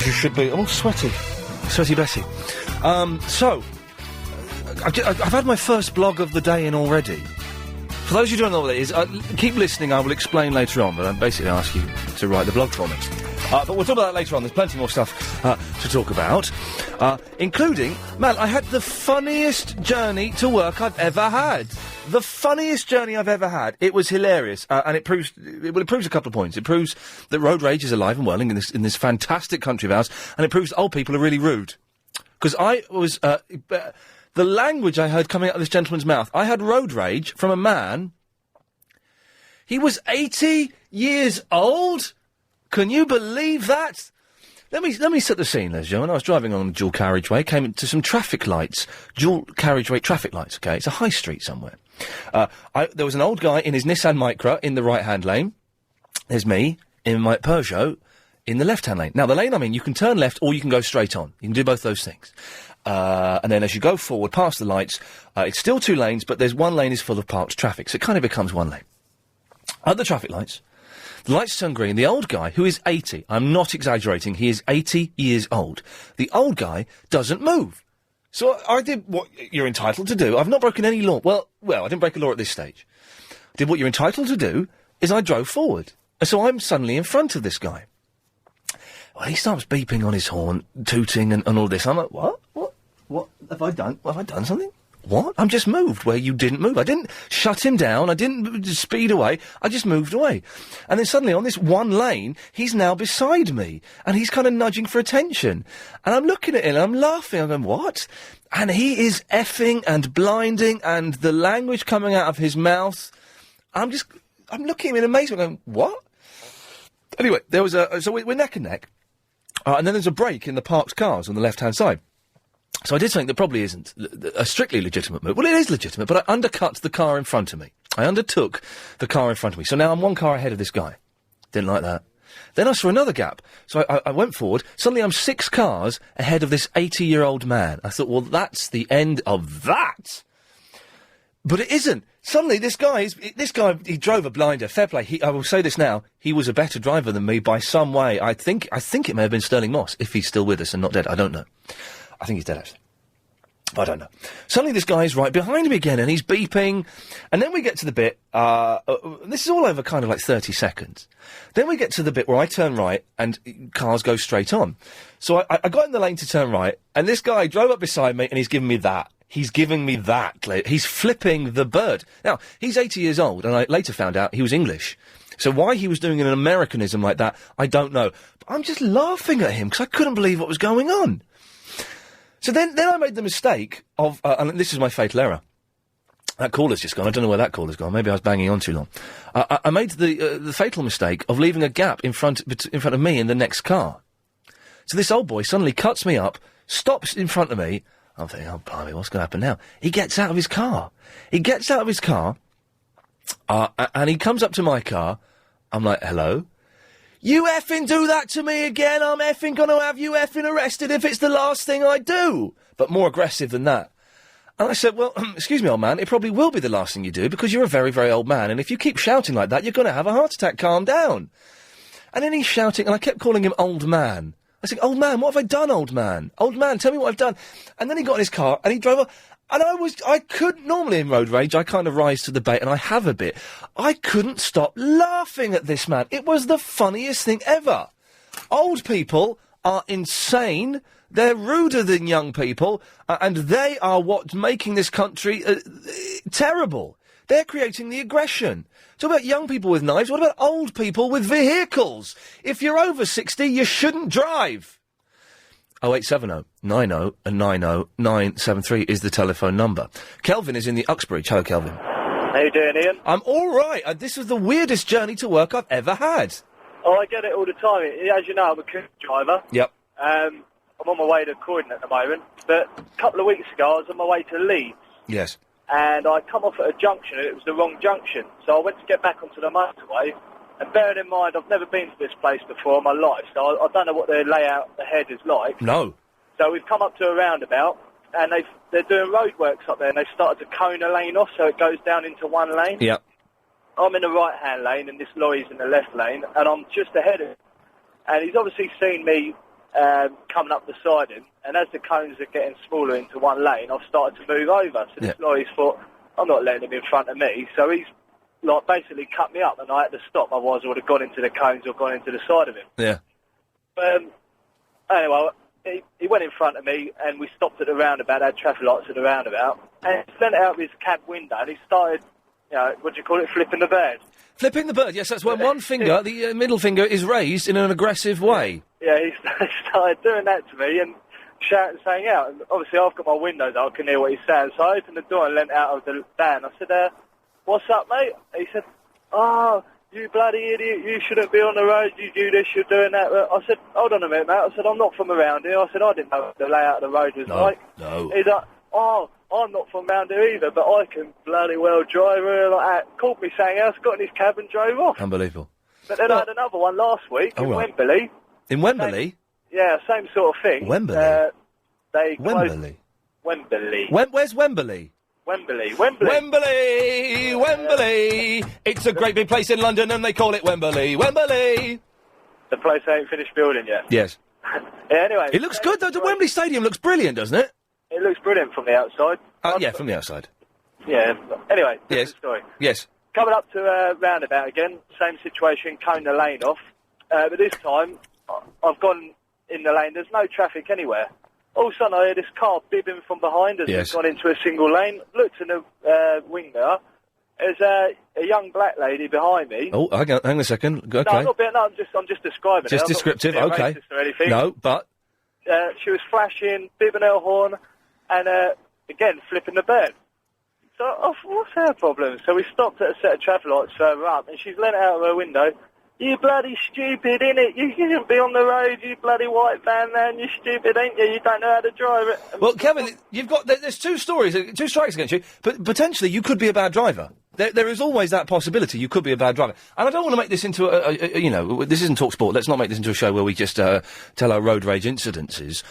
you should be. I'm all sweaty. Sweaty Bessie. So, I've had my first blog of the day in already. For those who don't know what that is, keep listening, I will explain later on, but I basically ask you to write the blog for me. But we'll talk about that later on. There's plenty more stuff to talk about, including, man, I had the funniest journey to work I've ever had. The funniest journey I've ever had. It was hilarious, and it proves a couple of points. It proves that road rage is alive and well in this fantastic country of ours, and it proves that old people are really rude. Because I was, the language I heard coming out of this gentleman's mouth, I had road rage from a man. He was 80 years old. Can you believe that? Let me set the scene, ladies and gentlemen. I was driving on a dual carriageway, came into some traffic lights, dual carriageway traffic lights, okay? It's a high street somewhere. There was an old guy in his Nissan Micra in the right-hand lane. There's me in my Peugeot in the left-hand lane. Now, the lane I'm in, you can turn left or you can go straight on. You can do both those things. And then as you go forward past the lights, it's still two lanes, but there's one lane is full of parked traffic, so it kind of becomes one lane. At the traffic lights, the lights turn green. The old guy, who is 80, I'm not exaggerating, he is 80 years old. The old guy doesn't move. So I did what you're entitled to do. I've not broken any law. Well, I didn't break a law at this stage. Did what you're entitled to do is I drove forward. So I'm suddenly in front of this guy. Well, he starts beeping on his horn, tooting and all this. I'm like, what? What have I done? Have I done something? What? I'm just moved where you didn't move. I didn't shut him down. I didn't speed away. I just moved away. And then suddenly on this one lane, he's now beside me. And he's kind of nudging for attention. And I'm looking at him and I'm laughing. I'm going, what? And he is effing and blinding and the language coming out of his mouth. I'm looking at him in amazement going, what? Anyway, there was so we're neck and neck. And then there's a break in the parked cars on the left-hand side. So I did something that probably isn't a strictly legitimate move. Well, it is legitimate, but I undercut the car in front of me. I undertook the car in front of me. So now I'm one car ahead of this guy. Didn't like that. Then I saw another gap. So I went forward. Suddenly I'm 6 cars ahead of this 80-year-old man. I thought, well, that's the end of that. But it isn't. Suddenly this guy, he drove a blinder. Fair play. I will say this now. He was a better driver than me by some way. I think it may have been Sterling Moss, if he's still with us and not dead. I don't know. I think he's dead, actually. I don't know. Suddenly this guy is right behind me again, and he's beeping. And then we get to the bit, this is all over kind of like 30 seconds. Then we get to the bit where I turn right, and cars go straight on. So I got in the lane to turn right, and this guy drove up beside me, and he's giving me that. He's giving me that. He's flipping the bird. Now, he's 80 years old, and I later found out he was English. So why he was doing an Americanism like that, I don't know. But I'm just laughing at him, because I couldn't believe what was going on. So then I made the mistake of, and this is my fatal error. That caller's just gone. I don't know where that caller's gone. Maybe I was banging on too long. I made the fatal mistake of leaving a gap in front of me and the next car. So this old boy suddenly cuts me up, stops in front of me. I'm thinking, oh, blimey, what's going to happen now? He gets out of his car. And he comes up to my car. I'm like, hello? You effing do that to me again, I'm effing gonna have you effing arrested if it's the last thing I do. But more aggressive than that. And I said, well, excuse me, old man, it probably will be the last thing you do because you're a very, very old man, and if you keep shouting like that, you're gonna have a heart attack. Calm down. And then he's shouting, and I kept calling him old man. I said, old man, what have I done, old man? Old man, tell me what I've done. And then he got in his car, and he drove off. And I couldn't, normally in road rage, I kind of rise to the bait, and I have a bit. I couldn't stop laughing at this man. It was the funniest thing ever. Old people are insane. They're ruder than young people, and they are what's making this country terrible. They're creating the aggression. Talk about young people with knives. What about old people with vehicles? If you're over 60, you shouldn't drive. 0870 90 and 90 973 is the telephone number. Kelvin is in the Uxbridge. Hello, Kelvin. How you doing, Ian? I'm all right. This was the weirdest journey to work I've ever had. Oh, I get it all the time. As you know, I'm a courier driver. Yep. I'm on my way to Croydon at the moment, but a couple of weeks ago I was on my way to Leeds. Yes. And I come off at a junction and it was the wrong junction. So I went to get back onto the motorway. And bearing in mind, I've never been to this place before in my life, so I don't know what their layout ahead is like. No. So we've come up to a roundabout, and they're doing roadworks up there, and they've started to cone a lane off so it goes down into one lane. Yep. I'm in the right-hand lane, and this lorry's in the left lane, and I'm just ahead of him. And he's obviously seen me coming up beside him, and as the cones are getting smaller into one lane, I've started to move over. So this lorry's thought, I'm not letting him in front of me, so he's like basically cut me up, and I had to stop, otherwise I would have gone into the cones or gone into the side of him. Yeah. Anyway, he went in front of me, and we stopped at the roundabout, had traffic lights at the roundabout, and he leant out of his cab window, and he started, what do you call it, flipping the bird. Flipping the bird, yes, that's when one finger, the middle finger, is raised in an aggressive way. Yeah, he started doing that to me and shouting something out. And obviously, I've got my windows up, I can hear what he's saying. So I opened the door and leant out of the van. I said, what's up, mate? He said, oh, you bloody idiot, you shouldn't be on the road, you do this, you're doing that. I said, hold on a minute, mate. I said, I'm not from around here. I said, I didn't know what the layout of the road was like. No. He's like, oh, I'm not from round here either, but I can bloody well drive here like that. Called me saying else, got in his cab and drove off. Unbelievable. But then I had another one last week in Wembley. In Wembley? Same sort of thing. Wembley? Wembley. Where's Wembley? Wembley. It's a great big place in London and they call it Wembley. Wembley! The place ain't finished building yet. Yes. Anyway. It looks good though. The Wembley Stadium looks brilliant, doesn't it? It looks brilliant from the outside. Yeah, from the outside. Yeah. Anyway, different story. Yes. Coming up to a roundabout again, same situation, cone the lane off. But this time, I've gone in the lane, there's no traffic anywhere. All of a sudden I hear this car bibbing from behind as it's gone into a single lane. Looked in the wing mirror. There's a young black lady behind me. Oh, hang on a second. Okay. No, I'm just describing it. Just descriptive, okay. Or anything. No, but... she was flashing, bibbing her horn, and again, flipping the bird. So, what's her problem? So we stopped at a set of traffic lights further up, and she's leant out of her window. You bloody stupid, innit? You shouldn't be on the road, you bloody white van man. You stupid, ain't you? You don't know how to drive it. Well, Kevin, you've got... There's two strikes against you, but potentially you could be a bad driver. There is always that possibility. You could be a bad driver. And I don't want to make this into this isn't Talk Sport. Let's not make this into a show where we just tell our road rage incidences.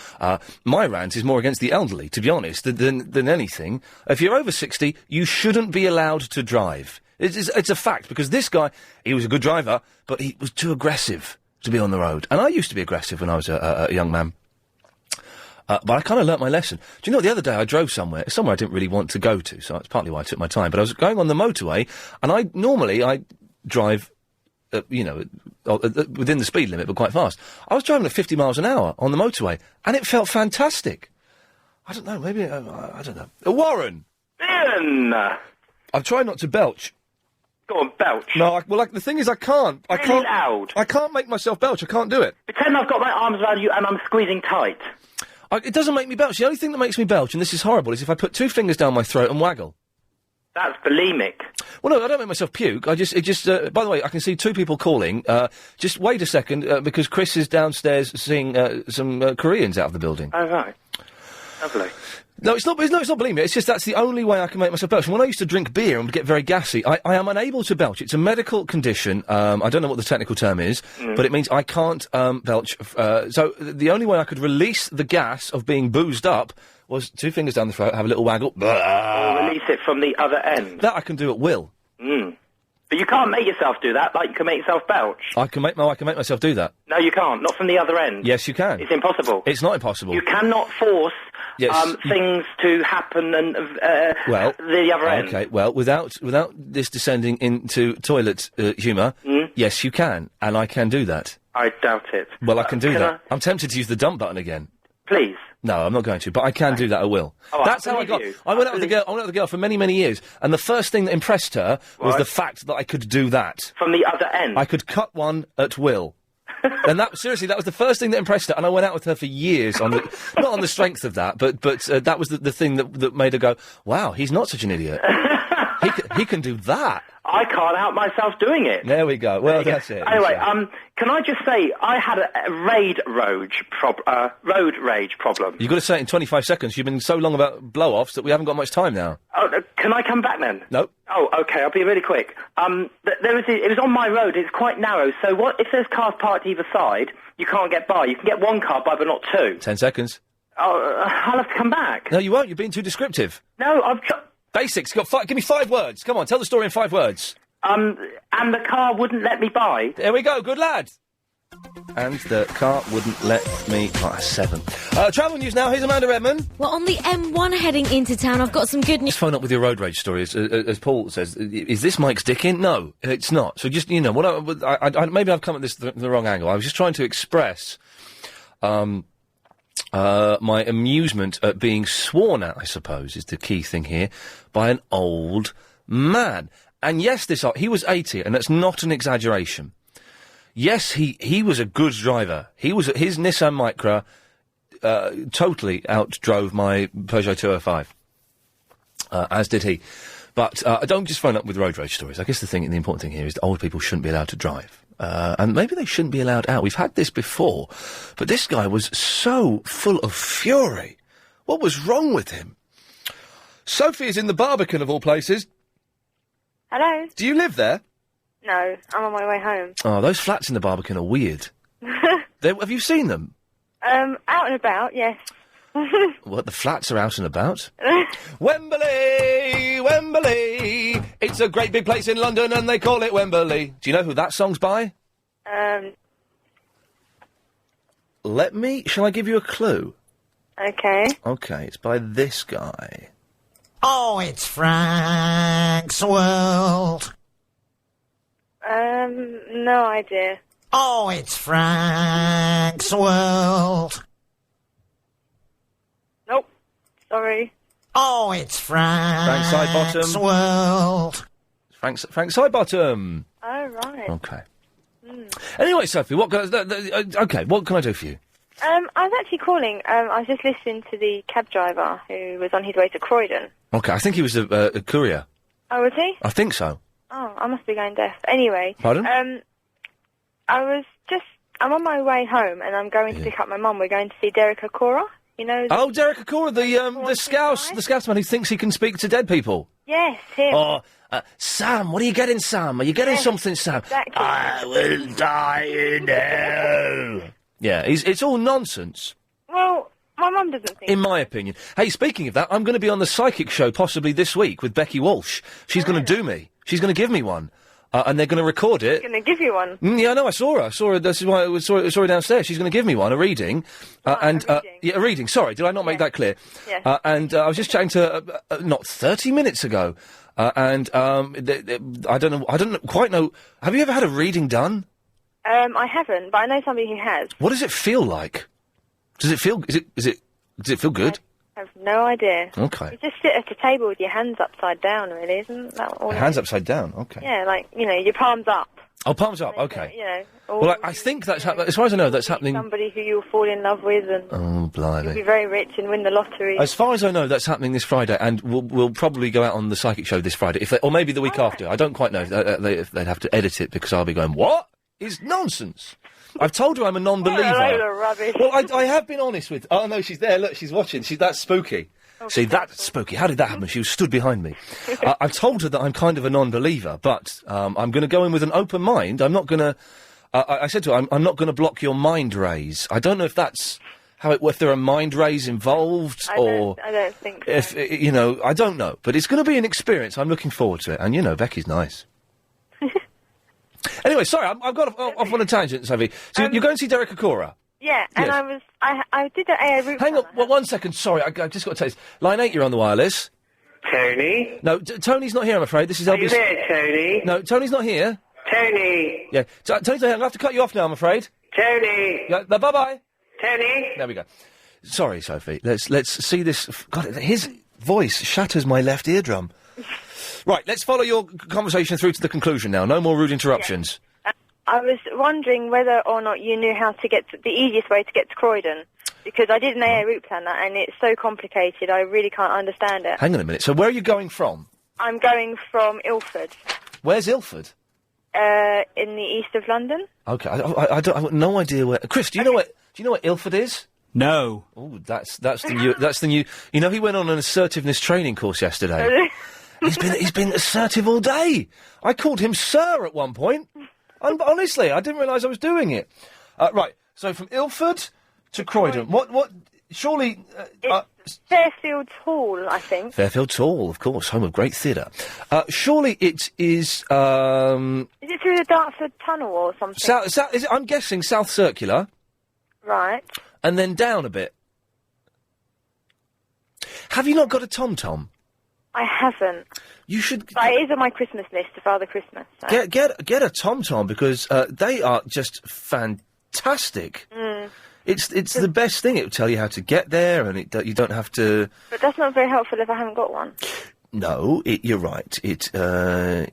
My rant is more against the elderly, to be honest, than anything. If you're over 60, you shouldn't be allowed to drive. It's a fact, because this guy, he was a good driver, but he was too aggressive to be on the road. And I used to be aggressive when I was a young man. But I kind of learnt my lesson. Do you know, the other day I drove somewhere I didn't really want to go to, so that's partly why I took my time. But I was going on the motorway, and I drive, within the speed limit, but quite fast. I was driving at 50 miles an hour on the motorway, and it felt fantastic. I don't know, maybe, I don't know. Warren! Ian! I've tried not to belch. Go on, belch. No, the thing is I can't. Really loud. I can't make myself belch, I can't do it. Pretend I've got my arms around you and I'm squeezing tight. It doesn't make me belch. The only thing that makes me belch, and this is horrible, is if I put two fingers down my throat and waggle. That's bulimic. Well, no, I don't make myself puke. By the way, I can see two people calling. Just wait a second, because Chris is downstairs seeing some Koreans out of the building. Oh, right. Lovely. No, it's not bulimia. It's just that's the only way I can make myself belch. And when I used to drink beer and would get very gassy, I am unable to belch. It's a medical condition. I don't know what the technical term is, but it means I can't belch. So the only way I could release the gas of being boozed up was two fingers down the throat, have a little waggle. Or release it from the other end. That I can do at will. But you can't make yourself do that, like you can make yourself belch. I can make myself do that. No, you can't. Not from the other end. Yes, you can. It's impossible. It's not impossible. You cannot force things to happen and the other end. Okay, well, without this descending into toilet humour, yes, you can, and I can do that. I doubt it. Well, I can do that. I'm tempted to use the dump button again. Please. No, I'm not going to, but I can do that at will. Oh, that's how I got. I went out with the girl for many, many years, and the first thing that impressed her was the fact that I could do that. From the other end? I could cut one at will. And that was the first thing that impressed her, and I went out with her for years not on the strength of that, but that was the thing that made her go, wow, he's not such an idiot. He can do that. I can't help myself doing it. There we go. Well, that's it. Anyway, can I just say, I had a road rage problem. You've got to say it in 25 seconds. You've been so long about blow-offs that we haven't got much time now. Oh, can I come back then? No. Oh, okay, I'll be really quick. It was on my road, it's quite narrow, so what if there's cars parked either side, you can't get by. You can get one car by, but not two. 10 seconds. Oh, I'll have to come back. No, you won't. You're being too descriptive. No, Basics. Give me 5 words. Come on, tell the story in 5 words. And the car wouldn't let me by. There we go. Good lad. And the car wouldn't let me... Oh, 7. Travel news now. Here's Amanda Redmond. Well, on the M1 heading into town, I've got some good news. Just phone up with your road rage story. As Paul says, is this Mike's dick in? No, it's not. So just, maybe I've come at this the wrong angle. I was just trying to express my amusement at being sworn at, I suppose, is the key thing here, by an old man. And yes, he was 80, and that's not an exaggeration. Yes, he was a good driver. His Nissan Micra totally outdrove my Peugeot 205, as did he. But don't just phone up with road rage stories. I guess the important thing here is that old people shouldn't be allowed to drive. And maybe they shouldn't be allowed out. We've had this before, but this guy was so full of fury. What was wrong with him? Sophie is in the Barbican, of all places. Hello? Do you live there? No, I'm on my way home. Oh, those flats in the Barbican are weird. Have you seen them? Out and about, yes. What, the flats are out and about? Wembley! Wembley! It's a great big place in London and they call it Wembley. Do you know who that song's by? Shall I give you a clue? Okay. Okay, it's by this guy. Oh, it's Frank's World. No idea. Oh, it's Frank's World. Nope. Sorry. Oh, it's Frank's Sidebottom. World. Frank Sidebottom. Oh, right. Okay. Anyway, Sophie, what can I do for you? I was actually calling. I was just listening to the cab driver who was on his way to Croydon. Okay, I think he was a courier. Oh, was he? I think so. Oh, I must be going deaf. Anyway. Pardon? I'm on my way home and I'm going to pick up my mum. We're going to see Derek Okora. You know? Oh, Derek Okora, the Scousman who thinks he can speak to dead people. Yes, him. Oh, Sam, what are you getting, Sam? Are you getting something, Sam? Exactly. I will die in hell. Yeah, it's all nonsense. Well, my mum doesn't think. In my opinion. Hey, speaking of that, I'm going to be on the Psychic Show possibly this week with Becky Walsh. She's going to do me. She's going to give me one. And they're going to record it. She's going to give you one? Yeah, I know, I saw her. This is why I saw her downstairs. She's going to give me one, a reading. A reading. A reading. Sorry, did I not make that clear? Yes. I was just chatting to her, not 30 minutes ago. I don't quite know. Have you ever had a reading done? I haven't, but I know somebody who has. What does it feel like? Does it feel, does it feel good? I have no idea. Okay. You just sit at a table with your hands upside down, really, isn't that all? Hands upside down, okay. Yeah, like, your palms up. Oh, palms up, okay. Well, I think that's as far as I know, that's happening. Somebody who you'll fall in love with and Oh, blimey. you'll be very rich and win the lottery. As far as I know, that's happening this Friday, and we'll probably go out on the Psychic Show this Friday, or maybe the week after. I don't quite know. They'd have to edit it because I'll be going, what? It's nonsense. I've told her I'm a non-believer. What a load of rubbish. Well, I have been honest with... Oh, no, she's there. Look, she's watching. That's spooky. See, that's spooky. How did that happen? She was stood behind me. I've told her that I'm kind of a non-believer, but I'm going to go in with an open mind. I'm not going to... I said to her, I'm not going to block your mind rays. I don't know if that's how if there are mind rays involved, I don't think so. If I don't know. But it's going to be an experience. I'm looking forward to it. And Becky's nice. Anyway, sorry, I've got off on a tangent, Sophie. So you're going to see Derek Okora? Yeah, and Yes. I did the AA route. Hang on, 1 second. Sorry, I just got to tell you this. Line 8, you're on the wireless. Tony? No, Tony's not here, I'm afraid. This is Are LBC. you there, Tony? No, Tony's not here. Tony? Yeah, Tony's not here. I'll have to cut you off now, I'm afraid. Tony? Yeah, bye-bye. Tony? There we go. Sorry, Sophie. Let's see this. God, his voice shatters my left eardrum. Right, let's follow your conversation through to the conclusion now. No more rude interruptions. I was wondering whether or not you knew how to get the easiest way to get to Croydon, because I did an AA route planner and it's so complicated. I really can't understand it. Hang on a minute. So where are you going from? I'm going from Ilford. Where's Ilford? In the east of London. Okay, I've got no idea where. Chris, do you know what Ilford is? No. Oh, that's the new. You know, he went on an assertiveness training course yesterday. He's been assertive all day. I called him sir at one point. Honestly, I didn't realise I was doing it. Right, so from Ilford to Croydon. What surely... It's Fairfield Hall, I think. Fairfield Hall, of course, home of great theatre. Surely it is... Is it through the Dartford Tunnel or something? I'm guessing South Circular. Right. And then down a bit. Have you not got a tom-tom? I haven't. You should... But it is on my Christmas list for Father Christmas. So. Get a tom-tom, because they are just fantastic. Mm. It's the best thing. It will tell you how to get there, and you don't have to... But that's not very helpful if I haven't got one. No, you're right. It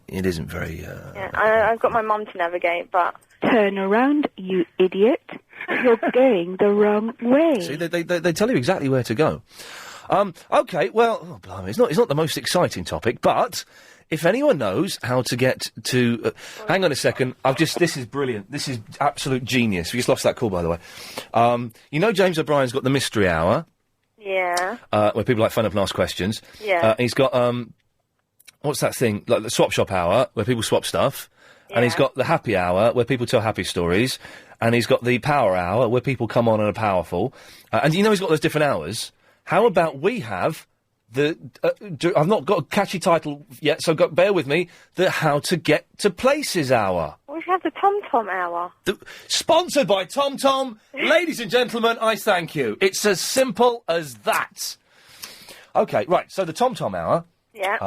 isn't very... Yeah, I've got my mum to navigate, but... Turn around, you idiot. You're going the wrong way. See, they tell you exactly where to go. Okay, well, oh, blimey, it's not the most exciting topic, but if anyone knows how to get to... hang on a second, this is brilliant. This is absolute genius. We just lost that call, by the way. You know James O'Brien's got the Mystery Hour? Yeah. Where people like phone up and ask questions. Yeah. He's got, what's that thing? Like the Swap Shop Hour, where people swap stuff. Yeah. And he's got the Happy Hour, where people tell happy stories. And he's got the Power Hour, where people come on and are powerful. And you know he's got those different hours. How about we have the... I've not got a catchy title yet, so bear with me. The How to Get to Places Hour. We should have the Tom Tom Hour. Sponsored by Tom Tom. Ladies and gentlemen, I thank you. It's as simple as that. Okay, right, so the Tom Tom Hour... Yeah.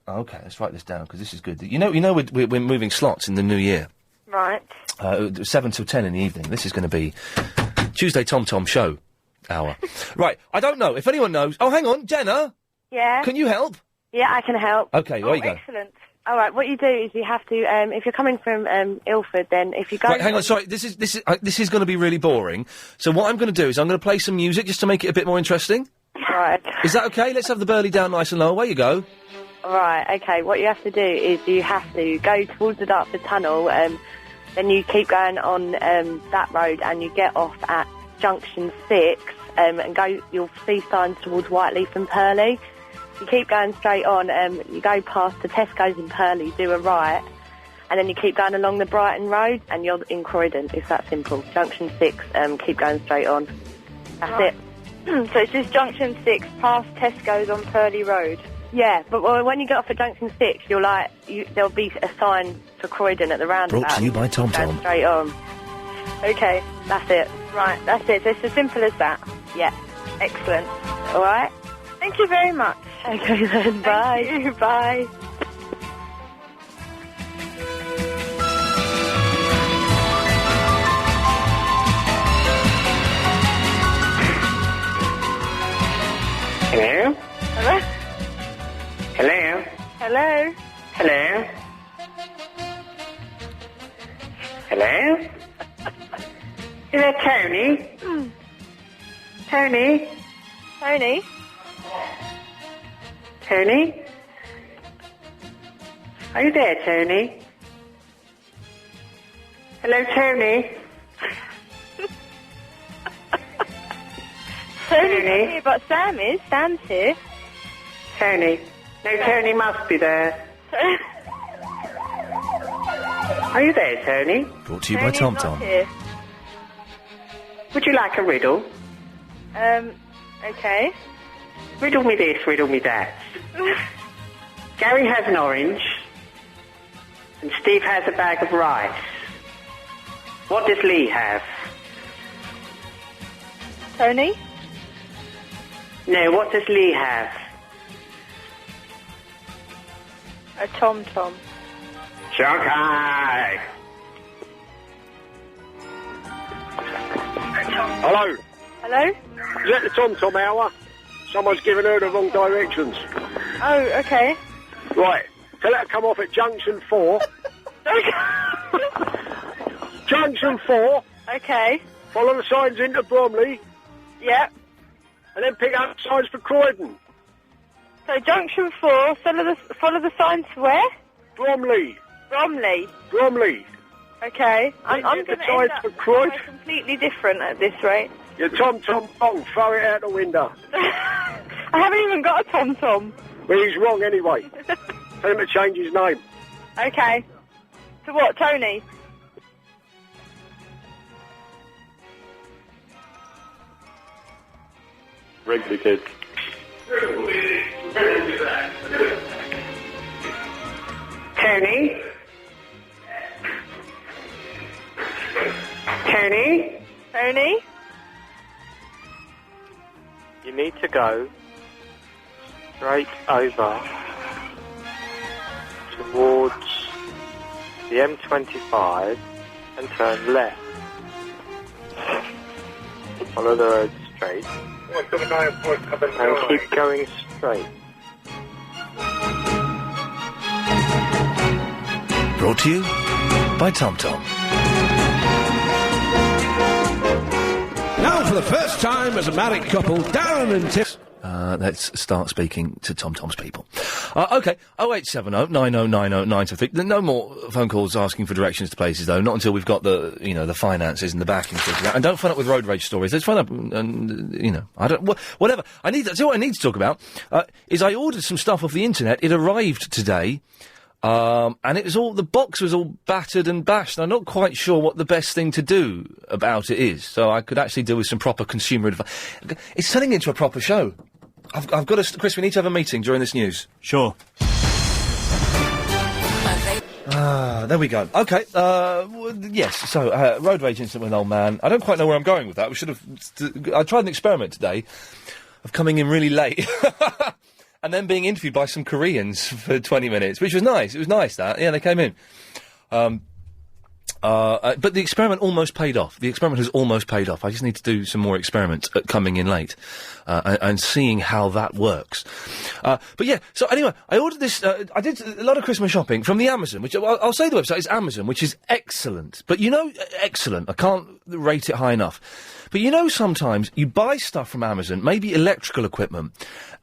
Okay, let's write this down, because this is good. You know, we're moving slots in the new year. Right. 7 till 10 in the evening. This is going to be Tuesday Tom Tom Show hour. Right, I don't know. If anyone knows... Oh, hang on, Jenna? Yeah? Can you help? Yeah, I can help. Okay, there you go. Excellent. All right, what you do is you have to, if you're coming from Ilford, then if you go... Right, hang on, sorry, this is going to be really boring. So what I'm going to do is I'm going to play some music just to make it a bit more interesting. Right. Is that okay? Let's have the Burley down nice and low. Away you go. Right, okay, what you have to do is you have to go towards the Dartford Tunnel, then you keep going on that road and you get off at Junction 6 and you'll see signs towards Whiteleaf and Purley. You keep going straight on, you go past the Tesco's in Purley, do a right, and then you keep going along the Brighton Road and you're in Croydon. It's that simple. Junction 6, keep going straight on. That's it. So it's just Junction 6 past Tesco's on Purley Road? Yeah, but when you get off at Junction 6, there'll be a sign for Croydon at the roundabout. Brought to you by Tom Tom. Straight on. Okay, that's it. Right, that's it. So it's as simple as that. Yeah, excellent. All right? Thank you very much. Okay then, bye. Thank you, bye. Hello? Hello? Hello? Hello? Hello? Hello? Is that Tony? Tony? Tony? Tony? Are you there, Tony? Hello, Tony? Tony's not here, but Sam is. Sam's here. Tony? No, Tony must be there. Are you there, Tony? Brought to you by Tom Tom. Here. Would you like a riddle? Okay. Riddle me this, riddle me that. Gary has an orange, and Steve has a bag of rice. What does Lee have? Tony? No, what does Lee have? A tom-tom. Shokai! Hello. Hello? Is that the Tom Tom hour? Someone's given her the wrong directions. Oh, okay. Right. Tell her to come off at Junction 4. Junction 4. Okay. Follow the signs into Bromley. Yep. And then pick up signs for Croydon. So Junction 4, follow the signs to where? Bromley. Bromley. Bromley. Okay. I'm going to end up somewhere completely different at this rate. Your Tom Tom wrong. Throw it out the window. I haven't even got a Tom Tom. Well, he's wrong anyway. Tell him to change his name. Okay. To what, Tony? Wrigley kids. Tony? Tony? Tony? You need to go straight over towards the M25 and turn left. Follow the road straight and keep going straight. Brought to you by TomTom. Now, for the first time as a married couple, Darren and Tim... Let's start speaking to TomTom's people. OK, 0870 9090 923. No more phone calls asking for directions to places, though. Not until we've got the, the finances and the backing sorted out. And don't phone up with road rage stories. Let's phone up and, I don't... whatever. That's all I need to talk about, is I ordered some stuff off the internet. It arrived today. And it was the box was all battered and bashed. I'm not quite sure what the best thing to do about it is. So I could actually do with some proper consumer advice. It's turning into a proper show. I've got to... Chris, we need to have a meeting during this news. Sure. There we go. OK, yes, so, road rage incident with an old man. I don't quite know where I'm going with that. We should have... I tried an experiment today of coming in really late. And then being interviewed by some Koreans for 20 minutes, which was nice. It was nice, that. Yeah, they came in. But the experiment almost paid off. The experiment has almost paid off. I just need to do some more experiments at coming in late, and seeing how that works. But yeah, so anyway, I ordered this, I did a lot of Christmas shopping from the Amazon, which, I'll say the website is Amazon, which is excellent. But excellent. I can't rate it high enough. But sometimes you buy stuff from Amazon, maybe electrical equipment,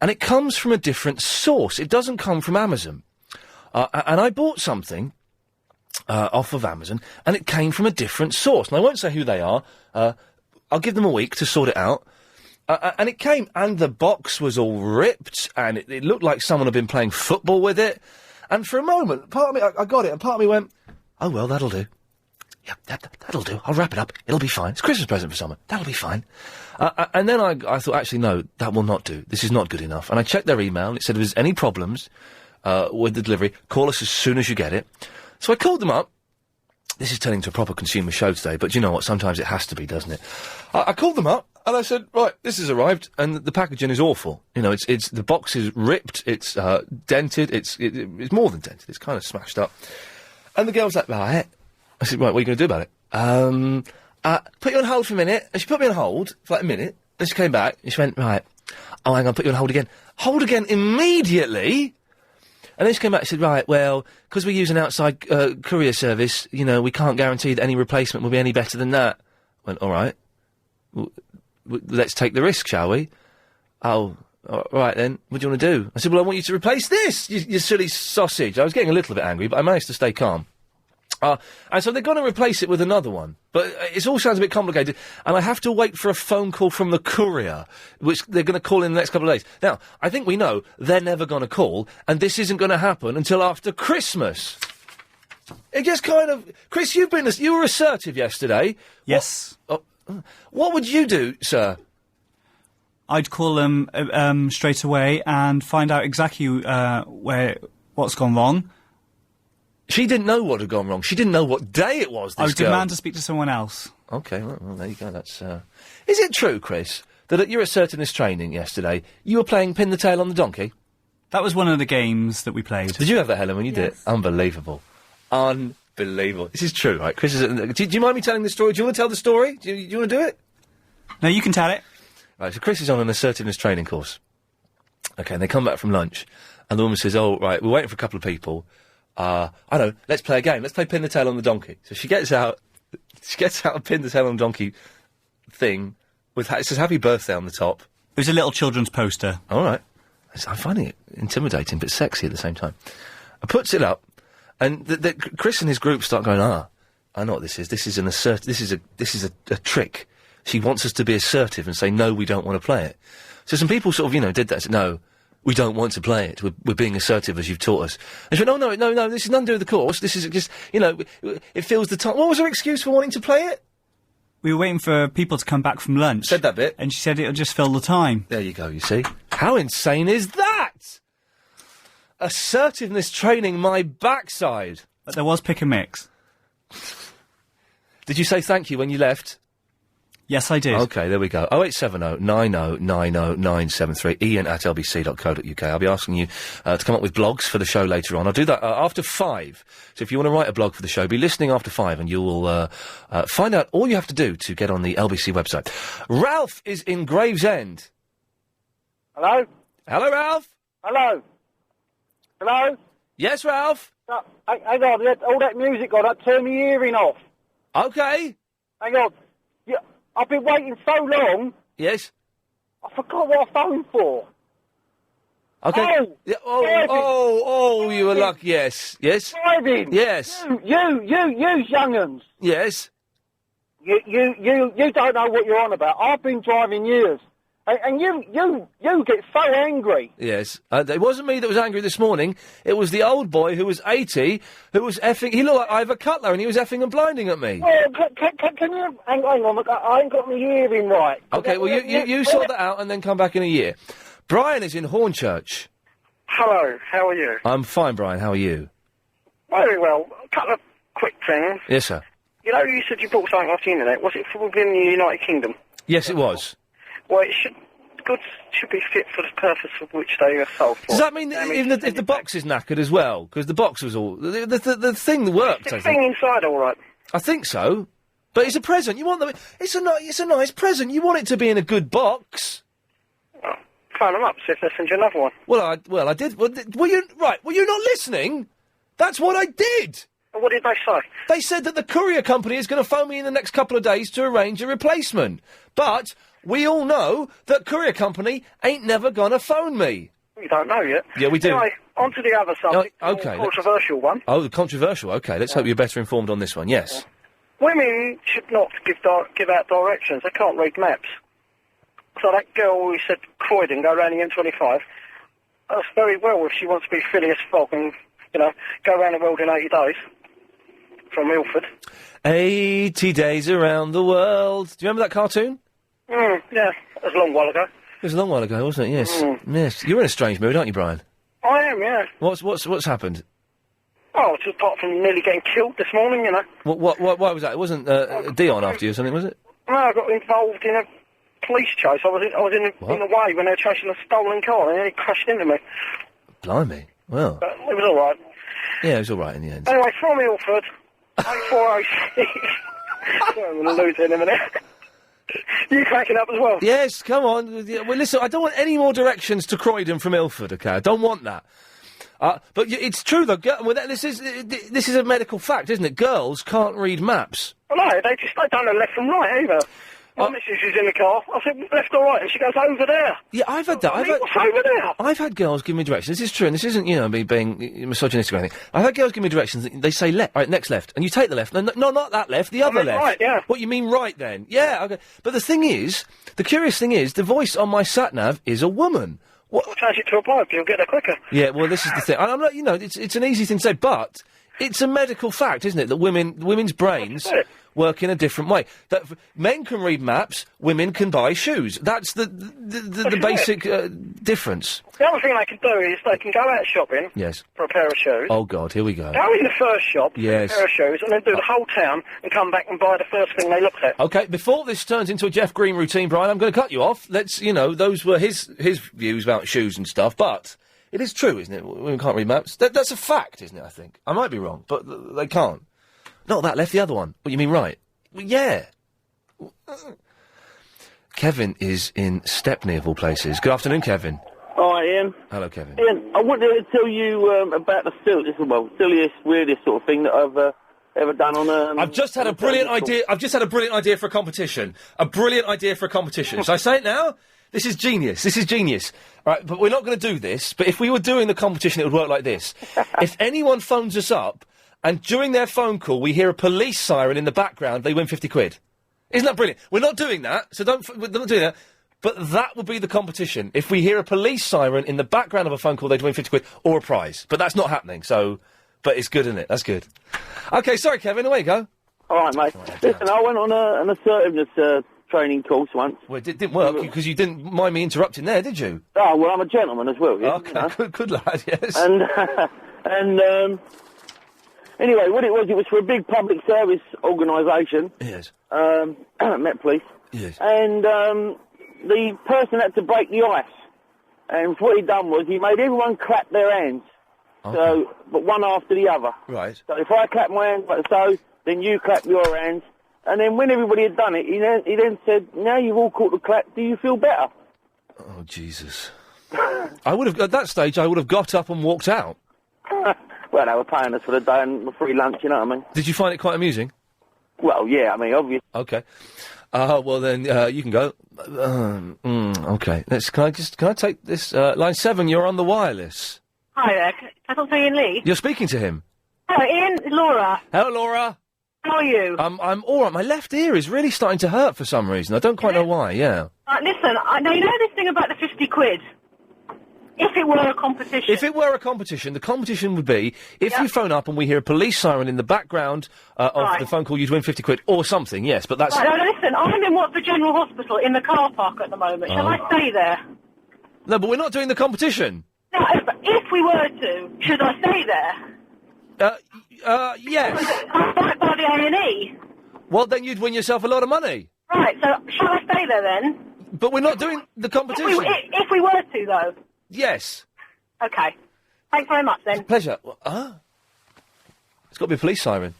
and it comes from a different source. It doesn't come from Amazon. And I bought something off of Amazon, and it came from a different source. And I won't say who they are. I'll give them a week to sort it out. And it came, and the box was all ripped, and it looked like someone had been playing football with it. And for a moment, part of me, I got it, and part of me went, oh, well, that'll do. Yeah, that'll do. I'll wrap it up. It'll be fine. It's a Christmas present for someone. That'll be fine. And then I thought, actually, no, that will not do. This is not good enough. And I checked their email, and it said if there's any problems with the delivery, call us as soon as you get it. So I called them up. This is turning into a proper consumer show today, but you know what? Sometimes it has to be, doesn't it? I called them up, and I said, right, this has arrived, and the packaging is awful. It's the box is ripped, it's dented, it's more than dented, it's kind of smashed up. And the girl was like, right. I said, right, what are you going to do about it? Put you on hold for a minute. And she put me on hold for like a minute. Then she came back and she went, right, oh, hang on, put you on hold again. Hold again immediately. And then she came back and said, right, well, because we use an outside courier service, we can't guarantee that any replacement will be any better than that. I went, all right. Let's take the risk, shall we? Oh, all right then. What do you want to do? I said, well, I want you to replace this, you silly sausage. I was getting a little bit angry, but I managed to stay calm. And so they're going to replace it with another one. But it all sounds a bit complicated. And I have to wait for a phone call from the courier, which they're going to call in the next couple of days. Now, I think we know they're never going to call, and this isn't going to happen until after Christmas. It just kind of... Chris, you were assertive yesterday. Yes. What would you do, sir? I'd call them straight away and find out exactly what's gone wrong. She didn't know what had gone wrong. She didn't know what day it was, I would demand to speak to someone else. OK, well, there you go. That's, Is it true, Chris, that at your assertiveness training yesterday, you were playing Pin the Tail on the Donkey? That was one of the games that we played. Did you have that, Helen, when you did it? Unbelievable. Unbelievable. This is true, right? Chris is... Do you mind me telling the story? Do you want to tell the story? Do you want to do it? No, you can tell it. Right, so Chris is on an assertiveness training course. OK, and they come back from lunch, and the woman says, oh, right, we're waiting for a couple of people. I know, let's play a game. Let's play Pin the Tail on the Donkey. So she gets out a Pin the Tail on the Donkey thing with, it says Happy Birthday on the top. It was a little children's poster. All right. I'm finding it intimidating but sexy at the same time. I puts it up, and Chris and his group start going, I know what this is. This is a trick. She wants us to be assertive and say, no, we don't want to play it. So some people sort of, did that. Said, no, we don't want to play it. We're being assertive as you've taught us. And she went, no, this is nothing to do with the course. This is just, it fills the time. What was her excuse for wanting to play it? we were waiting for people to come back from lunch. Said that bit. And she said it'll just fill the time. There you go, you see. How insane is that? Assertiveness training my backside. But there was pick and mix. Did you say thank you when you left? Yes, I did. OK, there we go. 0870 90 90 973, iain@lbc.co.uk. I'll be asking you to come up with blogs for the show later on. I'll do that after 5. So if you want to write a blog for the show, be listening after 5 and you will find out all you have to do to get on the LBC website. Ralph is in Gravesend. Hello? Hello, Ralph. Hello? Hello? Yes, Ralph. Hang on, all that music on, turn my hearing off. OK. Hang on. Yeah, I've been waiting so long. Yes. I forgot what I phoned for. OK. Oh, yeah, you were lucky. Yes. Yes. Driving. Yes. You young'uns. Yes. You don't know what you're on about. I've been driving years. And you get so angry. Yes. It wasn't me that was angry this morning. It was the old boy who was 80, who was effing... He looked like Ivor Cutler, and he was effing and blinding at me. Well, can you... Hang on, I ain't got my hearing right. OK, well, you sort that out and then come back in a year. Brian is in Hornchurch. Hello, how are you? I'm fine, Brian. How are you? Very well. A couple of quick things. Yes, sir. You know, you said you bought something off the internet. Was it from within the United Kingdom? Yes, it was. Well, goods should be fit for the purpose of which they are sold for. Does that mean even if the box is knackered as well? Because the box was all... The thing worked, I think. Is the thing inside all right? I think so. But it's a present. You want them... It's a nice present. You want it to be in a good box. Well, phone them up, see if they send you another one. Well, I did... Were you not listening? That's what I did! And what did they say? They said that the courier company is going to phone me in the next couple of days to arrange a replacement. But... we all know that courier company ain't never gonna phone me. We don't know yet. Yeah, we do. Anyway, on to the other subject. OK. Controversial one. Oh, the controversial. OK, let's hope you're better informed on this one. Yes. Women should not give out directions. They can't read maps. So that girl who said Croydon, go round the M25, that's very well if she wants to be Phileas Fogg and, go around the world in 80 days. From Ilford. 80 days around the world. Do you remember that cartoon? Yeah, it was a long while ago. It was a long while ago, wasn't it? Yes. Yes. You're in a strange mood, aren't you, Brian? I am, yeah. What's happened? Oh, just apart from nearly getting killed this morning, What was that? It wasn't Dion after you or something, was it? No, I got involved in a police chase. I was in the way when they were chasing a stolen car and he crashed into me. Blimey. Well. But it was all right. Yeah, it was all right in the end. Anyway, from Ilford, 8406. Sorry, I'm going to lose it in a minute. You cracking up as well? Yes, come on. Well, listen, I don't want any more directions to Croydon from Ilford, OK? I don't want that. But it's true, though. This is a medical fact, isn't it? Girls can't read maps. Well, no, they don't know left from right, either. My missus is in the car. I said, left or right? And she goes, over there. Yeah, I've had that. What's over there? I've had girls give me directions. This is true, and this isn't, me being misogynistic or anything. I've had girls give me directions. They say left, right, next left, and you take the left. No, not that left, the other left. Right, yeah. What, you mean right then? Yeah, okay. But the curious thing is, the voice on my sat-nav is a woman. What? Well, change it to a bloke, you'll get there quicker. Yeah, well, this is the thing. I'm not, it's an easy thing to say, but it's a medical fact, isn't it, that women's brains work in a different way. That men can read maps, women can buy shoes. That's the basic difference. The other thing they can do is they can go out shopping. Yes. For a pair of shoes. Oh God, here we go. Go in the first shop. Yes. For a pair of shoes, and then do the whole town and come back and buy the first thing they looked at. Okay, before this turns into a Jeff Green routine, Brian, I'm going to cut you off. Let's, those were his views about shoes and stuff, but it is true, isn't it? Women can't read maps. That's a fact, isn't it, I think? I might be wrong, but they can't. Not that left, the other one. What, you mean right? Well, yeah. Kevin is in Stepney, of all places. Good afternoon, Kevin. Hi, Ian. Hello, Kevin. Ian, I wanted to tell you about the silliest, weirdest sort of thing that I've ever done on I've just had a brilliant idea. I've just had a brilliant idea for a competition. So I say it now. This is genius. All right, but we're not going to do this. But if we were doing the competition, it would work like this. If anyone phones us up, and during their phone call, we hear a police siren in the background, they win 50 quid. Isn't that brilliant? We're not doing that, so we're not doing that. But that would be the competition. If we hear a police siren in the background of a phone call, they'd win 50 quid or a prize. But that's not happening, so... But it's good, isn't it? That's good. OK, sorry, Kevin, away you go. All right, mate. Listen, I went on an assertiveness training course once. Well, it didn't work because you didn't mind me interrupting there, did you? Oh, well, I'm a gentleman as well. Yeah, Okay, good lad, yes. And anyway, what it was for a big public service organisation. Yes. Met Police. Yes. And the person had to break the ice. And what he done was he made everyone clap their hands. Okay. So, but one after the other. Right. So if I clap my hands like so, then you clap your hands. And then when everybody had done it, he then said, now you've all caught the clap, do you feel better? Oh, Jesus. I would have, at that stage, I would have got up and walked out. Well, they were paying us for the day and the free lunch, you know what I mean? Did you find it quite amusing? Well, yeah, I mean, obviously. Okay. Well then, you can go. Okay. Can I take this, line 7, you're on the wireless. Hi there. Can I talk to Ian Lee? You're speaking to him. Hello, Ian. It's Laura. Hello, Laura. How are you? I'm alright. My left ear is really starting to hurt for some reason. I don't quite know why, yeah. Listen, now you know this thing about the 50 quid? If it were a competition. If it were a competition, the competition would be, if you phone up and we hear a police siren in the background of the phone call, you'd win 50 quid, or something, yes, but that's... Right, now listen, I'm in Watford General Hospital in the car park at the moment. Shall I stay there? No, but we're not doing the competition. No, but if we were to, should I stay there? Yes. I'm back by the A&E. Well, then you'd win yourself a lot of money. Right, so shall I stay there then? But we're not doing the competition. If we were to, though? Yes. Okay. Thanks very much, then. Pleasure. It's got to be a police siren.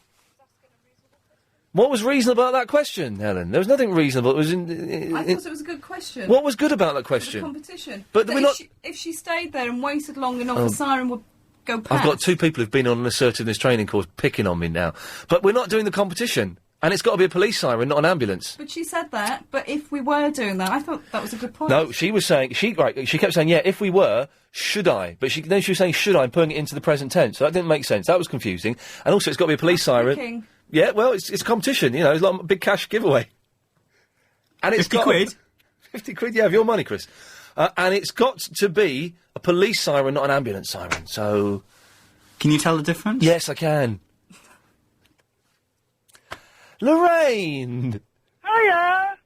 What was reasonable about that question, Helen? There was nothing reasonable. It was I thought it was a good question. What was good about that The question? competition. But that we're not... if she stayed there and waited long enough, Oh. the siren would go past. I've got two people who've been on an assertiveness training course picking on me now. But we're not doing the competition. And it's got to be a police siren, not an ambulance. But she said that. But if we were doing that, I thought that was a good point. No, she was saying... She kept saying, yeah, if we were, should I? But then she was saying, should I, and putting it into the present tense. So that didn't make sense. That was confusing. And also, it's got to be a police siren. Thinking. Yeah, well, it's a competition, you know, it's like a big cash giveaway. And it's 50 got quid? 50 quid, yeah, of your money, Chris. And it's got to be a police siren, not an ambulance siren, so... Can you tell the difference? Yes, I can. Lorraine! Hiya!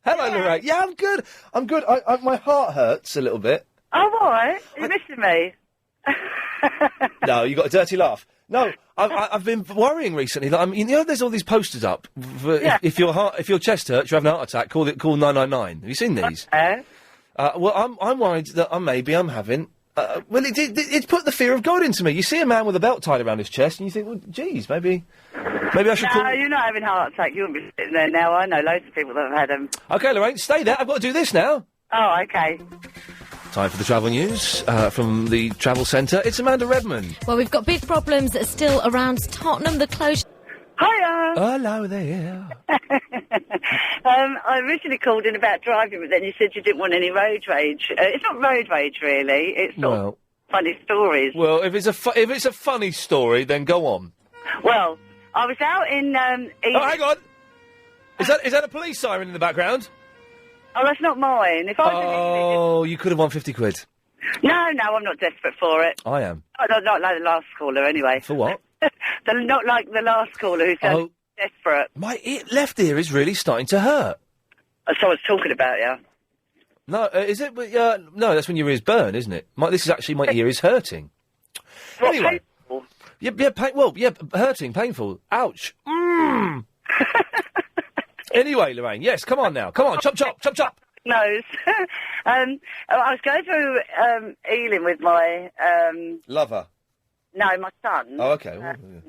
Hello, Lorraine. Yeah, I'm good. I'm good. My heart hurts a little bit. Oh, why? You're missing me. No, you got a dirty laugh. No, I've been worrying recently that you know, there's all these posters up. For if your chest hurts, you're having a heart attack. Call 999. Have you seen these? Well, I'm worried that maybe I'm having. Well, it's put the fear of God into me. You see a man with a belt tied around his chest, and you think, well, geez, maybe I should call. No, you're not having a heart attack. You wouldn't be sitting there now. I know loads of people that have had them. Okay, Lorraine, stay there. I've got to do this now. Oh, okay. Time for the travel news from the Travel Centre. It's Amanda Redmond. Well, we've got big problems that are still around Tottenham. The closure. Hiya! Hello there. I originally called in about driving, but then you said you didn't want any road rage. It's not road rage, really. It's sort of funny stories. Well, if it's a funny story, then go on. Well, I was out in... Oh, hang on! Is that a police siren in the background? Oh, that's not mine. If I was You could have won 50 quid. No, I'm not desperate for it. I am. Oh, not like the last caller, anyway. For what? Not like the last caller who said desperate. My left ear is really starting to hurt. Someone's talking about you. No, is it? No, that's when your ears burn, isn't it? This is actually my ear is hurting. What, anyway. painful? Yeah, hurting, painful. Ouch. Mm. Anyway, Lorraine, yes, come on now. Come on, chop, chop, chop, chop. Nose. I was going through Ealing with my... Lover? No, my son. Oh, okay. Well, yeah.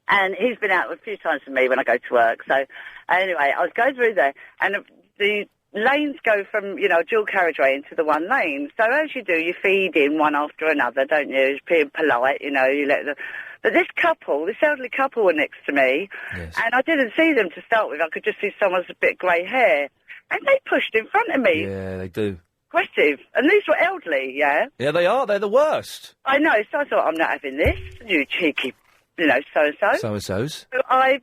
And he's been out a few times with me when I go to work. So, anyway, I was going through there, and the lanes go from, dual carriageway into the one lane. So, as you do, you feed in one after another, don't you? It's being polite, you let them... But this elderly couple were next to me, and I didn't see them to start with. I could just see someone's a bit grey hair. And they pushed in front of me. Yeah, they do. Aggressive. And these were elderly, yeah? Yeah, they are. They're the worst. I know. So I thought, I'm not having this. You cheeky, so-and-so. So-and-sos. So I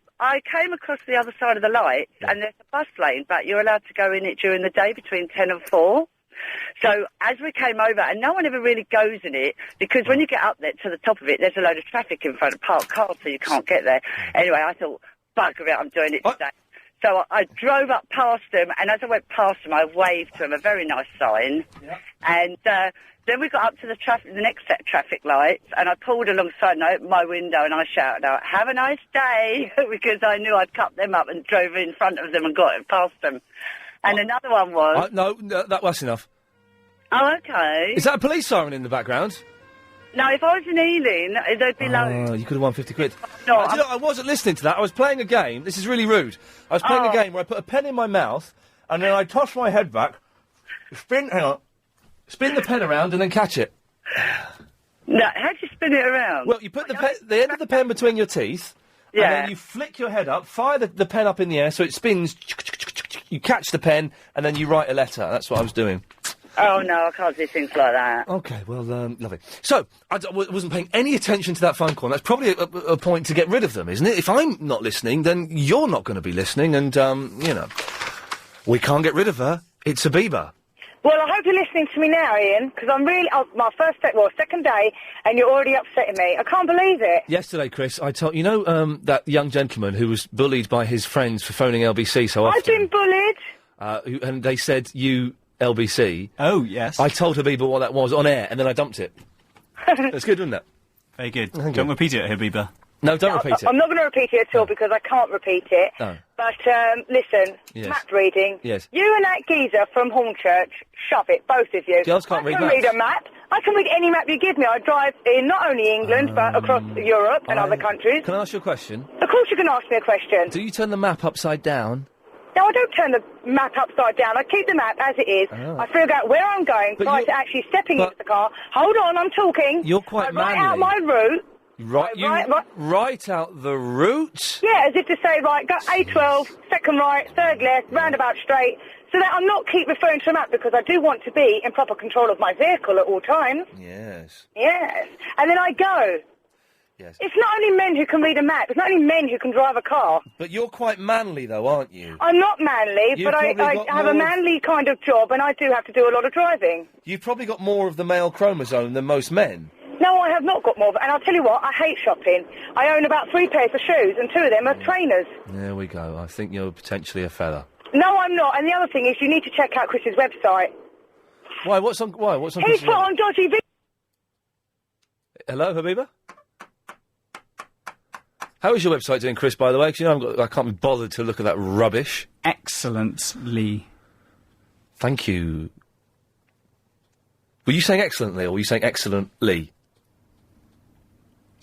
came across the other side of the light, and there's a bus lane, but you're allowed to go in it during the day between 10 and 4. So as we came over, and no one ever really goes in it, because when you get up there to the top of it, there's a load of traffic in front of parked cars, so you can't get there. Anyway, I thought, bugger it, I'm doing it today. So I drove up past them, and as I went past them, I waved to them, a very nice sign. Yeah. And then we got up to the next set of traffic lights, and I pulled alongside and I opened my window and I shouted out, "Have a nice day," because I knew I'd cut them up and drove in front of them and got it past them. And another one was... No, that's enough. Oh, okay. Is that a police siren in the background? No, if I was in Ealing, they'd be low. Oh, you could have won 50 quid. No, Do you know, I wasn't listening to that. I was playing a game. This is really rude. I was playing a game where I put a pen in my mouth, and then I toss my head back, spin the pen around, and then catch it. No, how do you spin it around? Well, you put the end of the pen between your teeth, and then you flick your head up, fire the pen up in the air so it spins, you catch the pen, and then you write a letter. That's what I was doing. Oh, no, I can't do things like that. Okay, well, lovely. So, I wasn't paying any attention to that phone call, and that's probably a point to get rid of them, isn't it? If I'm not listening, then you're not going to be listening, and, we can't get rid of her. It's a Bieber. Well, I hope you're listening to me now, Ian, because I'm really... my second day, and you're already upsetting me. I can't believe it. Yesterday, Chris, I told... You know that young gentleman who was bullied by his friends for phoning LBC so often? I've been bullied. And they said, you... LBC. Oh, yes. I told Habiba what that was on air, and then I dumped it. That's good, wasn't it? Very good. Don't repeat it, Habiba. No, don't repeat it. I'm not going to repeat it at all because I can't repeat it. No. But, listen, Yes. map reading. Yes. You and that geezer from Hornchurch, shove it, both of you. Girls can't read I can maps. read a map. I can read any map you give me. I drive in not only England, but across Europe and other countries. Can I ask you a question? Of course you can ask me a question. Do you turn the map upside down? No, I don't turn the map upside down. I keep the map as it is. Oh. I figure out where I'm going But prior you're- to actually stepping into the car. Hold on, I'm talking. You're quite I write out manly. my route. Right, you write out the route? Yeah, as if to say, right, go A12, second right, third left, roundabout straight, so that I'm not keep referring to a map because I do want to be in proper control of my vehicle at all times. Yes. Yes. And then I go. Yes. It's not only men who can read a map. It's not only men who can drive a car. But you're quite manly, though, aren't you? I'm not manly, You've but I probably got have a more- manly kind of job, and I do have to do a lot of driving. You've probably got more of the male chromosome than most men. No, I have not got more. And I'll tell you what, I hate shopping. I own about 3 pairs of shoes, and 2 of them are trainers. There we go. I think you're potentially a fella. No, I'm not. And the other thing is, you need to check out Chris's website. Why? What's on He's Chris's put on dodgy videos. Hello, Habiba? How is your website doing, Chris, by the way? 'Cause you know I can't be bothered to look at that rubbish. Excellently. Thank you. Were you saying excellently, or were you saying excellently?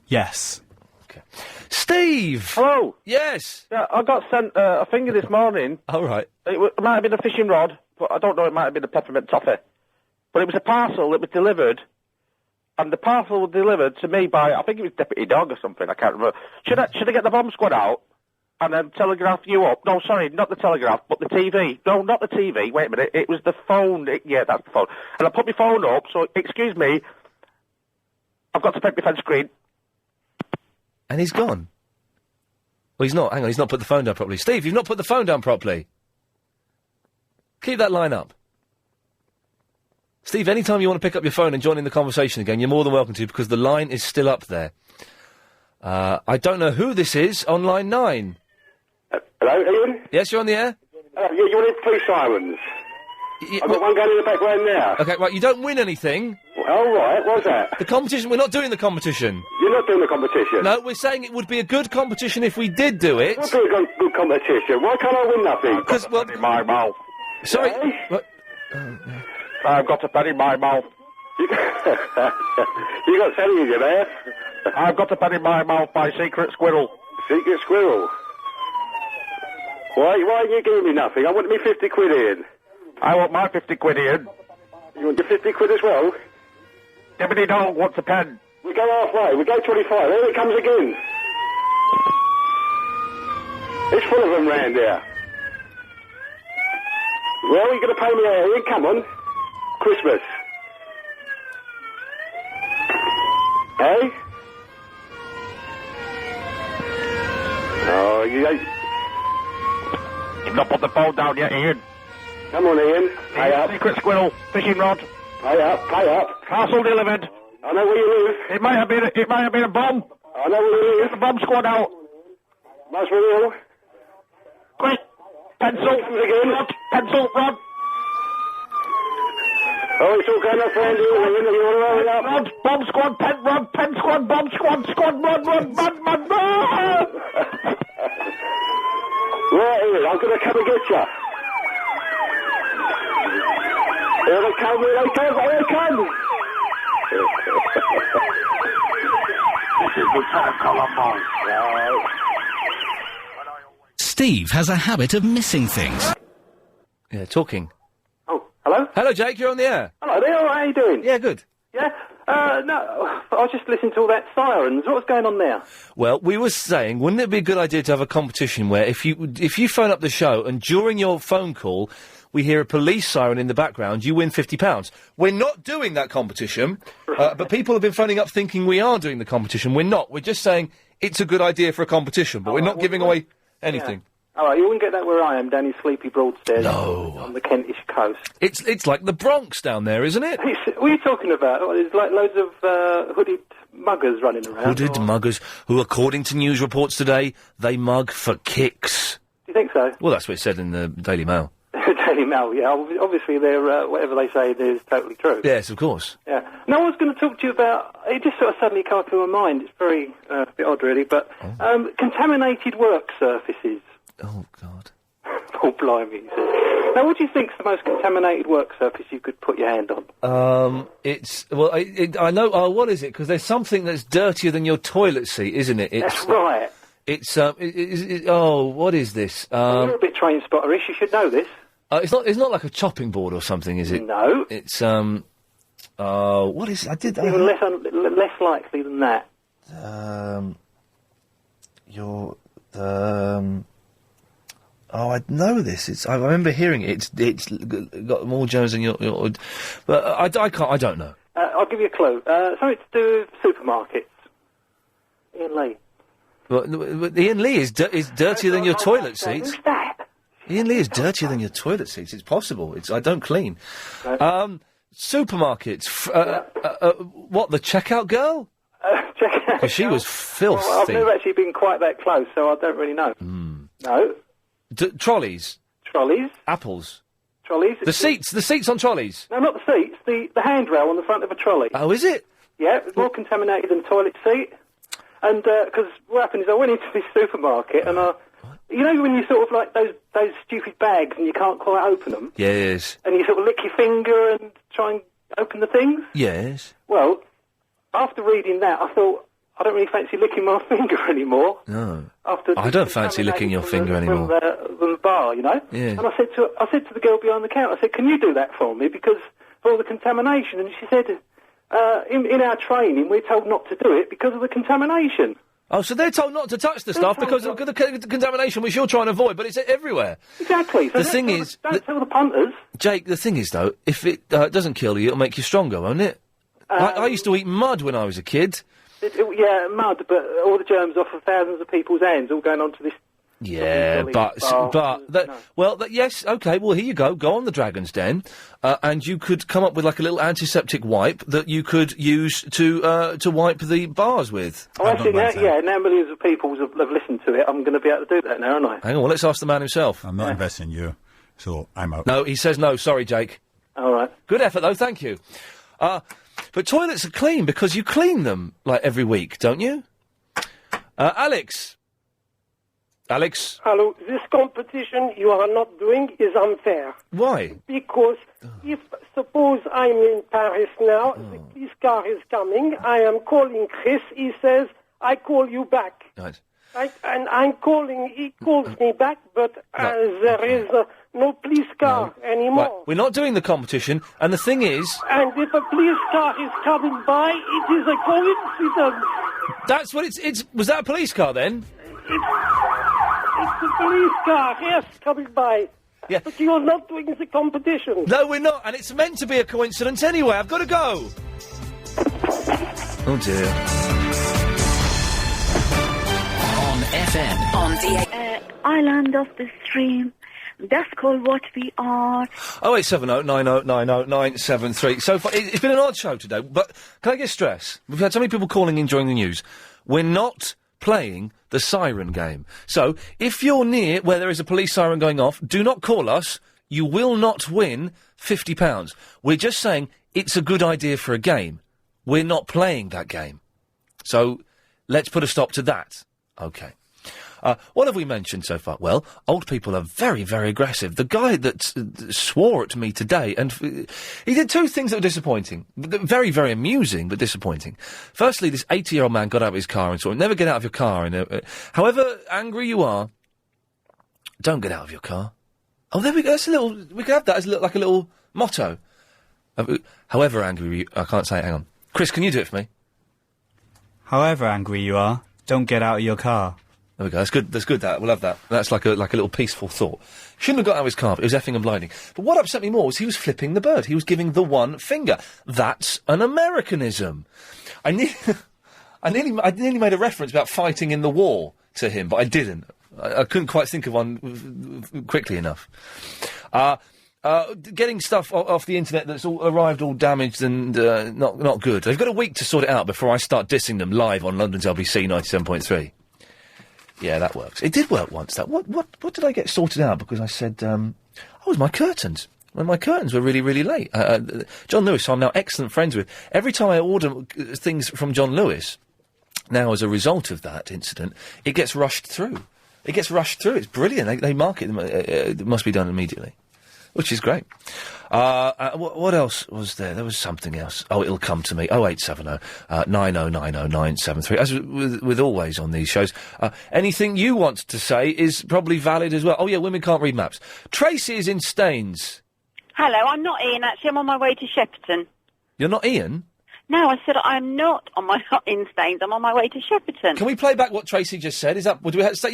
Yes. Okay. Steve! Hello? Yes! Yeah, I got sent a finger this morning. All right. It might have been a fishing rod, but I don't know, it might have been a peppermint toffee. But it was a parcel that was delivered, and the parcel was delivered to me by, I think it was Deputy Dog or something, I can't remember. Should I get the bomb squad out and then telegraph you up? No, sorry, not the telegraph, but the TV. No, not the TV, wait a minute, it was the phone. Yeah, that's the phone. And I put my phone up, so, excuse me, I've got to pick my fence screen. And he's gone. Well, he's not. Hang on, he's not put the phone down properly. Steve, you've not put the phone down properly. Keep that line up. Steve, anytime you want to pick up your phone and join in the conversation again, you're more than welcome to, because the line is still up there. I don't know who this is on line 9. Hello, Ian? Yes, you're on the air? Yeah, you wanted 3 sirens. I've got one going in the background now. Okay, right, you don't win anything. Oh, right, what's that? The competition, we're not doing the competition. You're not doing the competition? No, we're saying it would be a good competition if we did do it. It would be a good competition. Why can't I win nothing? Because, well... In my mouth. Sorry. What? I've got a pen in my mouth. You got something in your mouth? I've got a pen in my mouth by Secret Squirrel. Secret Squirrel? Why aren't you giving me nothing? I want me 50 quid in. I want my 50 quid in. You want your 50 quid as well? Deputy Dog wants a pen. We go halfway. We go 25. There it comes again. It's full of them round here. Well, you're going to pay me out here. Come on. Christmas. Hey? Oh, you ain't... You've not put the phone down yet, Ian. Come on, Ian. Pay up. Secret Squirrel, fishing rod. Pay up, pay up. Parcel delivered. I know where you live. It might have been a bomb. I know where you live. Get the bomb squad out. Nice real. Quick! Pencil! Again. Rod! Pencil! Rod! Oh, it's all going off around here. You want to roll it up? Rod! Bomb squad! Pen squad! Bomb squad! Squad! Rod! Mud! Right here, I'm going to come and get you. Here they come, here they come. This is Lieutenant Columbine. Steve has a habit of missing things. Yeah, talking. Oh, hello? Hello, Jake, you're on the air. Hello there, how are you doing? Yeah, good. Yeah? No, I was just listening to all that sirens. What's going on there? Well, we were saying, wouldn't it be a good idea to have a competition where if you phone up the show and during your phone call we hear a police siren in the background, you win £50. We're not doing that competition, but people have been phoning up thinking we are doing the competition. We're not. We're just saying it's a good idea for a competition, but we're not giving away anything. Yeah. All right, you wouldn't get that where I am, down in Sleepy Broadstairs. No. On the Kentish coast. It's like the Bronx down there, isn't it? What are you talking about? Oh, there's like loads of hooded muggers running around. Hooded muggers who, according to news reports today, they mug for kicks. Do you think so? Well, that's what it said in the Daily Mail. Daily Mail, yeah. Obviously, they're whatever they say is totally true. Yes, of course. Yeah. No, I was going to talk to you about. It just sort of suddenly came up in my mind. It's very a bit odd, really, but contaminated work surfaces. Oh God. Oh blimey! He says. Now, what do you think's the most contaminated work surface you could put your hand on? I know. Oh, what is it? Because there's something that's dirtier than your toilet seat, isn't it? That's right. It's what is this? You're a bit train spotterish. You should know this. It's not like a chopping board or something, is it? No. It's what is it? Even less likely than that. I know this. I remember hearing it. It's got more germs than your but I don't know. I'll give you a clue. Something to do with supermarkets. Ian Lee. But Ian Lee is dirtier than your toilet seats. Who's that? Ian Lee is dirtier than your toilet seats. It's possible. I don't clean. Right. Supermarkets. What, the checkout girl? Because she was filthy. Well, I've never actually been quite that close, so I don't really know. No. Trolleys. Trolleys. Apples. Trolleys. The seats on trolleys. No, not the seats. The handrail on the front of a trolley. Oh, is it? Yeah, it's more contaminated than toilet seat. And because what happened is I went into this supermarket and you know when you sort of like those stupid bags and you can't quite open them? Yes. And you sort of lick your finger and try and open the things? Yes. Well, after reading that, I thought, I don't really fancy licking my finger anymore. No. After I don't fancy licking your finger anymore. From the bar, you know? Yeah. And I said to the girl behind the counter, I said, can you do that for me? Because of all the contamination. And she said, in our training, we're told not to do it because of the contamination. Oh, so they're told not to touch the stuff because of the contamination which you're trying to avoid, but it's everywhere. Exactly. So the thing is... Don't tell the punters. Jake, the thing is, though, if it doesn't kill you, it'll make you stronger, won't it? I used to eat mud when I was a kid. Yeah, mud, but all the germs off of thousands of people's hands all going onto this... Yeah, yes, okay, well, here you go. Go on the Dragon's Den, and you could come up with, like, a little antiseptic wipe that you could use to wipe the bars with. Oh, actually, now millions of people have listened to it. I'm going to be able to do that now, aren't I? Hang on, well, let's ask the man himself. I'm not investing in you, so I'm out. No, he says no. Sorry, Jake. All right. Good effort, though. Thank you. But toilets are clean because you clean them, like, every week, don't you? Alex. Hello. This competition you are not doing is unfair. Why? Because if, suppose I'm in Paris now, the police car is coming, I am calling Chris, he says, I call you back. Right. And I'm calling, he calls me back, but there is no police car anymore. Right. We're not doing the competition, and the thing is... And if a police car is coming by, it is a coincidence. That's what it's... Was that a police car, then? It's a police car, yes, coming by. Yeah. But you're not doing the competition. No, we're not, and it's meant to be a coincidence anyway. I've got to go. Oh, dear. On FM. On the... Island of the Stream. That's called what we are. 0870 90 90 973. So far, it's been an odd show today, but can I get stress? We've had so many people calling in during the news. We're not playing the siren game. So, if you're near where there is a police siren going off, do not call us. You will not win £50. We're just saying it's a good idea for a game. We're not playing that game. So, let's put a stop to that. OK. What have we mentioned so far? Well, old people are very, very aggressive. The guy that swore at me today, and he did two things that were disappointing. Very, very amusing, but disappointing. Firstly, this 80-year-old man got out of his car and swore, never get out of your car. However angry you are, don't get out of your car. Oh, there we go. That's a little... We could have that as like a little motto. However angry you... I can't say it. Hang on. Chris, can you do it for me? However angry you are, don't get out of your car. There we go. That's good. That's good. We'll have that. That's like a little peaceful thought. Shouldn't have got out of his car. It was effing and blinding. But what upset me more was he was flipping the bird. He was giving the one finger. That's an Americanism. I nearly made a reference about fighting in the war to him, but I didn't. I couldn't quite think of one quickly enough. Getting stuff off the internet that's all arrived all damaged and not good. They've got a week to sort it out before I start dissing them live on London's LBC 97.3. Yeah, that works. It did work once. What did I get sorted out? Because I said, it was my curtains. When my curtains were really, really late. John Lewis, who I'm now excellent friends with. Every time I order things from John Lewis, now as a result of that incident, it gets rushed through. It's brilliant. They mark it. It must be done immediately. Which is great. What else was there? There was something else. Oh, it'll come to me. 0870 9090973. As with always on these shows. Anything you want to say is probably valid as well. Oh, yeah, women can't read maps. Tracy is in Staines. Hello, I'm not Ian, actually. I'm on my way to Shepperton. You're not Ian? No, I said I'm not in Staines. I'm on my way to Shepperton. Can we play back what Tracy just said? Is that...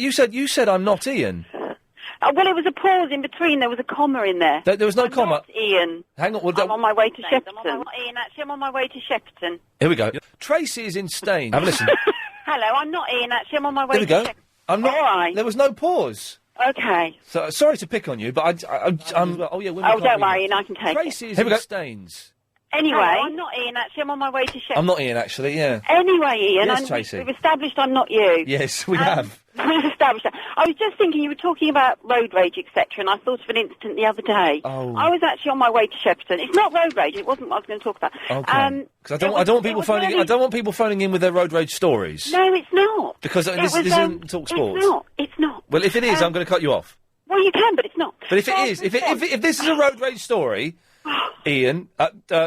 You said I'm not Ian. Well, it was a pause in between. There was a comma in there. There was no comma. Not Ian. Hang on. I'm on my way to Shepperton. I'm not Ian, actually. I'm on my way to Shepperton. Here we go. Tracy is in Staines. Have a listen. Hello, I'm not Ian, actually. I'm on my way There we to go. Shepperton. I'm not... All right. There was no pause. Okay. So, sorry to pick on you, but I'm... Oh, yeah, women can't don't read worry, maps. Ian, I can take Tracy it. is in Staines. Anyway... Hello, I'm not Ian, actually. I'm on my way to Shepperton. I'm not Ian, actually, yeah. Anyway, Ian... Yes, Tracy. We've established I'm not you. Yes, we have. We've established that. I was just thinking you were talking about road rage, etc., and I thought of an incident the other day. Oh. I was actually on my way to Shepperton. It's not road rage. It wasn't what I was going to talk about. Okay. Because I don't want people phoning. I don't want people phoning in with their road rage stories. No, it's not. Because this isn't Talk Sports. It's not. Well, if it is, I'm going to cut you off. Well, you can, but it's not. But if it is, if this is a road rage story, Ian,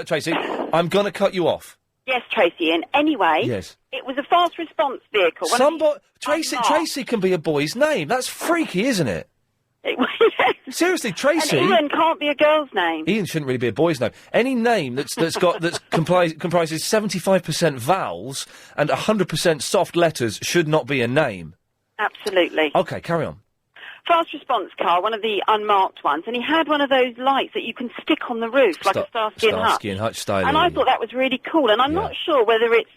Tracy, I'm going to cut you off. Yes, Tracy, and anyway, yes. It was a fast response vehicle. Tracy can be a boy's name. That's freaky, isn't it? Seriously, Tracy. And Ian can't be a girl's name. Ian shouldn't really be a boy's name. Any name that comprises 75% vowels and 100% soft letters should not be a name. Absolutely. Okay, carry on. Fast response car, one of the unmarked ones, and he had one of those lights that you can stick on the roof, like a Starsky and Hutch. Starsky and Hutch style. And I thought that was really cool, and I'm not sure whether it's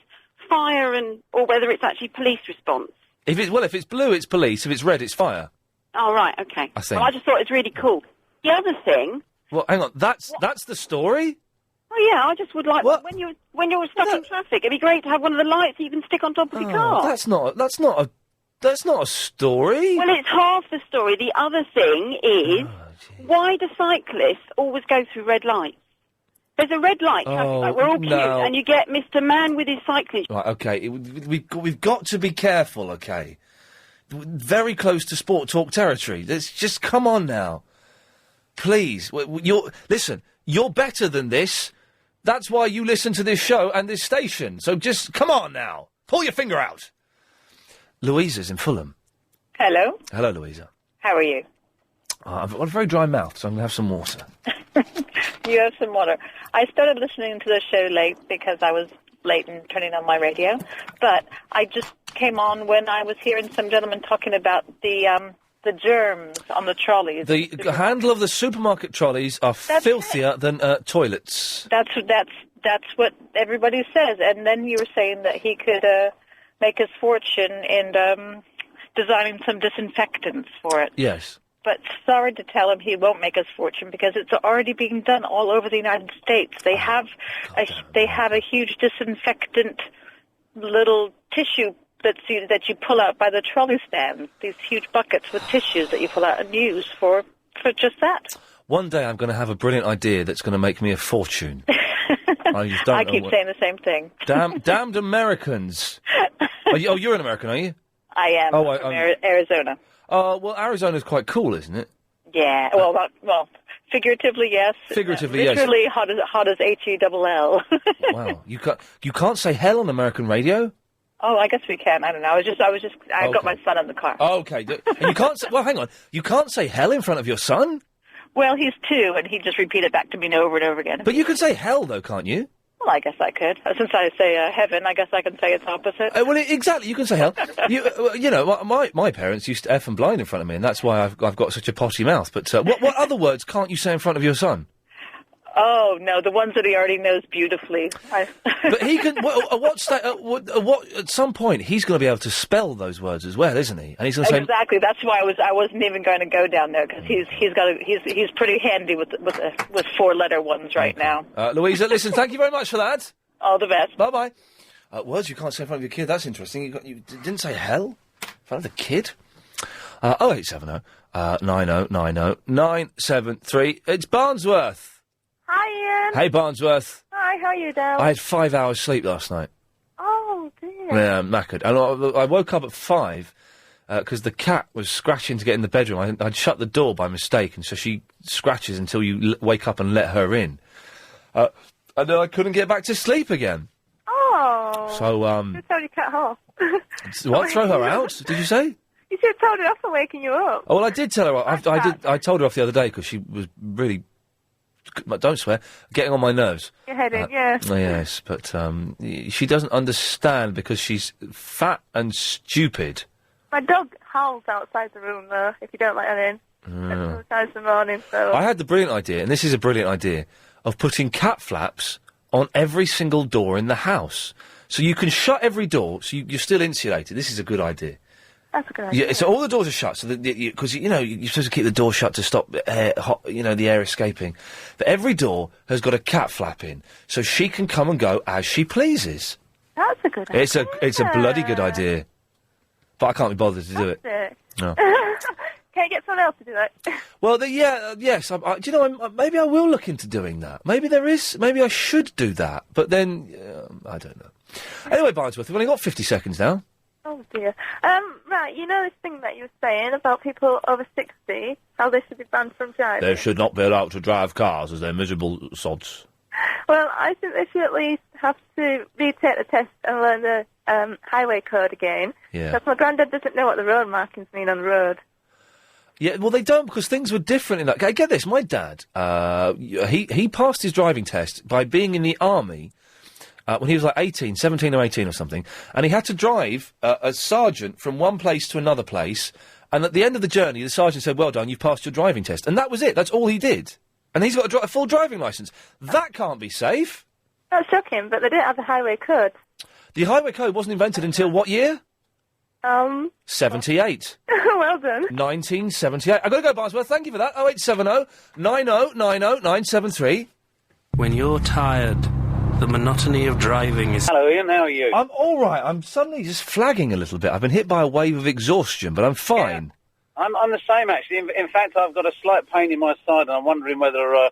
fire or whether it's actually police response. If it's blue, it's police. If it's red, it's fire. Oh, right, okay. I think. Well, I just thought it was really cool. The other thing... Well, hang on, that's the story? Oh, yeah, I just would like... When you're stuck in traffic, it'd be great to have one of the lights that you can stick on top of your car. That's not a story. Well, it's half the story. The other thing is, why do cyclists always go through red lights? There's a red light traffic light. We're all cute, and you get Mr. Man with his cycling. Right, okay. We've got to be careful, okay? Very close to Sport Talk territory. Let's just come on now. Please. Listen, you're better than this. That's why you listen to this show and this station. So just come on now. Pull your finger out. Louisa's in Fulham. Hello. Hello, Louisa. How are you? I've got a very dry mouth, so I'm going to have some water. You have some water. I started listening to the show late because I was late in turning on my radio, but I just came on when I was hearing some gentlemen talking about the germs on the trolleys. The handle of the supermarket trolleys are filthier than toilets. That's what everybody says. And then you were saying that he could make his fortune in designing some disinfectants for it. Yes. But sorry to tell him he won't make his fortune because it's already being done all over the United States. They have a huge disinfectant little tissue that you pull out by the trolley stand. These huge buckets with tissues that you pull out and use for just that. One day I'm going to have a brilliant idea that's going to make me a fortune. I just don't I know keep what- saying the same thing. Damned Americans. You're an American, are you? I am Oh, from Arizona. Well, Arizona's quite cool, isn't it? Yeah. Well, figuratively, yes. Figuratively, yes. Literally, hot as HELL. Wow, you can't say hell on American radio. Oh, I guess we can. I don't know. I got my son in the car. Okay, and you can't say. Well, hang on. You can't say hell in front of your son. Well, he's 2, and he just repeated back to me over and over again. But you can say hell, though, can't you? Well, I guess I could. Since I say heaven, I guess I can say its opposite. Exactly. You can say hell. You know, my parents used to F and blind in front of me, and that's why I've got such a potty mouth. But what other words can't you say in front of your son? Oh no, the ones that he already knows beautifully. But he can. At some point, he's going to be able to spell those words as well, isn't he? And he's going to say Exactly. That's why I wasn't even going to go down there because he's pretty handy with 4-letter ones right now. Louisa, listen. Thank you very much for that. All the best. Bye bye. Words you can't say in front of your kid. That's interesting. You didn't say hell in front of the kid. 0870 90 90 973. It's Barnsworth. Hi, Ian. Hey, Barnsworth. Hi, how are you, Dale? I had 5 hours sleep last night. Oh, dear. Yeah, I'm knackered. And I woke up at 5 because the cat was scratching to get in the bedroom. I'd shut the door by mistake, and so she scratches until you wake up and let her in. And then I couldn't get back to sleep again. Oh. So, You told your cat off. what? Throw her out? Did you say? You should have told her off for waking you up. Oh, well, I did tell her. I told her off the other day because she was really, don't swear, getting on my nerves. Your head in, yeah. Yes, but she doesn't understand because she's fat and stupid. My dog howls outside the room, though, if you don't let her in. Sometimes in the morning, so... I had the brilliant idea, and this is a brilliant idea, of putting cat flaps on every single door in the house. So you can shut every door, so you're still insulated. This is a good idea. That's a good idea. Yeah, so all the doors are shut, so that because you're supposed to keep the door shut to stop the air escaping. But every door has got a cat flap in, so she can come and go as she pleases. That's a good idea. It's a bloody good idea, but I can't be bothered to do it. No. Can you get someone else to do that? Well, yes. Do you know? Maybe I will look into doing that. Maybe I should do that. But then I don't know. Anyway, Barnsworth, we've only got 50 seconds now. Oh dear. Right, you know this thing that you were saying about people over 60, how they should be banned from driving? They should not be allowed to drive cars as they're miserable sods. Well, I think they should at least have to retake the test and learn the highway code again. Yeah. Because my granddad doesn't know what the road markings mean on the road. Yeah, well, they don't, because things were different in that. Get this, my dad, he passed his driving test by being in the army when he was like 17 or 18 or something, and he had to drive as sergeant from one place to another place, and at the end of the journey, the sergeant said, well done, you've passed your driving test. And that was it, that's all he did. And he's got a full driving licence. That can't be safe. That's shocking, but they didn't have the highway code. The highway code wasn't invented until what year? 78. Well done. 1978. I've got to go, Barnsworth. Thank you for that. 0870 90 90 973. When you're tired, the monotony of driving is... Hello, Ian. How are you? I'm all right. I'm suddenly just flagging a little bit. I've been hit by a wave of exhaustion, but I'm fine. Yeah. I'm the same, actually. In fact, I've got a slight pain in my side, and I'm wondering whether I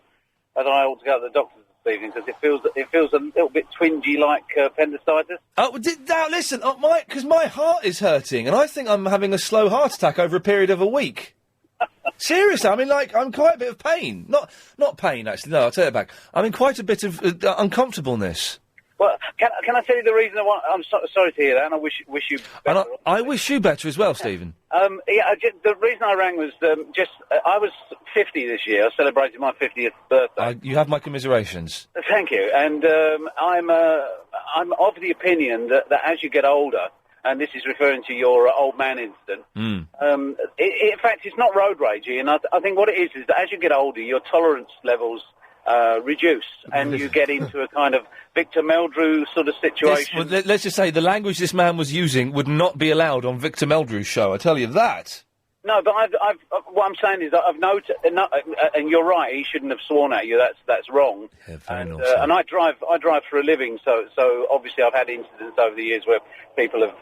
ought to go to the doctor's this evening, because it feels a little bit twingy like appendicitis. Oh, now listen, because my heart is hurting, and I think I'm having a slow heart attack over a period of a week. Seriously, I mean, I'm quite a bit of pain. Not pain, actually. No, I'll take it back. I'm in quite a bit of uncomfortableness. Well, can I tell you the reason I'm sorry to hear that, and I wish you better. And I wish you better as well, Stephen. The reason I rang was I was 50 this year. I celebrated my 50th birthday. You have my commiserations. Thank you. And I'm of the opinion that as you get older, and this is referring to your old man incident, in fact, it's not road ragey, and I think what it is that as you get older, your tolerance levels reduce, and you get into a kind of Victor Meldrew sort of situation. Let's just say the language this man was using would not be allowed on Victor Meldrew's show, I tell you that. No, but what I'm saying is that I've noted, and you're right, he shouldn't have sworn at you, that's wrong. Yeah, very and, naughty. and I drive for a living, so obviously I've had incidents over the years where people have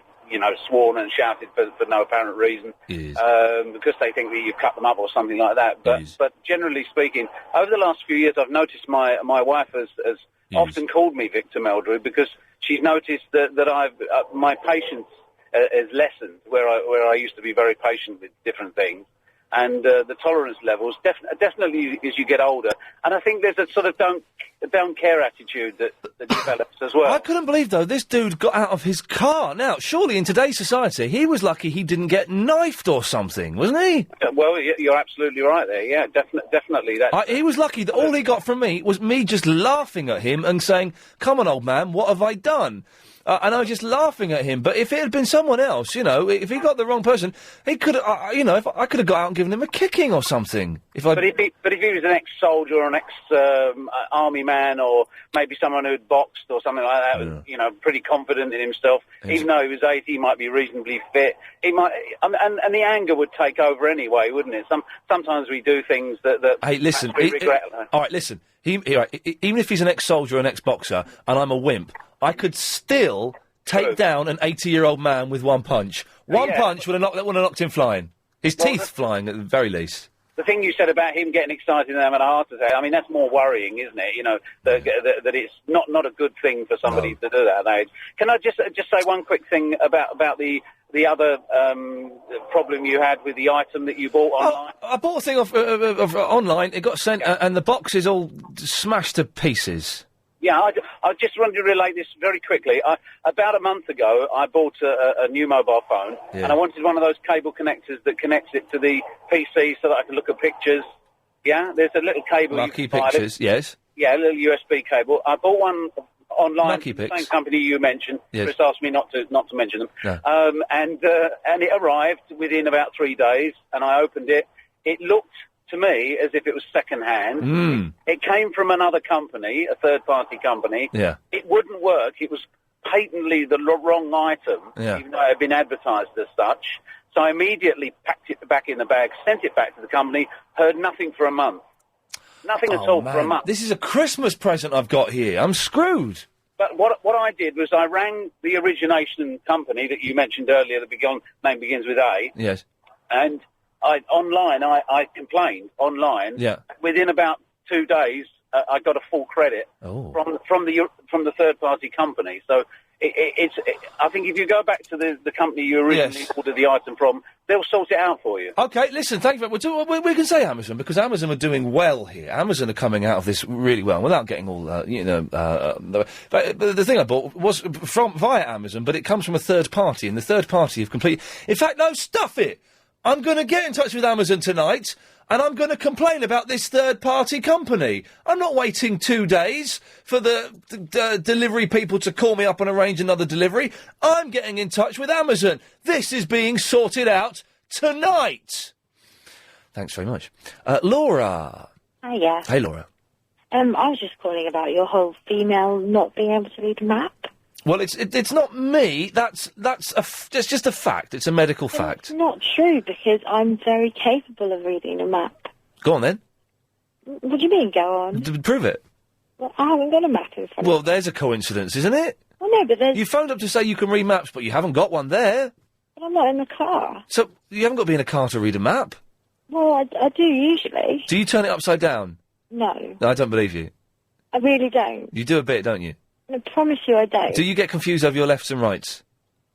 sworn and shouted for no apparent reason because they think that you've cut them up or something like that. But generally speaking, over the last few years, I've noticed my wife has often called me Victor Meldrew because she's noticed that I've my patience has lessened where I used to be very patient with different things. And the tolerance levels definitely as you get older, and I think there's a sort of don't care attitude that develops as well. I couldn't believe though this dude got out of his car. Now, surely in today's society, he was lucky he didn't get knifed or something, wasn't he? Well, you're absolutely right there. Yeah, definitely. That he was lucky that all he got from me was me just laughing at him and saying, "Come on, old man, what have I done?" And I was just laughing at him. But if it had been someone else, if he got the wrong person, he could have, if I could have got out and given him a kicking or something. But if he was an ex-soldier or an ex-army man or maybe someone who'd boxed or something like that, pretty confident in himself, even though he was 80, he might be reasonably fit. He might, and the anger would take over anyway, wouldn't it? Sometimes we do things that hey, listen, we regret. All right, listen. Even if he's an ex-soldier or an ex-boxer, and I'm a wimp, I could still take down an 80-year-old man with one punch. One punch would have knocked him flying. His teeth flying, at the very least. The thing you said about him getting excited and having a heart attack, I mean, that's more worrying, isn't it? That it's not a good thing for somebody to do that at that age. Can I just say one quick thing about the other problem you had with the item that you bought online? I bought a thing off online. It got sent, and the box is all smashed to pieces. Yeah, I just wanted to relate this very quickly. About a month ago, I bought a new mobile phone, and I wanted one of those cable connectors that connects it to the PC so that I can look at pictures. Yeah, there's a little cable. Lucky Pictures, yes. Yeah, a little USB cable. I bought one online Lucky from the Pics. same company you mentioned. Yes. Chris asked me not to mention them. No. And it arrived within about 3 days, and I opened it. It looked to me as if it was second-hand. It came from another company, a third-party company. Yeah. It wouldn't work. It was patently the wrong item, even though it had been advertised as such. So I immediately packed it back in the bag, sent it back to the company, heard nothing for a month. Nothing at all for a month. This is a Christmas present I've got here. I'm screwed. But what I did was I rang the origination company that you mentioned earlier, the name begins with A. Yes. And I complained online. Yeah. Within about 2 days, I got a full credit from the third party company. So I think if you go back to the company you originally ordered the item from, they'll sort it out for you. Okay, listen, thank you. We can say Amazon because Amazon are doing well here. Amazon are coming out of this really well without getting all but the thing I bought was via Amazon, but it comes from a third party, and the third party have completely. In fact, no, stuff it. I'm going to get in touch with Amazon tonight, and I'm going to complain about this third-party company. I'm not waiting 2 days for the delivery people to call me up and arrange another delivery. I'm getting in touch with Amazon. This is being sorted out tonight. Thanks very much. Laura. Hiya. Hey, Laura. I was just calling about your whole female not being able to read a map. Well, it's not me. That's just a fact. It's a medical fact. It's not true because I'm very capable of reading a map. Go on then. What do you mean, go on? Prove it. Well, I haven't got a map in front of me. Well, there's a coincidence, isn't it? Well, no, but there's... You phoned up to say you can read maps, but you haven't got one there. But I'm not in the car. So you haven't got to be in a car to read a map? Well, I do usually. Do you turn it upside down? No. No, I don't believe you. I really don't. You do a bit, don't you? I promise you I don't. Do you get confused over your lefts and rights?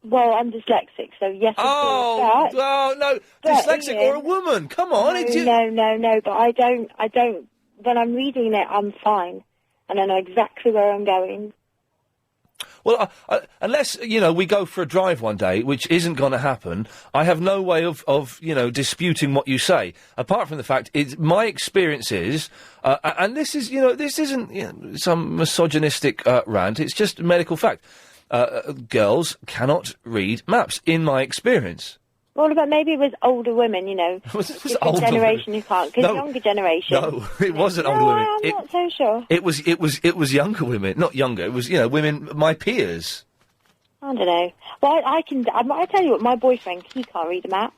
Well, I'm dyslexic, so yes, I do that. Oh, no, But, dyslexic Ian, or a woman, come on. No, but I don't, when I'm reading it, I'm fine. And I know exactly where I'm going. Well, unless, we go for a drive one day, which isn't going to happen, I have no way of disputing what you say. Apart from the fact, it's my experience is, and this is, this isn't some misogynistic rant, it's just a medical fact. Girls cannot read maps, in my experience. Well, but maybe it was older women, was older generation who can't, because younger generation. No, it wasn't older women. I'm not so sure. It was younger women, not younger. It was women, my peers. I don't know. Well, I tell you what, my boyfriend, he can't read a map.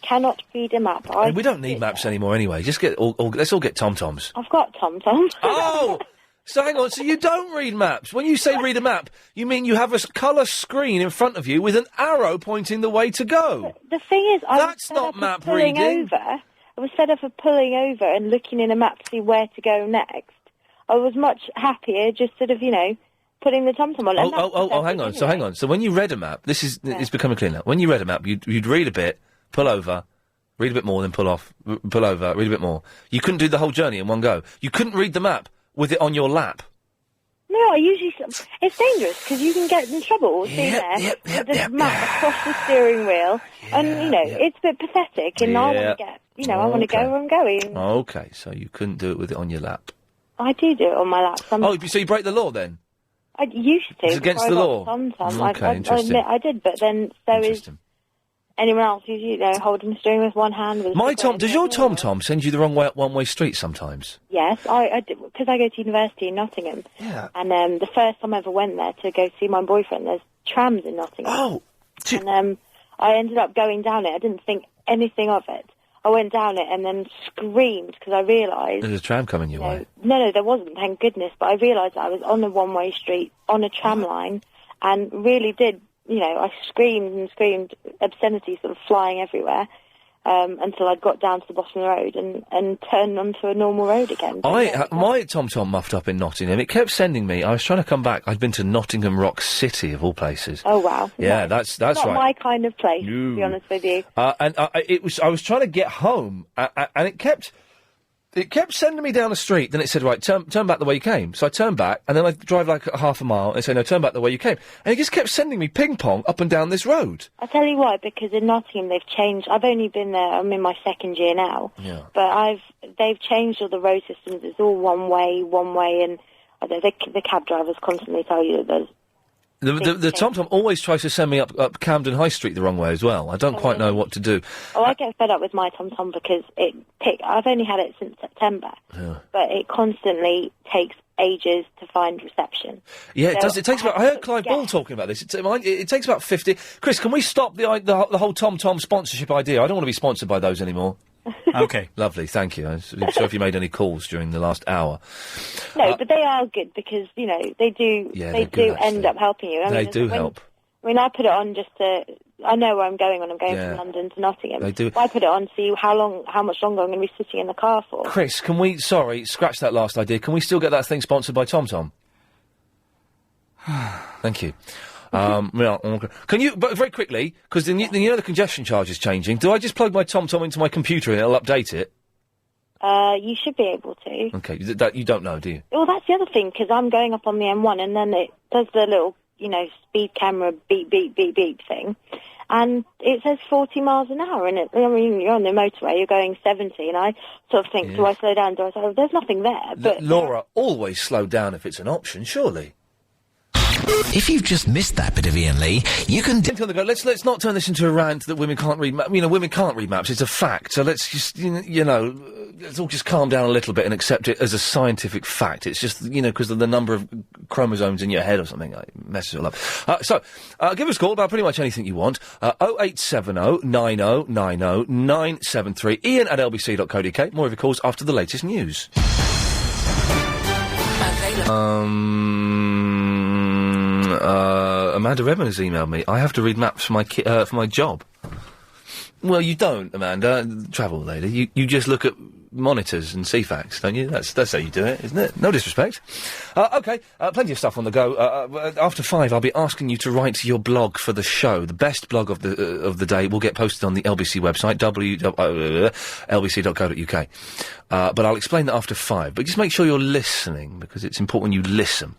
Cannot read a map. We don't need maps anymore anyway. Just let's all get Tom-Toms. I've got Tom-Toms. Oh, So hang on, so you don't read maps. When you say read a map, you mean you have a colour screen in front of you with an arrow pointing the way to go. The thing is, That's not map reading. I was fed up of pulling over and looking in a map to see where to go next. I was much happier just sort of, putting the TomTom on. Hang on. So hang on. So when you read a map, it's becoming clear now. When you read a map, you'd read a bit, pull over, read a bit more, then pull off, pull over, read a bit more. You couldn't do the whole journey in one go. You couldn't read the map with it on your lap. No, I usually... It's dangerous, because you can get in trouble with with the map across the steering wheel, and, it's a bit pathetic, and I want to get... I want to go where I'm going. Okay, so you couldn't do it with it on your lap. I do it on my lap. So you break the law, then? I used to. It's against the law? I admit I did, but then so is anyone else who's, holding the steering with one hand. Does your TomTom send you the wrong way up one-way street sometimes? Yes, I did, because I go to university in Nottingham. Yeah. And the first time I ever went there to go see my boyfriend, there's trams in Nottingham. Oh! And I ended up going down it. I didn't think anything of it. I went down it and then screamed because I realised... There's a tram coming your way. No, there wasn't, thank goodness. But I realised I was on a one-way street, on a tram line, and really did... I screamed and screamed, obscenities sort of flying everywhere, until I'd got down to the bottom of the road and turned onto a normal road again. My TomTom muffed up in Nottingham. It kept sending me... I was trying to come back. I'd been to Nottingham Rock City, of all places. Oh, wow. Yeah, that's right. Not my kind of place, to be honest with you. I was trying to get home, and it kept sending me down the street. Then it said, right, turn back the way you came. So I turned back, and then I drive like half a mile, and it said, no, turn back the way you came. And it just kept sending me ping-pong up and down this road. I'll tell you why, because in Nottingham they've changed. I've only been there, I'm in my second year now. Yeah. But they've changed all the road systems. It's all one way, and the cab drivers constantly tell you that there's... The TomTom always tries to send me up Camden High Street the wrong way as well. I don't quite know what to do. Oh, I get fed up with my TomTom because I've only had it since September, but it constantly takes ages to find reception. Yeah, it does. It takes about... I heard Clive Ball talking about this. It takes about 50... Chris, can we stop the whole TomTom sponsorship idea? I don't want to be sponsored by those anymore. Okay. Lovely, thank you. I'm sorry if you made any calls during the last hour. No, but they are good because, they do end up helping you. They do help. I mean, I put it on just to... I know where I'm going when I'm going from London to Nottingham. They do. I put it on to see how much longer I'm going to be sitting in the car for. Chris, can we... Sorry, scratch that last idea. Can we still get that thing sponsored by TomTom? Thank you. Can you, but very quickly, because the congestion charge is changing, do I just plug my TomTom into my computer and it'll update it? You should be able to. Okay, that you don't know, do you? Well, that's the other thing, because I'm going up on the M1 and then it does the little, speed camera beep, beep, beep, beep thing. And it says 40 miles an hour, and you're on the motorway, you're going 70, and I sort of think, do I slow down? Do I slow down? There's nothing there, but... Laura, always slow down if it's an option, surely. If you've just missed that bit of Iain Lee, you can... Let's not turn this into a rant that women can't read maps. Women can't read maps, it's a fact. So let's just, let's all just calm down a little bit and accept it as a scientific fact. It's just, because of the number of chromosomes in your head or something. It messes it all up. So, give us a call about pretty much anything you want. 0870 90 90 973. iain@lbc.co.uk. More of your calls after the latest news. Amanda Redmond has emailed me. I have to read maps for my job. Well, you don't, Amanda. Travel lady. You just look at monitors and see facts, don't you? That's how you do it, isn't it? No disrespect. Okay, plenty of stuff on the go. After 5, I'll be asking you to write your blog for the show. The best blog of the day will get posted on the LBC website, lbc.co.uk. But I'll explain that after 5. But just make sure you're listening, because it's important you listen.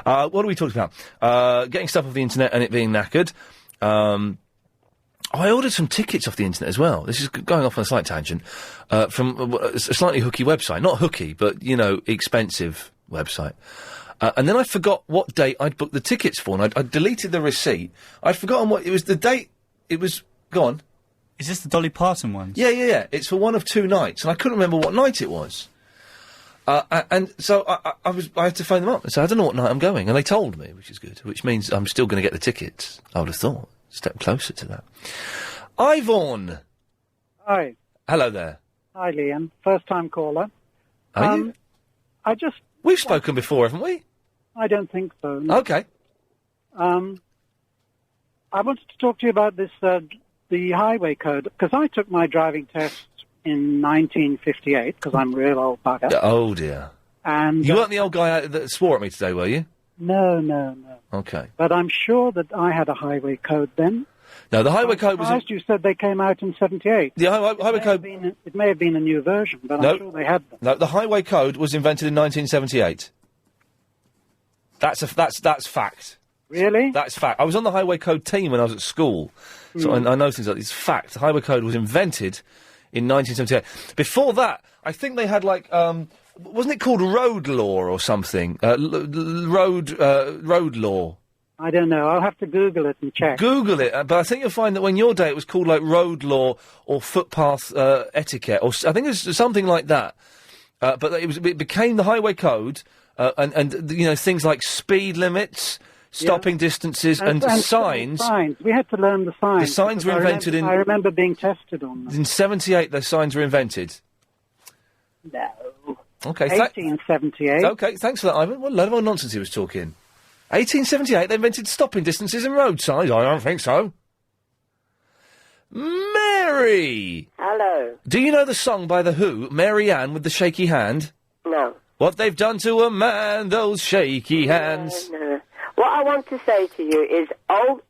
What are we talking about? Getting stuff off the internet and it being knackered. I ordered some tickets off the internet as well. This is going off on a slight tangent. From a slightly hooky website. Not hooky, but, expensive website. And then I forgot what date I'd booked the tickets for, and I'd deleted the receipt. I'd forgotten what... It was the date... It was... Go on. Is this the Dolly Parton one? Yeah. It's for one of 2 nights, and I couldn't remember what night it was. And so I had to phone them up and say, I don't know what night I'm going. And they told me, which is good, which means I'm still going to get the tickets, I would have thought. Step closer to that. Ivon! Hi. Hello there. Hi, Liam. First-time caller. Are you? I just We've spoken before, haven't we? I don't think so. No. Okay. I wanted to talk to you about this, the highway code, because I took my driving test in 1958, because I'm a real old bugger. Oh, dear. And You weren't the old guy that swore at me today, were you? No. Okay. But I'm sure that I had a highway code then. No, the highway code was... You said they came out in 78. The highway code... It may have been a new version, but No. I'm sure they had them. No, the highway code was invented in 1978. That's fact. Really? That's fact. I was on the highway code team when I was at school, so I know things like this. Fact. The highway code was invented in 1978. Before that, I think they had like, wasn't it called road law or something? Road law. I don't know. I'll have to Google it and check. Google it, but I think you'll find that when your day it was called like road law or footpath etiquette, or I think it was something like that. But it became the highway code, and you know things like speed limits, stopping distances, and signs. Signs. We had to learn the signs. The signs were invented I remember being tested on them. in '78. Those signs were invented. No. Okay. 1878. Okay, thanks for that, Ivan. What a load of old nonsense he was talking. 1878, they invented stopping distances and road signs? I don't think so. Mary! Hello. Do you know the song by The Who, Mary Ann with the shaky hand? No. What they've done to a man, those shaky hands. No. What I want to say to you is,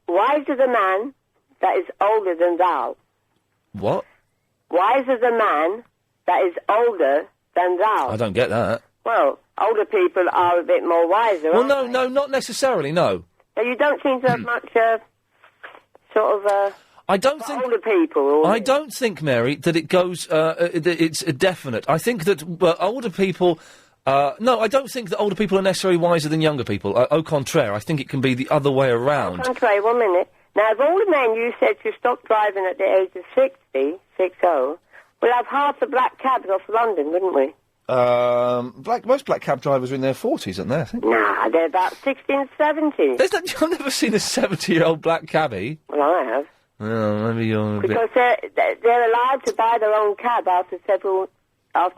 wiser the man that is older than thou. What? Wiser the man that is older than thou. I don't get that. Well, older people are a bit more wiser, Well, aren't no, not necessarily, no. they? So you don't seem to have much, I don't think... older people. Or I don't think, Mary, that it goes, that it's a definite. I think that older people... no, I don't think that older people are necessarily wiser than younger people. Au contraire, I think it can be the other way around. Contrary, 1 minute. Now, of all the men you said to stop driving at the age of 60, we'll have half the black cabs off London, wouldn't we? Most black cab drivers are in their 40s, aren't they, I think? Nah, they're about 16, 17. I've never seen a 70-year-old black cabbie. Well, I have. Well, maybe you're a bit... Because they're allowed to buy their own cab after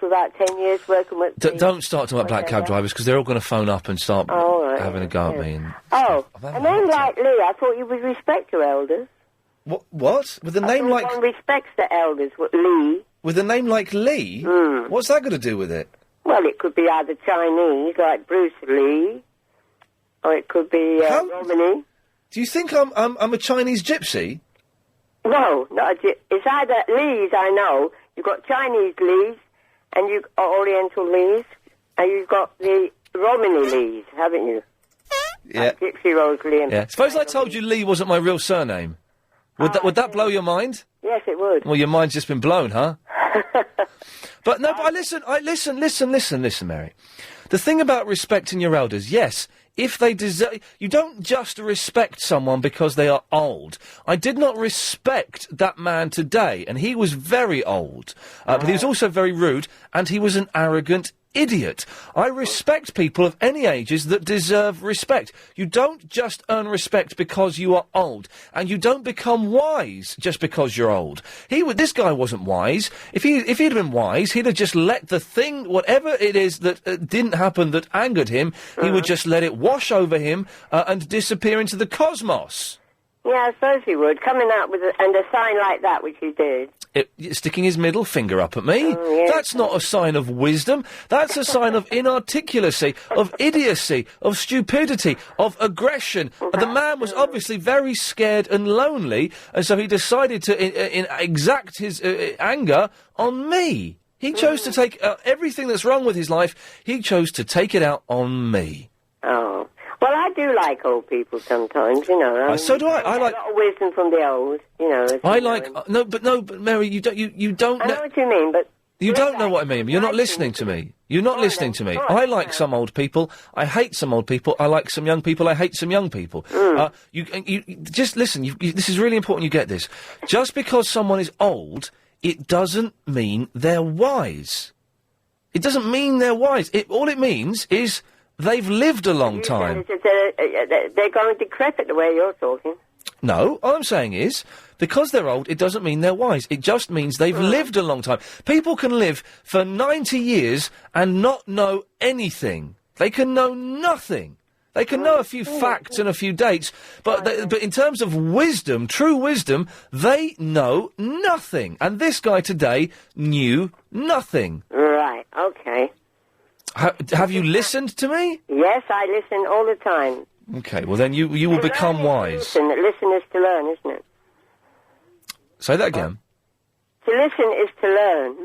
about 10 years working with... Don't start talking about black cab drivers, because they're all going to phone up and start having a go at me. And a name like Lee, I thought you would respect your elders. What? With a name like... One respects the elders, Lee. With a name like Lee? What's that got to do with it? Well, it could be either Chinese, like Bruce Lee, or it could be Romany. Do you think I'm a Chinese gypsy? No, it's either Lees, I know. You've got Chinese Lees, and you've got Oriental Lees, and you've got the Romany Lees, haven't you? Yeah. Like Gypsy Rose Lee. Yeah. Suppose I told you Lee wasn't my real surname. Would that blow your mind? Yes, it would. Well, your mind's just been blown, huh? But listen, Mary. The thing about respecting your elders, yes, if they deserve... You don't just respect someone because they are old. I did not respect that man today, and he was very old. But he was also very rude, and he was an arrogant idiot. I respect people of any ages that deserve respect. You don't just earn respect because you are old, and you don't become wise just because you're old. This guy wasn't wise. If he'd been wise, he'd have just let the thing, whatever it is that didn't happen that angered him, he would just let it wash over him and disappear into the cosmos. Yeah, I suppose he would. Coming out with a sign like that, which he did. Sticking his middle finger up at me? Yes. That's not a sign of wisdom. That's a sign of inarticulacy, of idiocy, of stupidity, of aggression. The man was obviously very scared and lonely, and so he decided to exact his anger on me. He chose to take everything that's wrong with his life, he chose to take it out on me. Oh. Well, I do like old people sometimes, you know. So do I. I like a lot of wisdom from the old, you know. I like but Mary, you don't. You don't. I know what you mean, but you don't know what I mean. You're not listening to me. You're not listening to me. I like some old people. I hate some old people. I like some young people. I hate some young people. You just listen. This is really important. You get this. Just because someone is old, it doesn't mean they're wise. It doesn't mean they're wise. All it means is they've lived a long time. They're going decrepit the way you're talking. No, all I'm saying is, because they're old, it doesn't mean they're wise. It just means they've lived a long time. People can live for 90 years and not know anything. They can know nothing. They can know a few facts and a few dates, but in terms of wisdom, true wisdom, they know nothing. And this guy today knew nothing. Right, okay. Have you listened to me? Yes, I listen all the time. Okay, well then you will become wise. Listen is to learn, isn't it? Say that again. To listen is to learn.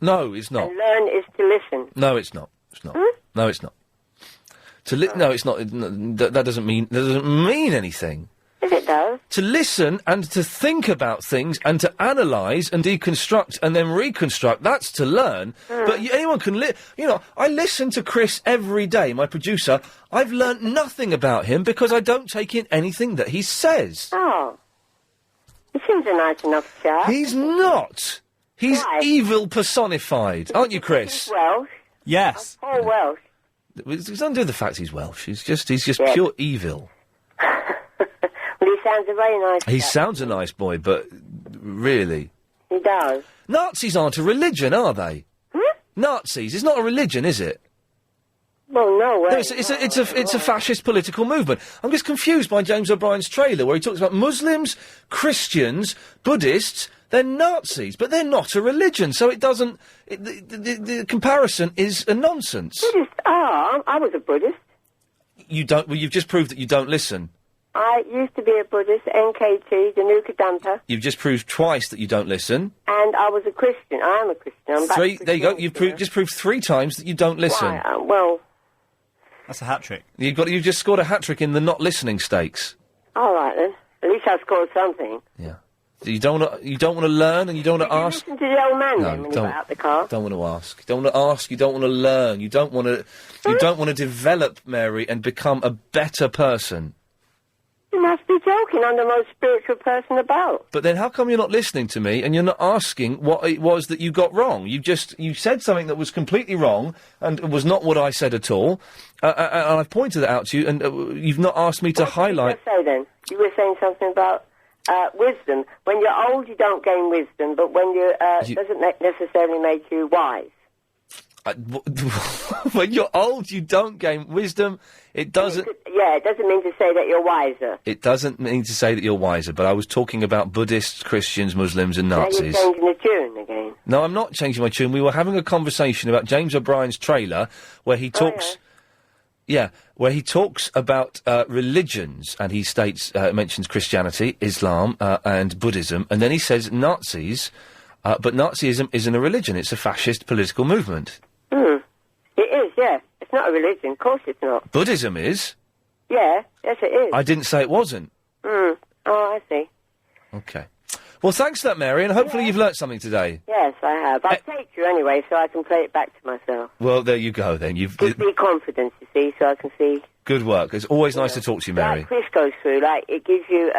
No, it's not. And learn is to listen. No, it's not. It's not. No, it's not. No, it's not. That doesn't mean anything. Yes, it does. To listen and to think about things and to analyse and deconstruct and then reconstruct, that's to learn. But anyone can I listen to Chris every day, my producer. I've learnt nothing about him because I don't take in anything that he says. Oh. He seems a nice enough chap. He's not. He's evil personified. Aren't you, Chris? He's Welsh. Yes. Oh, Welsh. It's nothing to do with the fact he's Welsh. He's just Yeah. pure evil. Well, he sounds a very nice He chap. sounds a nice boy, but really... He does. Nazis aren't a religion, are they? Nazis, it's not a religion, is it? Well, no way. No, it's a fascist political movement. I'm just confused by James O'Brien's trailer where he talks about Muslims, Christians, Buddhists. They're Nazis, but they're not a religion, so it doesn't... The comparison is a nonsense. Buddhist? Oh, I was a Buddhist. You don't... Well, you've just proved that you don't listen. I used to be a Buddhist, NKT, Danuka Dampa, You've just proved twice that you don't listen. and I was a Christian. I am a Christian. I'm back to There you go. You've just proved 3 times that you don't listen. Why, well... That's a hat-trick. You've just scored a hat-trick in the not listening stakes. All right, then. At least I scored something. You don't want to learn and you don't want to ask. Listen to the old man No, then when you don't. got out the car. Don't want to ask. You don't want to ask. You don't want to learn. You don't want to. You don't want to develop, Mary, and become a better person. You must be joking. I'm the most spiritual person about. But then, how come you're not listening to me and you're not asking what it was that you got wrong? You said something that was completely wrong and was not what I said at all. And I've pointed it out to you, and you've not asked me to highlight. What did you say then? You were saying something about wisdom. When you're old, you don't gain wisdom, but when doesn't necessarily make you wise. When you're old, you don't gain wisdom. It doesn't. Yeah, it doesn't mean to say that you're wiser. It doesn't mean to say that you're wiser. But I was talking about Buddhists, Christians, Muslims, and Now Nazis. you're changing the tune again. No, I'm not changing my tune. We were having a conversation about James O'Brien's trailer, where he talks. Where he talks about religions, and he states, mentions Christianity, Islam, and Buddhism, and then he says Nazis, but Nazism isn't a religion, it's a fascist political movement. It is, yeah. It's not a religion. Of course it's not. Buddhism is. Yeah, yes it is. I didn't say it wasn't. Oh, I see. Okay. Well, thanks for that, Mary, and hopefully you've learnt something today. Yes, I have. I take you anyway, so I can play it back to myself. Well, there you go, then. Gives me confidence, you see, so I can see... Good work. It's always nice to talk to you, Mary. Like Chris goes through, like, it gives you,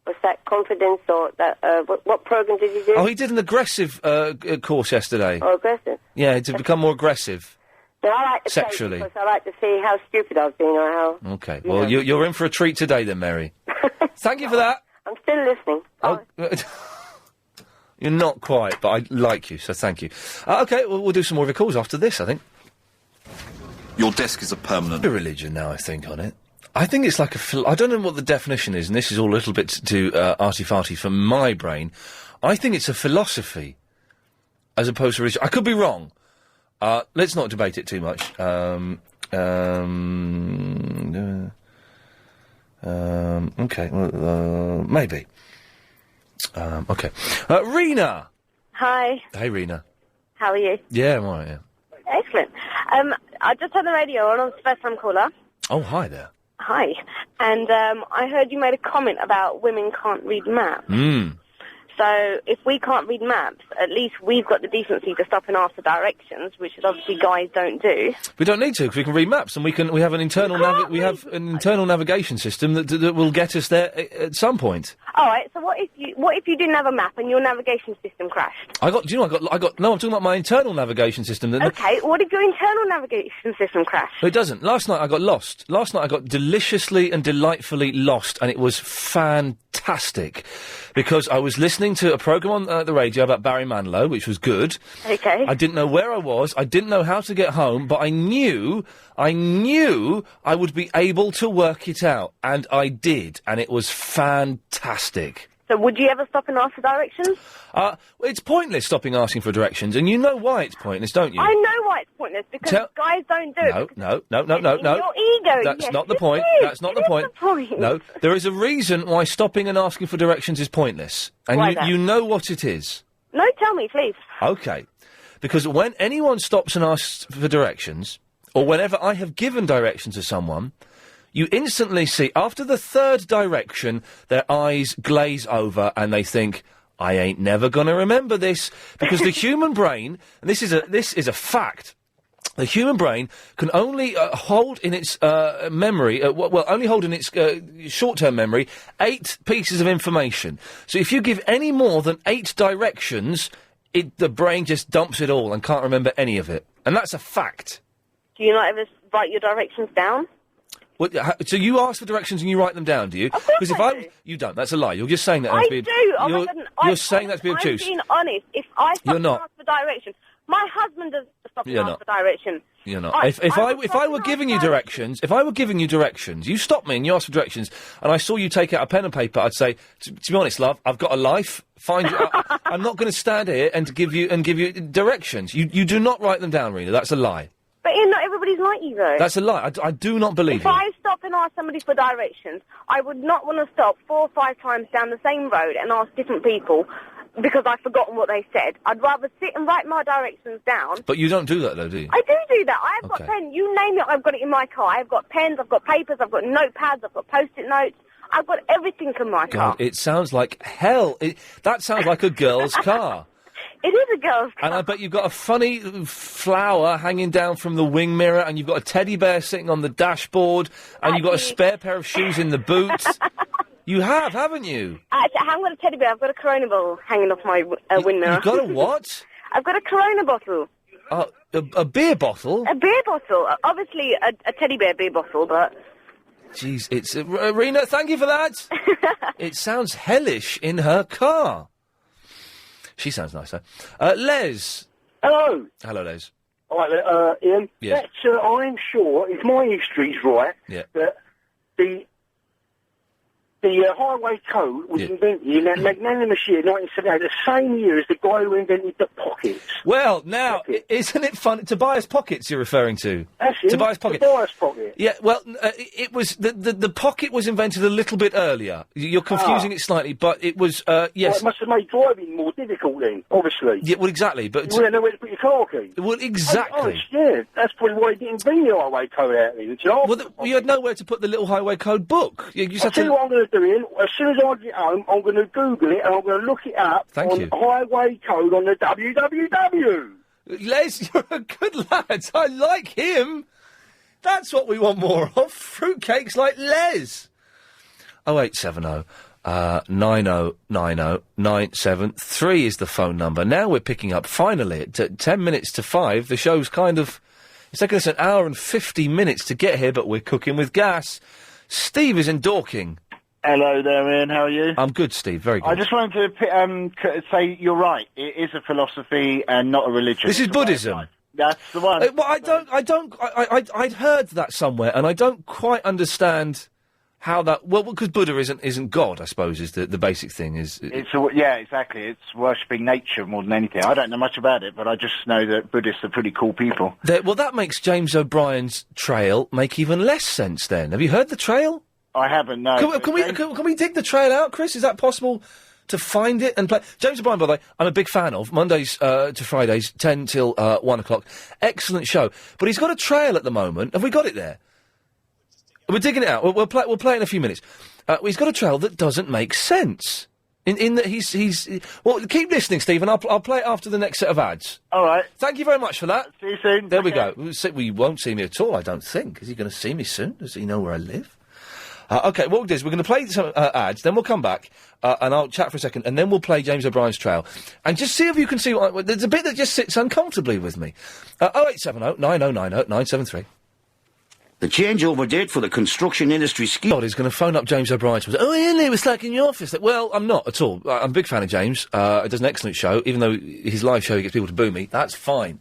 what's that, confidence, or that, what programme did you do? Oh, he did an aggressive course yesterday. Oh, aggressive? Yeah, to become more aggressive. No, I like to play Sexually. because I like to see how stupid I've been or how... Okay, well, you're in for a treat today then, Mary. Thank you for that. I'm still listening. Oh, you're not quite, but I like you, so thank you. Okay, well, we'll do some more of your calls after this, I think. Your desk is a permanent... A religion now, I think, on it. I think it's like I don't know what the definition is, and this is all a little bit too arty-farty for my brain. I think it's a philosophy, as opposed to religion. I could be wrong. Let's not debate it too much. Okay, well, maybe. Okay. Rena! Hi, Hey, Rena. how are you? Yeah, I'm alright, yeah. Excellent. I just had the radio on. I was the first-time caller. Oh, hi there. Hi. And I heard you made a comment about women can't read maps. So if we can't read maps, at least we've got the decency to stop and ask for directions, which is obviously guys don't do. We don't need to, because we can read maps, and we have an internal navigation system that will get us there at some point. All right. So what if you didn't have a map and your navigation system crashed? I got. Do you know? I got. No, I'm talking about my internal navigation system. Okay. What if your internal navigation system crashed? It doesn't. Last night I got lost. Last night I got deliciously and delightfully lost, and it was fantastic because I was listening to a programme on the radio about Barry Manilow, which was good. Okay. I didn't know where I was. I didn't know how to get home, but I knew I would be able to work it out, and I did, and it was fantastic. So would you ever stop and ask for directions? It's pointless stopping asking for directions, and you know why it's pointless, don't you? I know why it's pointless, because guys don't do it. No. Your ego. That's yes, not the it point. is. That's not It the is point. the point. No, there is a reason why stopping and asking for directions is pointless, and Why that? you know what it is. No, tell me, please. Okay, because when anyone stops and asks for directions, or whenever I have given directions to someone, you instantly see, after the third direction, their eyes glaze over and they think, I ain't never gonna remember this. Because the human brain, and this is a fact, the human brain can only hold in its memory, only hold in its short-term memory 8 pieces of information. So if you give any more than 8 directions, the brain just dumps it all and can't remember any of it. And that's a fact. Do you not ever write your directions down? So you ask for directions and you write them down, do you? Because you don't. That's a lie. You're just saying that. I to be, do. Oh my goodness. You're saying that to be obtuse. I'm being honest. If I stop You're and not. ask for directions, my husband does stop and You're ask not. for directions. You're not. If I were giving you directions, you stop me and you ask for directions, and I saw you take out a pen and paper, I'd say, to be honest, love, I've got a life. I'm not going to stand here and give you directions. You do not write them down, Rena. That's a lie. But not everybody's like you, though. That's a lie. I do not believe If you. I stop and ask somebody for directions, I would not want to stop 4 or 5 times down the same road and ask different people because I've forgotten what they said. I'd rather sit and write my directions down. But you don't do that, though, do you? I do that. I've got pens. You name it, I've got it in my car. I've got pens, I've got papers, I've got notepads, I've got Post-it notes. I've got everything in my car. God, it sounds like hell. That sounds like a girl's car. It is a girl's car. And I bet you've got a funny flower hanging down from the wing mirror, and you've got a teddy bear sitting on the dashboard, and you've got a spare pair of shoes in the boot. You have, haven't you? I haven't got a teddy bear. I've got a Corona bottle hanging off my wing mirror. You've got a what? I've got a Corona bottle. A beer bottle? A beer bottle. Obviously a teddy bear beer bottle, but... Jeez, it's... Rena, thank you for that. It sounds hellish in her car. She sounds nicer. Les. Hello. Hello, Les. All right, Ian. Yes. I'm sure, if my history's right, that the highway code was invented in that magnanimous year, 1978, the same year as the guy who invented the pockets. Well, now, isn't it fun? Tobias Pockets you're referring to? That's it. Tobias Pocket. Tobias Pocket. Yeah, well, it was... The pocket was invented a little bit earlier. You're confusing it slightly, but it was, yes... Well, it must have made driving more difficult then, obviously. Yeah, well, exactly, but... You wouldn't know where to put your car key. Well, exactly. Yeah, that's probably why they didn't bring the highway code out then. Well, you had nowhere to put the little highway code book. You just I'll had tell to... you what I'm going to do, Ian. As soon as I get home, I'm going to Google it and I'm going to look it up on highway code on the www. Les, you're a good lad. I like him. That's what we want more of. Fruitcakes like Les. 0870 9090 973 is the phone number. Now we're picking up, finally, at 10 minutes to 5. The show's it's taken us an hour and 50 minutes to get here, but we're cooking with gas. Steve is in Dorking. Hello there, Ian. How are you? I'm good, Steve. Very good. I just wanted to say you're right. It is a philosophy and not a religion. This is Buddhism. That's the one. Well, I'd heard that somewhere, and I don't quite understand how that. Well, because Buddha isn't God, I suppose, is the basic thing. Yeah, exactly. It's worshipping nature more than anything. I don't know much about it, but I just know that Buddhists are pretty cool people. Well, that makes James O'Brien's trail make even less sense. Then, have you heard the trail? I haven't, no. Can we dig the trail out, Chris? Is that possible to find it and play? James O'Brien, by the way, I'm a big fan of. Mondays to Fridays, 10 till 1 o'clock. Excellent show. But he's got a trail at the moment. Have we got it there? We're digging it out. We'll play it in a few minutes. He's got a trail that doesn't make sense. In that he's... Well, keep listening, Stephen. I'll play it after the next set of ads. All right. Thank you very much for that. See you soon. There we go. Well, you won't see me at all, I don't think. Is he going to see me soon? Does he know where I live? OK, what we'll do is we're going to play some ads, then we'll come back, and I'll chat for a second, and then we'll play James O'Brien's Trail. And just see if you can see there's a bit that just sits uncomfortably with me. 0870 9090 973. The changeover date for the construction industry scheme. God, he's going to phone up James O'Brien. Oh, Ian Lee was like in your office. Well, I'm not at all. I'm a big fan of James. He does an excellent show, even though his live show he gets people to boo me. That's fine.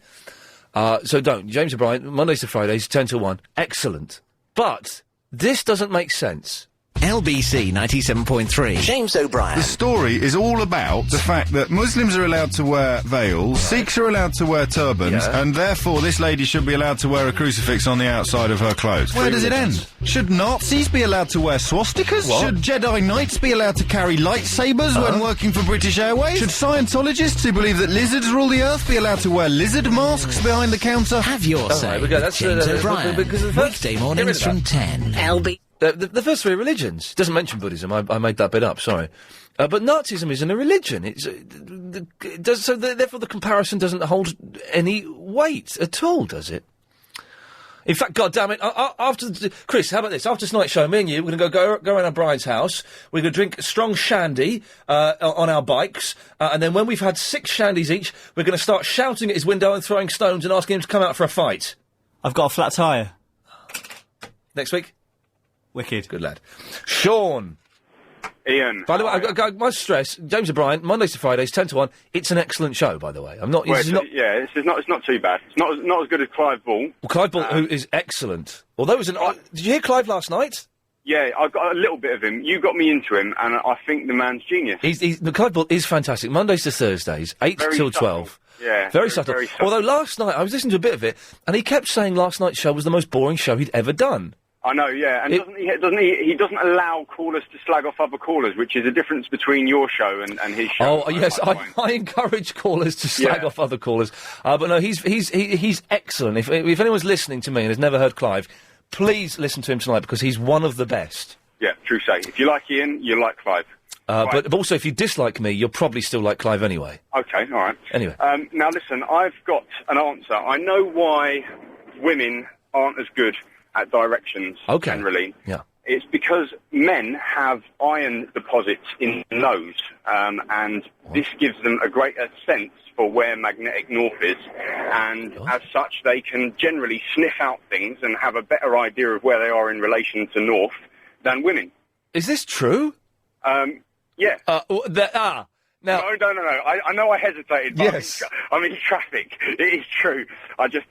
So don't. James O'Brien, Mondays to Fridays, 10 to 1. Excellent. But this doesn't make sense. LBC 97.3. James O'Brien. The story is all about the fact that Muslims are allowed to wear veils, Sikhs are allowed to wear turbans, and therefore this lady should be allowed to wear a crucifix on the outside of her clothes. Where does it end? Should Nazis be allowed to wear swastikas? What? Should Jedi Knights be allowed to carry lightsabers when working for British Airways? Should Scientologists who believe that lizards rule the earth be allowed to wear lizard masks behind the counter? Have your say. That's James O'Brien. Weekday mornings from 10. LB. The first three religions. Doesn't mention Buddhism. I made that bit up. Sorry, but Nazism isn't a religion. Therefore the comparison doesn't hold any weight at all, does it? In fact, God damn it! Chris, how about this? After tonight's show, me and you, we're going to go around our bride's house. We're going to drink strong shandy on our bikes, and then when we've had 6 shandies each, we're going to start shouting at his window and throwing stones and asking him to come out for a fight. I've got a flat tyre. Next week. Wicked. Good lad. Sean. Ian. By the way, I must stress, James O'Brien, Mondays to Fridays, 10 to 1. It's an excellent show, by the way. I'm not... Well, it's not too bad. It's not as good as Clive Ball. Well, Clive Ball, who is excellent. Although it was an... did you hear Clive last night? Yeah, I got a little bit of him. You got me into him, and I think the man's genius. Clive Ball is fantastic. Mondays to Thursdays, 8 till 12. Yeah. Very subtle. Although last night, I was listening to a bit of it, and he kept saying last night's show was the most boring show he'd ever done. I know, yeah, and he doesn't allow callers to slag off other callers, which is a difference between your show and his show. Oh, yes, I encourage callers to slag off other callers. But no, he's excellent. If anyone's listening to me and has never heard Clive, please listen to him tonight, because he's one of the best. Yeah, true say. If you like Ian, you like Clive. But also, if you dislike me, you'll probably still like Clive anyway. Okay, all right. Anyway. Now listen, I've got an answer. I know why women aren't as good at directions generally. Yeah. It's because men have iron deposits in the nose, and this gives them a greater sense for where magnetic north is, and as such they can generally sniff out things and have a better idea of where they are in relation to north than women. Is this true? Yeah. Now, No. I know I hesitated, but yes. I'm in traffic. It is true.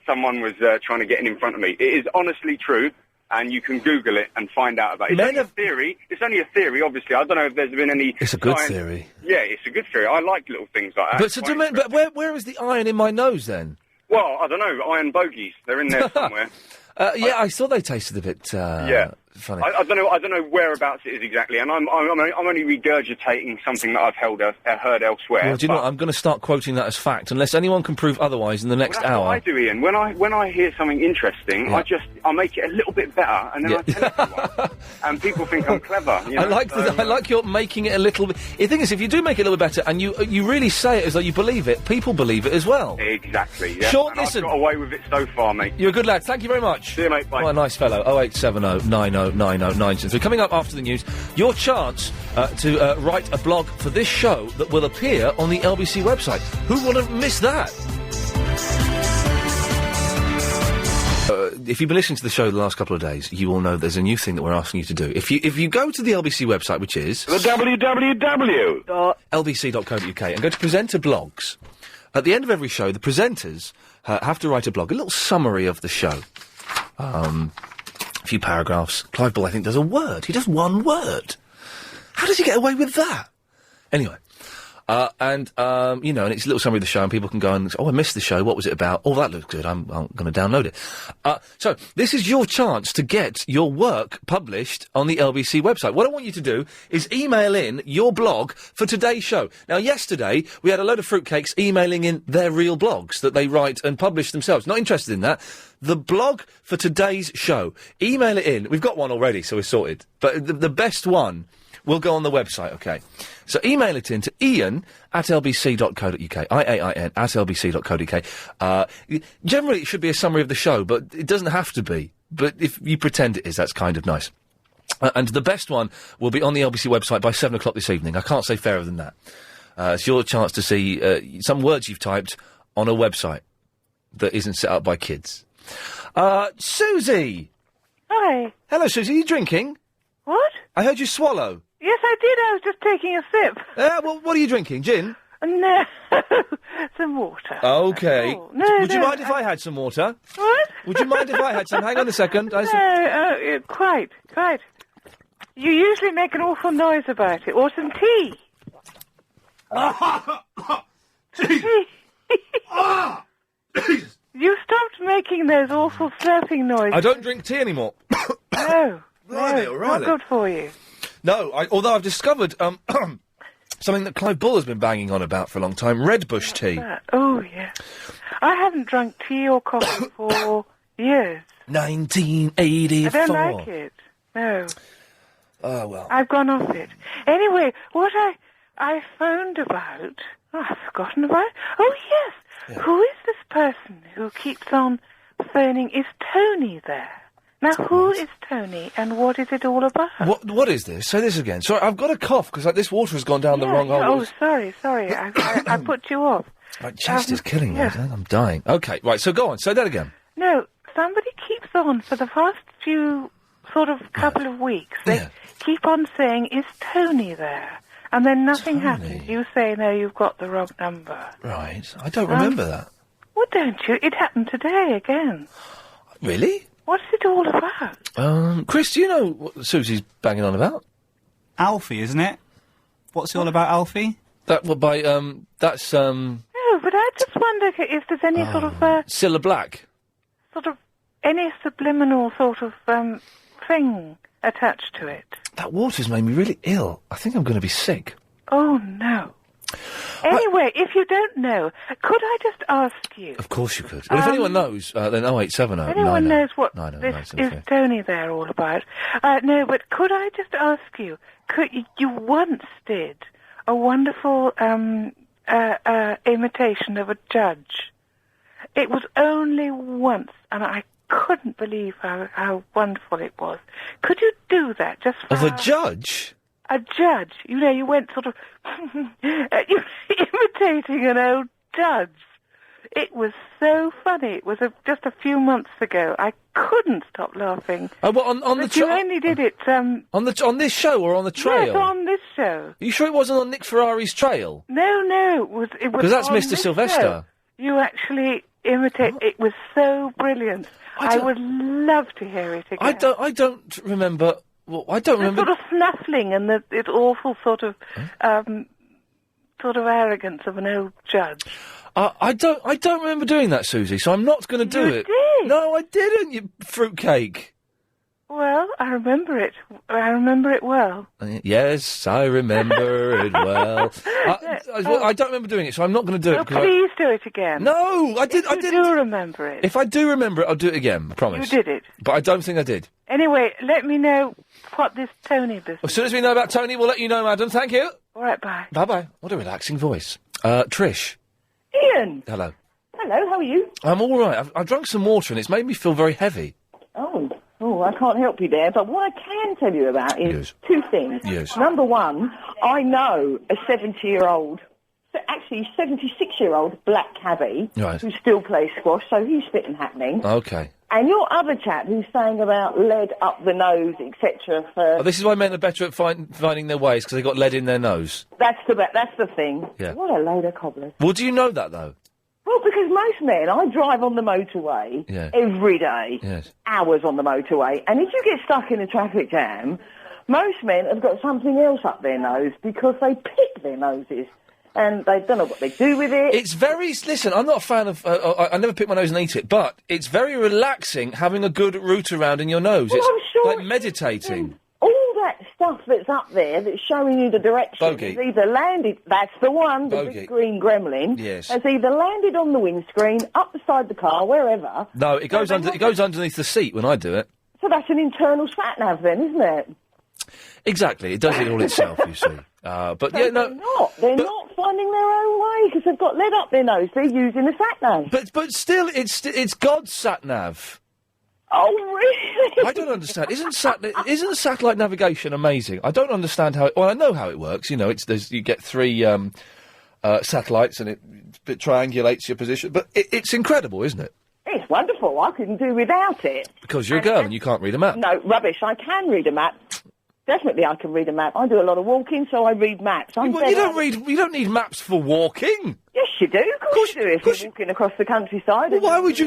Someone was trying to get in front of me. It is honestly true, and you can Google it and find out about it. It's only a theory. It's only a theory, obviously. I don't know if there's been any... It's a good theory. Yeah, it's a good theory. I like little things like that. But where is the iron in my nose, then? Well, I don't know. Iron bogies. They're in there somewhere. I thought they tasted a bit... funny. I don't know whereabouts it is exactly, and I'm only regurgitating something that I've heard elsewhere. Well, do you know what? I'm going to start quoting that as fact, unless anyone can prove otherwise in the next that's hour. What I do, Ian. When I hear something interesting, I make it a little bit better, and then I tell everyone, and people think I'm clever. You know? I like your making it a little bit. The thing is, if you do make it a little better, and you really say it as though you believe it, people believe it as well. Exactly. Yeah. Sean, and listen. I've got away with it so far, mate. You're a good lad. Thank you very much. See you, mate. Bye. What a nice fellow. 0870 90 973. Coming up after the news, your chance to write a blog for this show that will appear on the LBC website. Who would have missed that? If you've been listening to the show the last couple of days, you will know there's a new thing that we're asking you to do. If you go to the LBC website, which is... the www.lbc.co.uk, and go to presenter blogs, at the end of every show, the presenters have to write a blog, a little summary of the show. A few paragraphs. Clive Ball, I think, does a word. He does one word. How does he get away with that? Anyway. And it's a little summary of the show, and people can go and say, I missed the show, what was it about? Oh, that looks good, I'm going to download it. So, this is your chance to get your work published on the LBC website. What I want you to do is email in your blog for today's show. Now, yesterday, we had a load of fruitcakes emailing in their real blogs that they write and publish themselves. Not interested in that. The blog for today's show. Email it in. We've got one already, so we're sorted. But the best one will go on the website, OK? So email it in to iain@lbc.co.uk, IAIN @lbc.co.uk. Generally, it should be a summary of the show, but it doesn't have to be. But if you pretend it is, that's kind of nice. And the best one will be on the LBC website by 7 o'clock this evening. I can't say fairer than that. It's your chance to see some words you've typed on a website that isn't set up by kids. Susie! Hi. Hello, Susie. Are you drinking? What? I heard you swallow. Yes, I did. I was just taking a sip. Well, what are you drinking? Gin? No. Some water. Okay. Oh, no, Would you no, mind if I had some water? What? Would you mind if I had some? Hang on a second. Quite. You usually make an awful noise about it. Or some tea. Tea. You stopped making those awful slurping noises. I don't drink tea anymore. No. Right. Not good for you. No, although I've discovered something that Clive Bull has been banging on about for a long time, red bush tea. Oh, yeah. I haven't drunk tea or coffee for years. 1984. I don't like it. No. Oh, well. I've gone off it. Anyway, what I phoned about... Oh, I've forgotten about it. Oh, yes. Yeah. Who is this person who keeps on phoning? Is Tony there? Now, who is Tony, and what is it all about? What is this? Say this again. Sorry, I've got a cough, because this water has gone down the wrong hole. Oh, sorry. I put you off. My chest is killing me. I'm dying. Okay, right, so go on. Say that again. No, somebody keeps on for the past few couple of weeks. They keep on saying, is Tony there? And then nothing happens. You say, no, you've got the wrong number. Right. I don't remember that. Well, don't you? It happened today again. Really? What's it all about? Chris, do you know what Susie's banging on about? Alfie, isn't it? What's it all about, Alfie? That's, No, but I just wonder if there's any sort of... Cilla Black? Sort of... Any subliminal sort of, thing attached to it. That water's made me really ill. I think I'm going to be sick. Oh, no. Anyway, if you don't know, could I just ask you... Of course you could. Well, if anyone knows, then 0870... Anyone knows what this is Tony there all about? No, but could I just ask you, you once did a wonderful imitation of a judge. It was only once, and I couldn't believe how wonderful it was. Could you do that just for... Of a judge? A judge. You know, you went sort of imitating an old judge. It was so funny. It was just a few months ago. I couldn't stop laughing. Oh, well, on the you only did it... on this show or on the trail? Yes, on this show. Are you sure it wasn't on Nick Ferrari's trail? No, it was because that's on Mr. Sylvester. Show. You actually imitate... It was so brilliant. I would love to hear it again. I don't remember... Well, I don't remember... sort of snuffling and the awful sort of arrogance of an old judge. I don't remember doing that, Susie, so I'm not going to do it. You did? No, I didn't, you fruitcake. Well, I remember it. I remember it well. Yes, I remember it well. I don't remember doing it, so I'm not going to do it. Please do it again. No, I didn't. I do remember it. If I do remember it, I'll do it again, I promise. You did it. But I don't think I did. Anyway, let me know what this Tony business... As soon as we know about Tony, we'll let you know, madam. Thank you. All right, bye. Bye-bye. What a relaxing voice. Trish. Ian. Hello. Hello, how are you? I'm all right. I've drunk some water and it's made me feel very heavy. Oh, I can't help you there, but what I can tell you about is two things. Yes. Number one, I know a 70-year-old, actually 76-year-old black cabbie who still plays squash, so he's fit and happening. Okay. And your other chap who's saying about lead up the nose, etc. This is why men are better at finding their ways, because they got lead in their nose. That's the thing. Yeah. What a load of cobblers. Well, do you know that, though? Well, because most men, I drive on the motorway every day, hours on the motorway, and if you get stuck in a traffic jam, most men have got something else up their nose because they pick their noses. And they don't know what they do with it. It's very... Listen, I'm not a fan of... I never pick my nose and eat it, but it's very relaxing having a good route around in your nose. Well, it's I'm sure like meditating. All that stuff that's up there that's showing you the direction Bogey. has either landed... That's the one, the Bogey. big green gremlin. Yes. Has either landed on the windscreen, up beside the car, wherever. No, it goes underneath the seat when I do it. So that's an internal sat-nav then, isn't it? Exactly. It does it all itself, you see. But no, yeah, no... They're not finding their own way because they've got lead up their nose. They're using the sat-nav. But still, it's God's sat-nav. Oh, really? I don't understand. Isn't satellite navigation amazing? I don't understand how. Well, I know how it works. You know, you get 3 satellites and it triangulates your position. But it's incredible, isn't it? It's wonderful. I couldn't do without it. Because you're a girl and you can't read a map. No, rubbish. I can read a map. Definitely, I can read a map. I do a lot of walking, so I read maps. You don't need maps for walking. Yes, you do. Of course you do. If you're walking across the countryside. Well, why would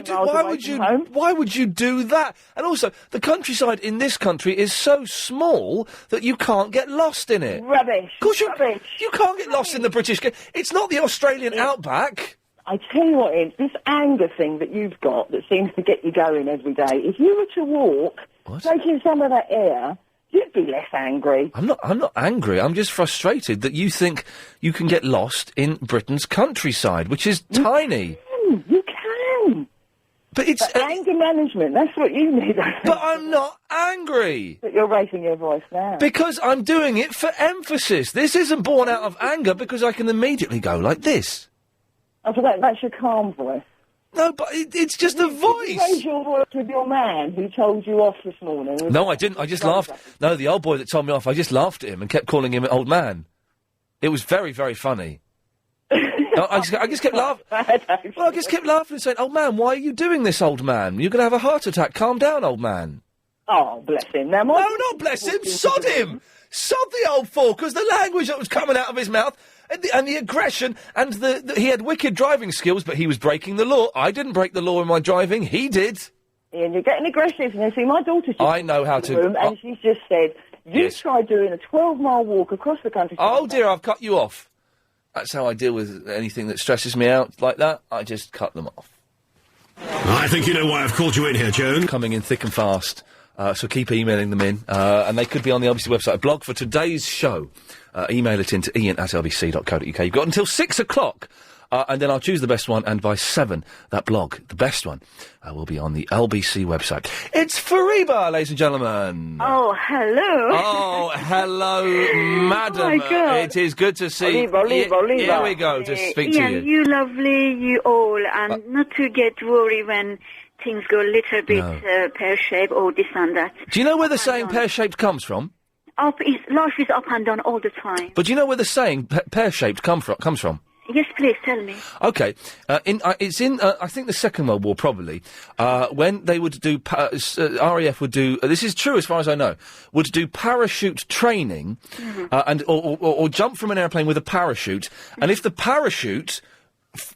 you do that? And also, the countryside in this country is so small that you can't get lost in it. Rubbish. Of course you can't get lost in the British. It's not the Australian outback. I tell you what, it's this anger thing that you've got that seems to get you going every day. If you were to walk, taking some of that air, you'd be less angry. I'm not angry. I'm just frustrated that you think you can get lost in Britain's countryside, which is tiny. You can. But it's anger management. That's what you need. But I'm not angry. But you're raising your voice now. Because I'm doing it for emphasis. This isn't born out of anger because I can immediately go like this. I thought that's your calm voice. No, but it's just a voice. Did you raise your voice with your man who told you off this morning? No, I didn't. I just laughed. No, the old boy that told me off, I just laughed at him and kept calling him an old man. It was very, very funny. I just kept laughing. Well, I just kept laughing and saying, "Old man, why are you doing this, old man? You're going to have a heart attack. Calm down, old man." Oh, bless him. Now, no, not bless him. Sod him. Sod the old fool, because the language that was coming out of his mouth and the aggression and he had wicked driving skills, but he was breaking the law. I didn't break the law in my driving. He did. Ian, you're getting aggressive. And see, my daughter's just I know how to. And she's just said, you tried doing a 12-mile walk across the country. Oh, dear, I've cut you off. That's how I deal with anything that stresses me out like that. I just cut them off. I think you know why I've called you in here, Joan. Coming in thick and fast. So keep emailing them in. And they could be on the LBC website. A blog for today's show. Email it in to iain@lbc.co.uk. You've got until 6 o'clock. And then I'll choose the best one. And by 7, that blog, the best one, will be on the LBC website. It's Fariba, ladies and gentlemen. Oh, hello. Oh, hello, madam. Oh, my God. It is good to see you. Here we go to speak to Ian, you lovely, you all. And not to get worried when things go a little bit pear-shaped or this and that. Do you know where the saying pear-shaped comes from? Life is up and down all the time. But do you know where the saying pear-shaped comes from? Yes, please, tell me. OK. It's in, I think, the Second World War, probably, when they would do, RAF would do, this is true as far as I know, would do parachute training, or jump from an airplane with a parachute, and if the parachute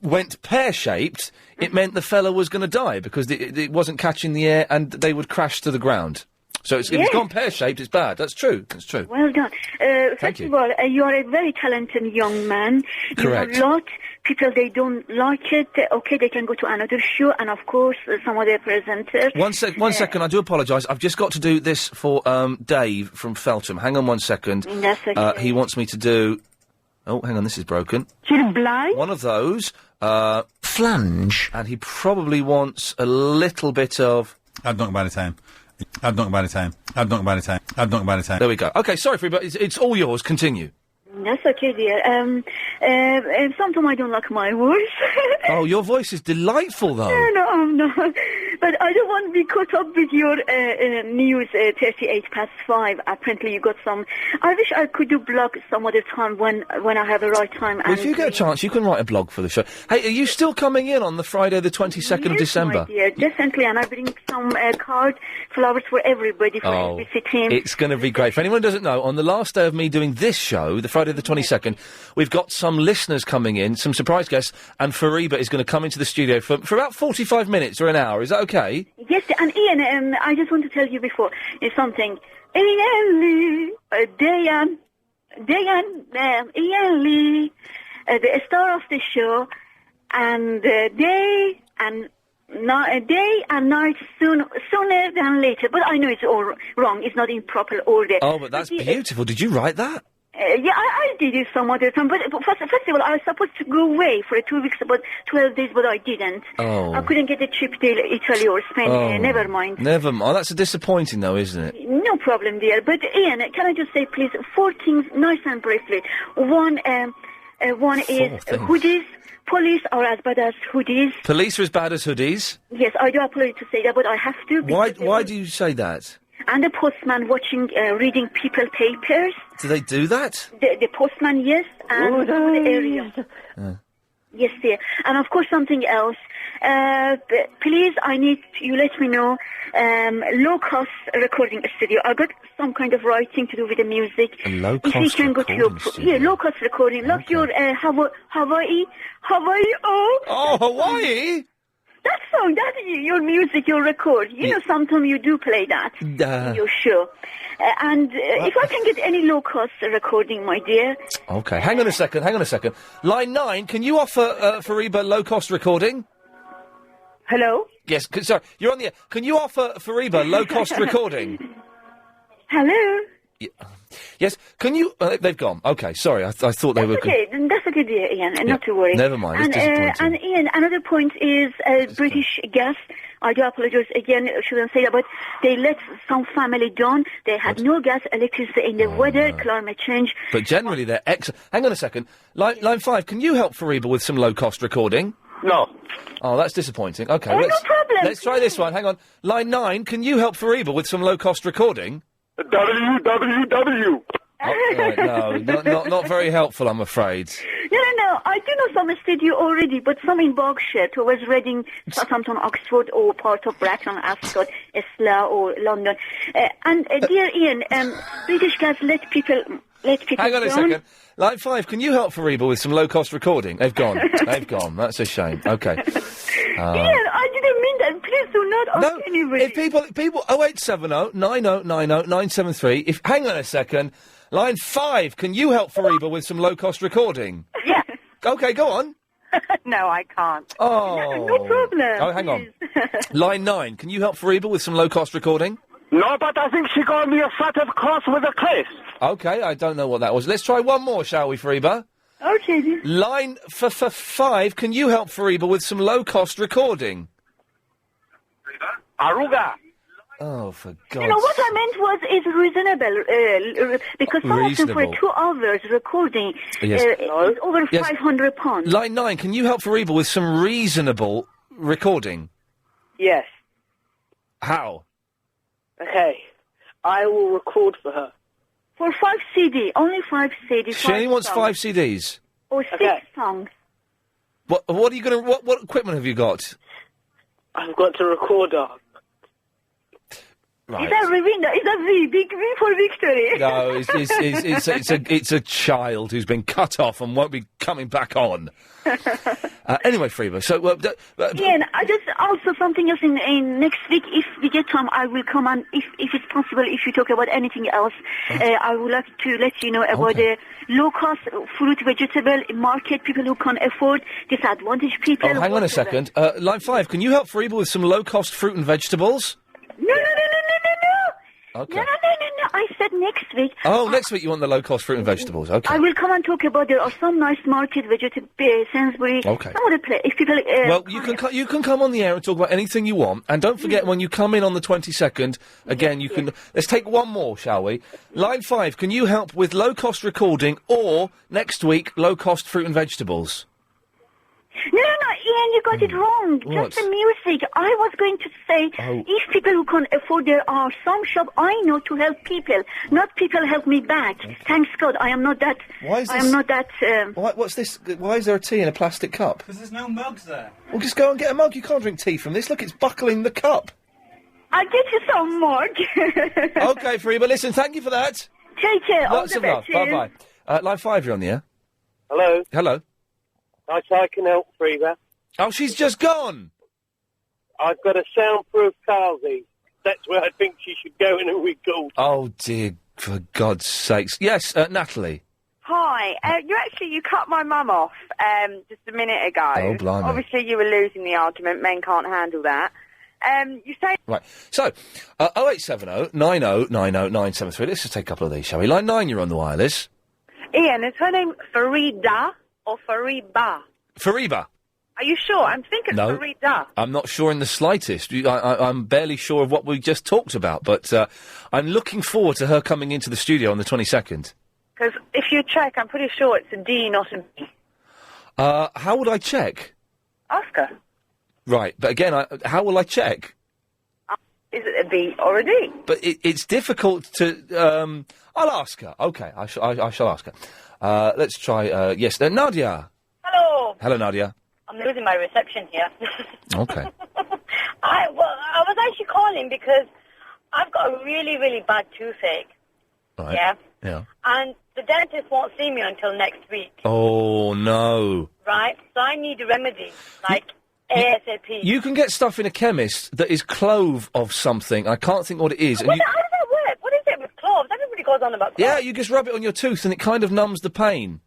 went pear-shaped, it meant the fella was going to die, because it wasn't catching the air, and they would crash to the ground. So if it's gone pear-shaped, it's bad. That's true. That's true. Well done. First of all, you are a very talented young man. Correct. You know a lot. People, they don't like it. Okay, they can go to another show, and of course, some of their presenters. One second, I do apologise. I've just got to do this for Dave from Feltham. Hang on 1 second. That's okay. He wants me to do... Oh, hang on, this is broken. One of those. Flange. And he probably wants a little bit of... I've not about the time. I've not about the time. I've not about the time. I've not about the time. There we go. OK, sorry for you, but it's all yours. Continue. That's okay, dear. Sometimes I don't like my voice. Oh, your voice is delightful, though. No, I'm not. But I don't want to be caught up with your news, 38 past 5. Apparently you got some... I wish I could do blog some other time when I have a right time. Well, if you get a chance, you can write a blog for the show. Hey, are you still coming in on the Friday the 22nd of December? My dear, definitely. And I bring some cards, flowers for everybody, for LBC team. It's going to be great. For anyone who doesn't know, on the last day of me doing this show, the Friday the 22nd, we've got some listeners coming in, some surprise guests, and Fariba is going to come into the studio for about 45 minutes or an hour. Is that okay? Yes, and Ian, I just want to tell you before something. Ian Lee, Ian Lee, the star of the show, and day and night sooner than later. But I know it's all wrong. It's not in proper order. Oh, but that's beautiful. Did you write that? Yeah, I did it some other time, but first of all, I was supposed to go away for 2 weeks, about 12 days, but I didn't. Oh. I couldn't get a cheap deal, Italy or Spain, never mind. Never mind. Oh, that's disappointing, though, isn't it? No problem, dear. But, Ian, can I just say, please, 4 things, nice and briefly. One is hoodies police are as bad as hoodies. Police are as bad as hoodies? Yes, I do apologize to say that, but I have to. Why do you say that? And the postman reading people papers. Do they do that? The postman, yes, and the area. Yes, dear. And of course, something else. Please, I need you let me know. Low-cost recording studio. I got some kind of writing to do with the music. A low-cost if you can go to your low-cost recording, like your Hawaii. Oh, Hawaii. That song, that your music, your record. You know, sometimes you do play that in your show. If I can get any low-cost recording, my dear. Okay, hang on a second. Line 9, can you offer Fariba low-cost recording? Hello? Yes, sorry, you're on the air. Can you offer Fariba low-cost recording? Hello? Yes, can you... they've gone. Okay, sorry, I thought they were... Okay, that's okay, dear Ian, not to worry. Never mind, it's disappointing. And Ian, another point is British gas. I do apologize again, I shouldn't say that, but they let some family down. They had no gas, electricity in the weather, climate change. But generally they're excellent. Hang on a second. Line 5, can you help Fariba with some low-cost recording? No. Oh, that's disappointing. Okay, no problem. Let's try this one. Hang on. Line 9, can you help Fariba with some low-cost recording? WWW. Oh, right, no, not very helpful, I'm afraid. No. I do know some studio already, but some in Berkshire, towards Reading, Southampton, Oxford, or part of Bracknell, Ascot, Slough, or London. Dear Ian, British Gas let people Hang on down. a second. Line 5, can you help Fariba with some low-cost recording? They've gone. That's a shame. Okay. Ian, I didn't mean that. Please do not ask anybody. If people 0870 9090 973. Hang on a second. Line 5, can you help Fariba with some low-cost recording? Yes. Okay, go on. No, I can't. Oh. No problem. Oh, hang on. Line 9, can you help Fariba with some low-cost recording? No, but I think she got me a set of cross with a cliff. Okay, I don't know what that was. Let's try one more, shall we, Fariba? Okay. Line 5, can you help Fariba with some low-cost recording? Aruga. Oh, for God's sake. You know, what I meant is reasonable, because some of them for 2 hours recording is over £500. Line 9, can you help Fariba with some reasonable recording? Yes. How? Okay. I will record for her. For 5 CD, only 5 CD. She only wants 5 CDs. Or 6 songs. What are you going to... What equipment have you got? I've got to record her. Right. Is that Ravina? Is that V? Big V for victory? No, it's a child who's been cut off and won't be coming back on. Anyway, Fariba, so... Ian, I just also something else in next week. If we get time, I will come and if it's possible, if you talk about anything else, I would like to let you know about the low-cost fruit, vegetable market, people who can't afford, disadvantaged people. Oh, hang on a second. Line 5, can you help Fariba with some low-cost fruit and vegetables? No. Okay. No. I said next week. Oh, next week you want the low-cost fruit and vegetables. Okay. I will come and talk about there are some nice market, vegetable, Sainsbury. Okay. Some other place. If people. Well, you can come on the air and talk about anything you want, and don't forget when you come in on the 22nd. Again, you can. Let's take one more, shall we? Line 5. Can you help with low-cost recording or next week low-cost fruit and vegetables? No, Ian, you got it wrong. What? Just the music. I was going to say, if people who can afford, there are some shop I know to help people, not people help me back. Thanks God, I am not that. Why is this? I am not that. What's this? Why is there a tea in a plastic cup? Because there's no mugs there. Well, just go and get a mug. You can't drink tea from this. Look, it's buckling the cup. I'll get you some mug. Okay, Fariba, listen, thank you for that. Take care. Lots of love. Bye-bye. Line 5, you're on the air. Hello. Hello. I can help, Frida. Oh, she's just gone. I've got a soundproof Carlsy. That's where I think she should go in and record. Oh, dear, for God's sakes. Yes, Natalie. Hi. You cut my mum off just a minute ago. Oh, blimey. Obviously, you were losing the argument. Men can't handle that. You say... Right, so, 0870 9090 973. Let's just take a couple of these, shall we? Line 9, you're on the wireless. Ian, is her name Farida or Fariba? Fariba. Are you sure? I'm thinking No. Farida. I'm not sure in the slightest. I'm barely sure of what we just talked about, but I'm looking forward to her coming into the studio on the 22nd. Because if you check, I'm pretty sure it's a D, not a B. How would I check? Ask her. Right, but again, how will I check? Is it a B or a D? But it's difficult to. I'll ask her. Okay, I shall ask her. Let's try. Yes, Nadia. Hello. Hello, Nadia. I'm losing my reception here. Okay. I was actually calling because I've got a really, really bad toothache. Right. Yeah. Yeah. And the dentist won't see me until next week. Oh no. Right. So I need a remedy, like ASAP. You can get stuff in a chemist that is clove of something. I can't think what it is. How does that work? What is it with cloves? Everybody goes on about cloves. Yeah, you just rub it on your tooth and it kind of numbs the pain.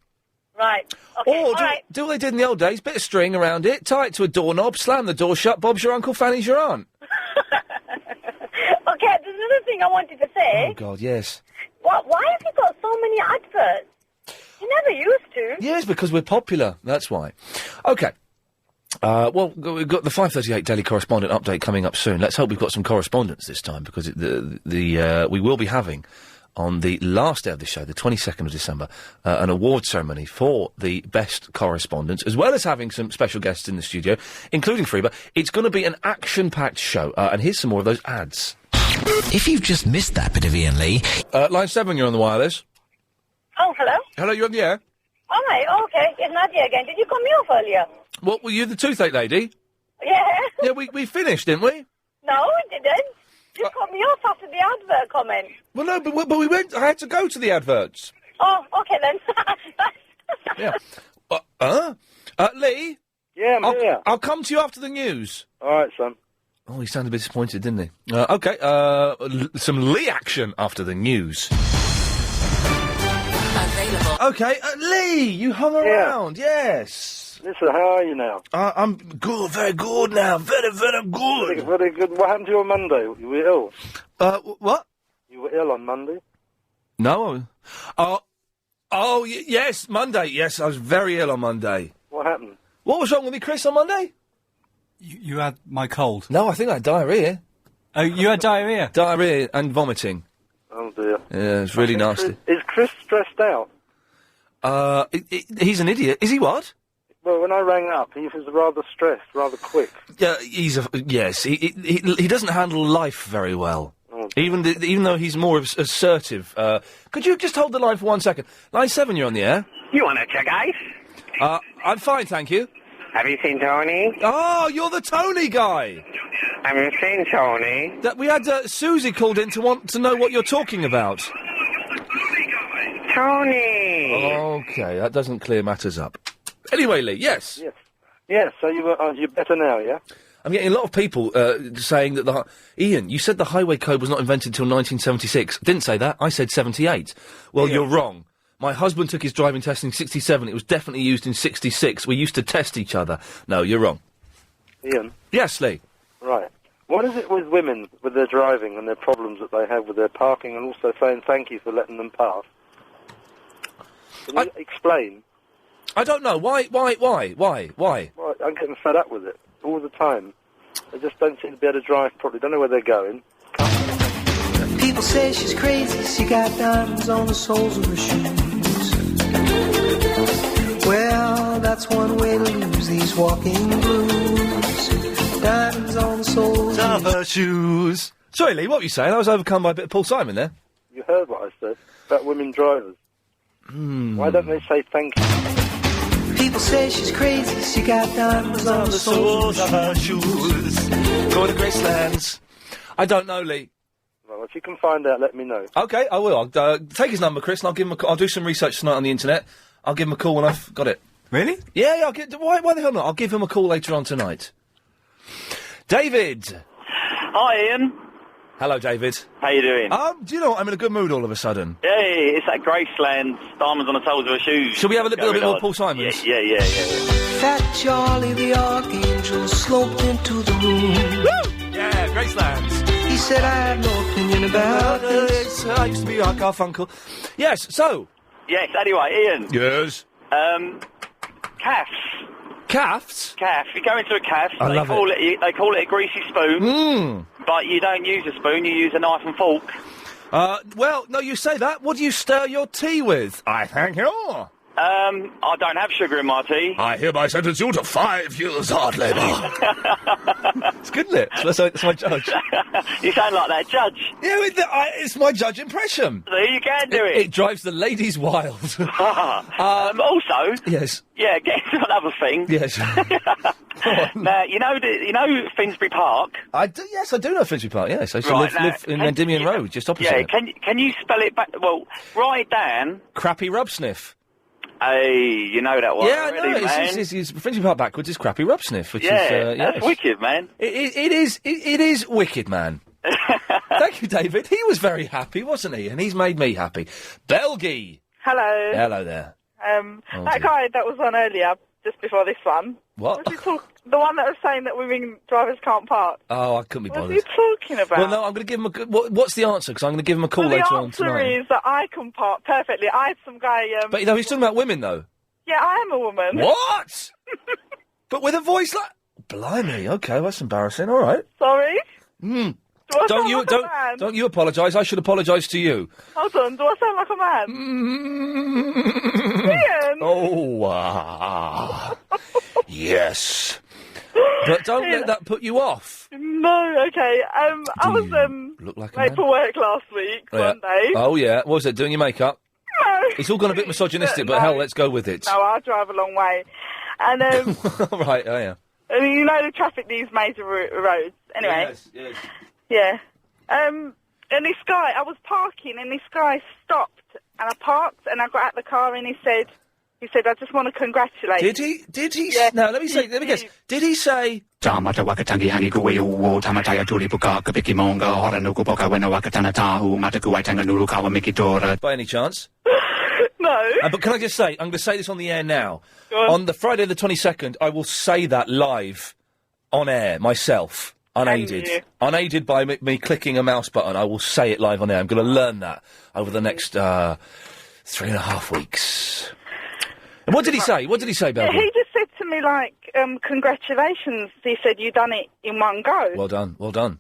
Right. Okay. Or do what they did in the old days, bit of string around it, tie it to a doorknob, slam the door shut, Bob's your uncle, Fanny's your aunt. Okay, there's another thing I wanted to say. Oh, God, yes. Why have you got so many adverts? You never used to. Yes, because we're popular, that's why. Okay. Well, we've got the 5:38 Daily Correspondent update coming up soon. Let's hope we've got some correspondence this time, because we will be having, on the last day of the show, the 22nd of December, an award ceremony for the best correspondents, as well as having some special guests in the studio, including Freeba. It's going to be an action-packed show, and here's some more of those ads. If you've just missed that bit of Iain Lee... Line 7, you're on the wireless. Oh, hello? Hello, you're on the air. All right, okay. It's Nadia again. Did you cut me off earlier? What, were you the toothache lady? Yeah. Yeah, we finished, didn't we? No, we didn't. You cut me off after the advert comment. Well, no, but we went... I had to go to the adverts. Oh, okay then. Yeah. Lee? Yeah, I'm here. I'll come to you after the news. All right, son. Oh, he sounded a bit disappointed, didn't he? Okay, some Lee action after the news. Okay, Lee, you hung around, yes. Listen, how are you now? I'm good, very good now, very, very good. Very good. What happened to you on Monday? You were ill. What? You were ill on Monday? No. Yes, Monday, yes, I was very ill on Monday. What happened? What was wrong with me, Chris, on Monday? You had my cold. No, I think I had diarrhea. Oh, you had diarrhea? Diarrhea and vomiting. Oh, dear. Yeah, it's really nasty. Is Chris stressed out? He's an idiot. Is he what? Well, when I rang up, he was rather stressed, rather quick. Yeah, yes. He doesn't handle life very well. Oh. Even though he's more assertive. Could you just hold the line for 1 second? Line 7, you're on the air. You want to check ice? I'm fine, thank you. Have you seen Tony? Oh, you're the Tony guy. Have you seen Tony? We had Susie called in to want to know what you're talking about. Tony. Okay, that doesn't clear matters up. Anyway, Lee, yes. Yes, so you're better now, yeah? I'm getting a lot of people saying that Iain, you said the highway code was not invented till 1976. Didn't say that. I said 78. Well, you're wrong. My husband took his driving test in 67. It was definitely used in 66. We used to test each other. No, you're wrong. Iain? Yes, Lee. Right. What is it with women, with their driving and their problems that they have with their parking and also saying thank you for letting them pass? Can you explain? I don't know. Why? Well, I'm getting fed up with it all the time. They just don't seem to be able to drive properly. Don't know where they're going. People say she's crazy. She got diamonds on the soles of her shoes. Well, that's one way to lose these walking blues. Diamonds on the soles of her shoes. Sorry, Lee, what were you saying? I was overcome by a bit of Paul Simon there. You heard what I said about women drivers. Why don't they say thank you? People say she's crazy. She got diamonds on the soles of her shoes. Go to Gracelands. I don't know, Lee. Well, if you can find out, let me know. Okay, I will. I'll take his number, Chris, and I'll give him a call. I'll do some research tonight on the internet. I'll give him a call when I've got it. Really? Yeah, I'll get... Why the hell not? I'll give him a call later on tonight. David! Hi, Iain. Hello, David. How you doing? Do you know what? I'm in a good mood all of a sudden. Hey, it's that Graceland, diamonds on the soles of her shoes. Shall we have a little bit more Paul Simons? Yeah. Fat Charlie the Archangel sloped into the room. Woo! Yeah, Graceland. He said, I have no opinion about this. I used to be like Garfunkel. Yes, so... Yes, anyway, Iain. Yes? Calves. Calves? Calf. You go into a calf, I love it. They call it a greasy spoon. But you don't use a spoon, you use a knife and fork. Well, no, you say that. What do you stir your tea with? I thank you. I don't have sugar in my tea. I hereby sentence you to 5 years hard labour. It's good, isn't it? That's my judge. You sound like that judge. Yeah, it's my judge impression. So you can do it. It drives the ladies wild. Also... Yes. Yeah, getting to another thing. Yes. Now, you know Finsbury Park? Yes, I do know Finsbury Park, yes. I used to Right, live in Endymion Road, just opposite Yeah, it. can you spell it back? Well, write down... Crappy Rub Sniff. Hey, you know that one Yeah, already, no, man. it's Finsbury Park backwards is Crappy Rub Sniff, which is... That's yes. wicked, man. It is wicked, man. Thank you, David. He was very happy, wasn't he? And he's made me happy. Belgie. Hello. Hello there. That guy that was on earlier, just before this one. What? Was he the one that was saying that women drivers can't park. Oh, I couldn't be What bothered. was he talking about? Well, no, I'm going to give him what's the answer? Because I'm going to give him a call well, later on the tonight. answer is that I can park perfectly. I had some guy... But, he's talking about women, though. Yeah, I am a woman. What? But with a voice like... Blimey, okay, well, that's embarrassing, all right. Sorry? Hmm. Do I sound like a man? Don't you apologise, I should apologise to you. Hold on, do I sound like a man? Ian! Oh, yes. But don't let that put you off. No, okay. I was Look like a late man? for work last week, one day. Oh, yeah. What was it, doing your makeup? No. It's all gone a bit misogynistic, but No. hell, let's go with it. No, I drive a long way. And, Right, oh, yeah. I mean, you know the traffic these major roads. Anyway. Yes. Yeah. And this guy, I was parking, and this guy stopped, and I parked, and I got out the car, and he said, I just want to congratulate you. Did he? Yeah. Now, let me guess. Did he say... By any chance? No. But can I just say, I'm going to say this on the air now. On the Friday the 22nd, I will say that live on air, myself. Unaided. Unaided by me clicking a mouse button. I will say it live on air. I'm going to learn that over the next 3.5 weeks. And what did he say? What did he say, Belgium? Yeah, he just said to me, like, congratulations. He said, you done it in one go. Well done, well done.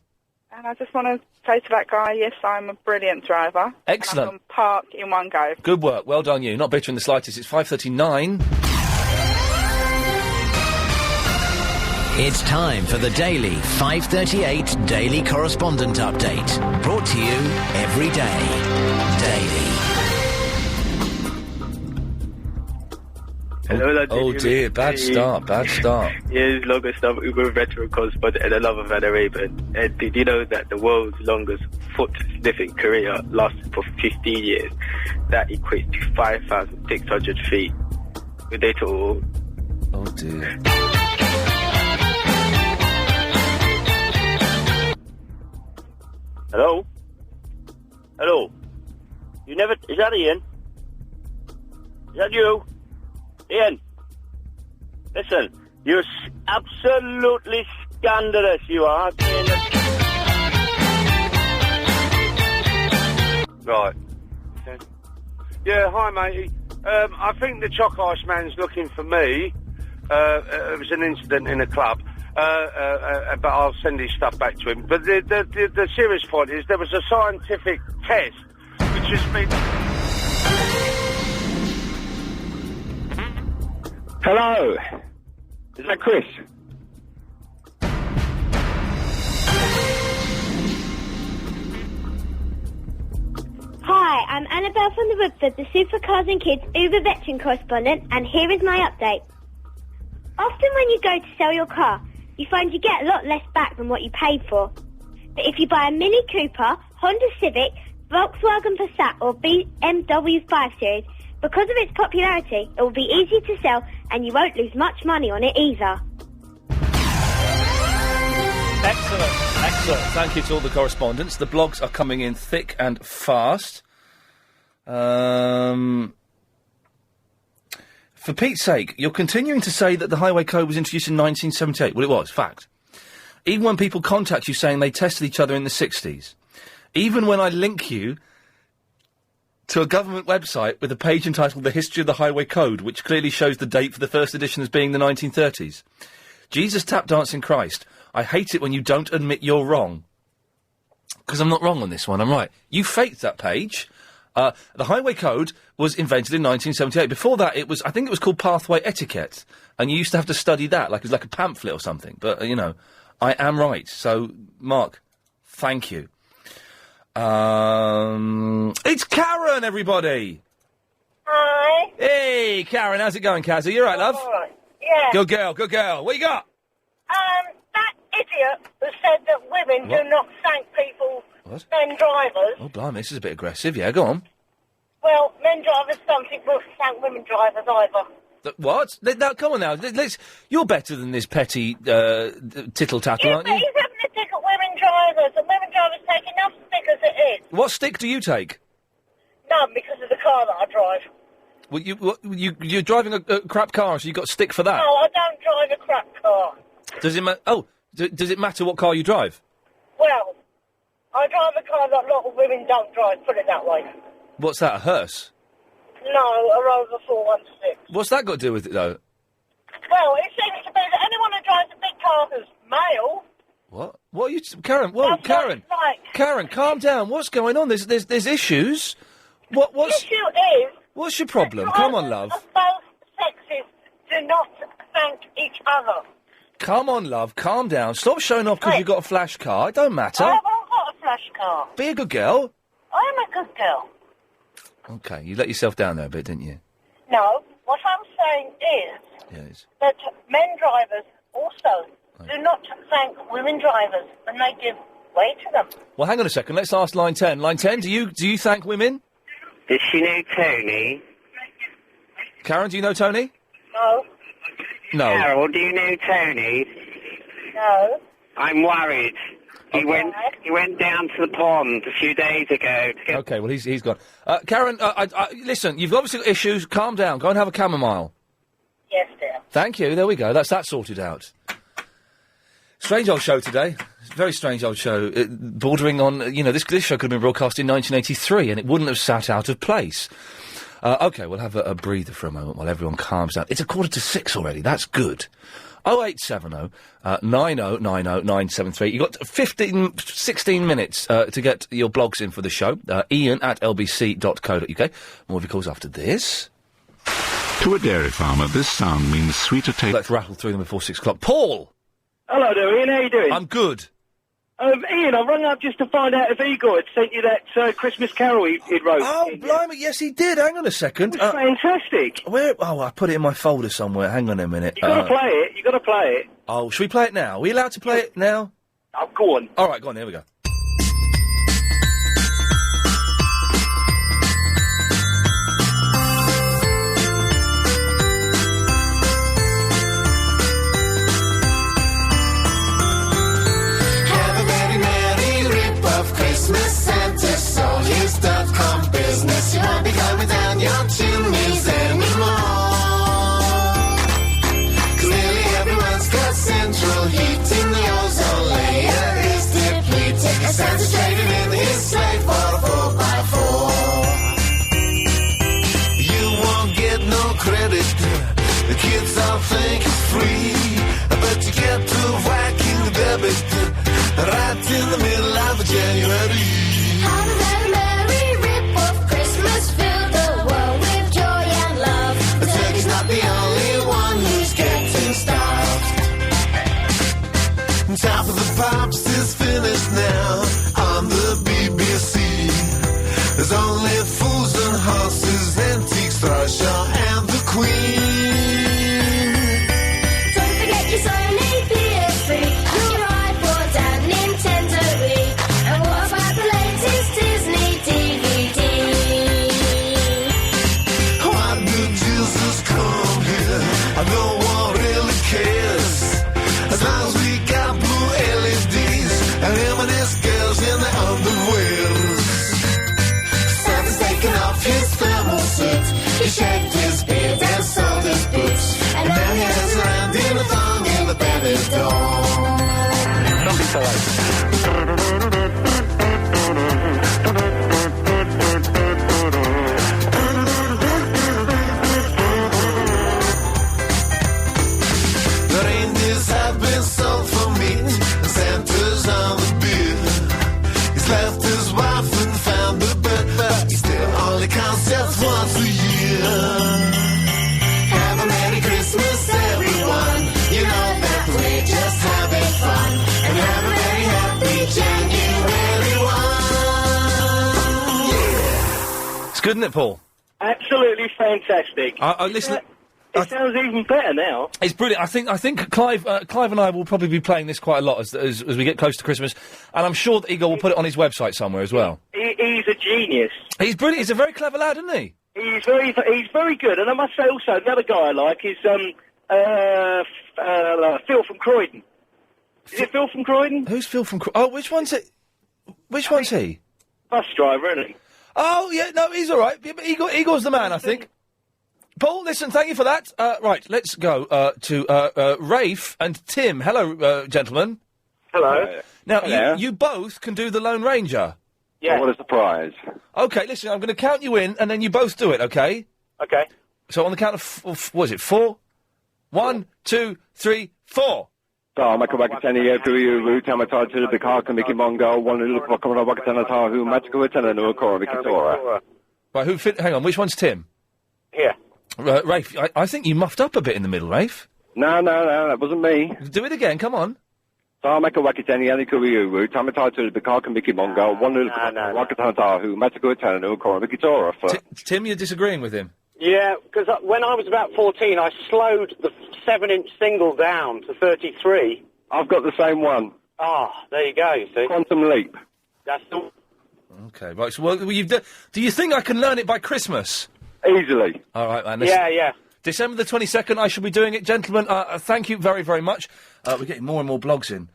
And I just want to say to that guy, yes, I'm a brilliant driver. Excellent. And I can park in one go. Good work. Well done, you. Not bitter in the slightest. It's 5:39. It's time for the daily 5:38 Daily Correspondent Update. Brought to you every day. Daily. Hello, Oh dear, bad start. Yes, longest Uber veteran correspondent and a lover of Anna Raven. And did you know that the world's longest foot-sniffing career lasted for 15 years? That equates to 5,600 feet. Good day to all. Oh dear. Hello? Hello? Is that Ian? Is that you? Ian? Listen, you're absolutely scandalous, you are. Right. Okay. Yeah, hi, matey. I think the Choc Ice man's looking for me. It was an incident in a club. But I'll send his stuff back to him. But the serious point is there was a scientific test which has been... Hello. Is that Chris? Hi, I'm Annabelle from the Woodford, the Supercars and Kids Uber veteran correspondent, and here is my update. Often when you go to sell your car, you find you get a lot less back than what you paid for. But if you buy a Mini Cooper, Honda Civic, Volkswagen Passat or BMW 5 Series, because of its popularity, it will be easy to sell and you won't lose much money on it either. Excellent. Thank you to all the correspondents. The blogs are coming in thick and fast. For Pete's sake, you're continuing to say that the Highway Code was introduced in 1978. Well, it was, fact. Even when people contact you saying they tested each other in the 60s. Even when I link you to a government website with a page entitled The History of the Highway Code, which clearly shows the date for the first edition as being the 1930s. Jesus tap dancing Christ. I hate it when you don't admit you're wrong. Because I'm not wrong on this one, I'm right. You faked that page. The highway code was invented in 1978. Before that, I think it was called pathway etiquette, and you used to have to study that, like it was like a pamphlet or something. But, I am right. So, Mark, thank you. It's Karen, everybody! Hi. Hey, Karen, how's it going, Kaz? Are you all right, love? All right. Yeah. Good girl, good girl. What you got? That idiot who said that women What? do not thank people, What? men drivers. Oh, blimey, this is a bit aggressive. Yeah, go on. Well, men drivers don't think we'll thank women drivers either. What? Now, come on now. You're better than this petty tittle-tattle, aren't you? He's having a dig at women drivers, and women drivers take enough stick as it is. What stick do you take? None, because of the car that I drive. Well, you're driving a crap car, so you got stick for that. No, I don't drive a crap car. Does it does it matter what car you drive? Well, I drive a car that a lot of women don't drive, put it that way. What's that, a hearse? No, a Rover 416. What's that got to do with it, though? Well, it seems to be that anyone who drives a big car who's male... What? What are you... Karen, whoa, Karen. Karen, calm down. What's going on? There's issues. What's... The issue is... What's your problem? Come on, love. Of both sexes do not thank each other. Come on, love. Calm down. Stop showing off because you've got a flash car. It don't matter. I haven't got a flash car. Be a good girl. I am a good girl. Okay, you let yourself down there a bit, didn't you? No, what I'm saying is Yes. that men drivers also do not thank women drivers when they give way to them. Well, hang on a second. Let's ask line 10. Line 10, do you thank women? Does she know Tony? Karen, do you know Tony? No. No. Carol, do you know Tony? No. I'm worried. He went down to the pond a few days ago. Okay, well, he's gone. Karen, listen, you've obviously got issues. Calm down. Go and have a chamomile. Yes, dear. Thank you. There we go. That's that sorted out. Strange old show today. Very strange old show. Bordering on, this show could have been broadcast in 1983 and it wouldn't have sat out of place. OK, we'll have a breather for a moment while everyone calms down. It's 5:45 already. That's good. 0870 9090 973. You've got 16 minutes to get your blogs in for the show. Iain at lbc.co.uk. More of your calls after this. To a dairy farmer, this sound means sweeter taste. Let's rattle through them before 6 o'clock. Paul! Hello there, Ian. How you doing? I'm good. Ian, I rang up just to find out if Igor had sent you that Christmas carol he'd wrote. Oh, blimey, yes, he did. Hang on a second. It's fantastic. Where? Oh, I put it in my folder somewhere. Hang on a minute. You got to play it. You got to play it. Oh, should we play it now? Are we allowed to play it now? Oh, go on. All right, go on. Here we go. Soldiers.com business. You won't be coming down your chimneys anymore. 'Cause nearly everyone's got central heating. The ozone layer is depleting. Santa's trading in his sleigh for a 4x4. You won't get no credit. The kids all think it's free. But you get to whacking the debit right in the middle of January. How does that merry rip-off Christmas fill the world with joy and love? The turkey's not the only one who's getting starved. Top of the Pops is finished now on the BBC. There's only fools and horses, antiques, Russia and the Queen. Don't forget your Sony PS3, your iPod and Nintendo Wii. And what about the latest Disney DVD? Why did Jesus come here? No one really cares. As long as we got blue LEDs and M&S girls in their underwears. Santa's taken off his thermal suit. He shaved his beard and sold his boots. And now he has around in a thong in the Benidorm. Don't be so late. The reindeers have been sold for meat, and Santa's on the beer. He's left his wife and found a bed, but he's still on It's good, isn't it, Paul? Absolutely fantastic. Listen. It sounds even better now. It's brilliant. I think Clive and I will probably be playing this quite a lot as we get close to Christmas, and I'm sure that Igor will put it on his website somewhere as well. He's a genius. He's brilliant. He's a very clever lad, isn't he? He's very good. And I must say also, the other guy I like is Phil from Croydon. Is it Phil from Croydon? Who's Phil from Croydon? Oh, which one's it? Which one's he? Bus driver, isn't he? Oh, yeah, no, he's all right. Yeah, but Igor's the man, I think. Paul, listen, thank you for that. Right, let's go to Rafe and Tim. Hello, gentlemen. Hello. Now, Hello. You both can do the Lone Ranger. Yeah. What a surprise. Okay, listen, I'm going to count you in, and then you both do it, okay? Okay. So on the count of, what is it, 4? 1, 2, 3, 4. So, Michael Wakatani, Fu, Tamatar, to the car, Mickey Mongo, one little Wakatana, who magical return, no core, Victoria. Right, hang on, which one's Tim? Here. Rafe, I think you muffed up a bit in the middle, Rafe. No, that wasn't me. Do it again, come on. So, Michael Wakatani, Fu, Tamatar, to the car, Mickey Mongo, one little Wakatana, who magical return, no core, Victoria. Tim, you're disagreeing with him? Yeah, because when I was about 14, I slowed the 7-inch single down to 33. I've got the same one. Ah, there you go, you see. Quantum Leap. That's the... Okay, right, so well, do you think I can learn it by Christmas? Easily. All right, man. Yeah. December the 22nd, I shall be doing it. Gentlemen, thank you very, very much. We're getting more and more blogs in.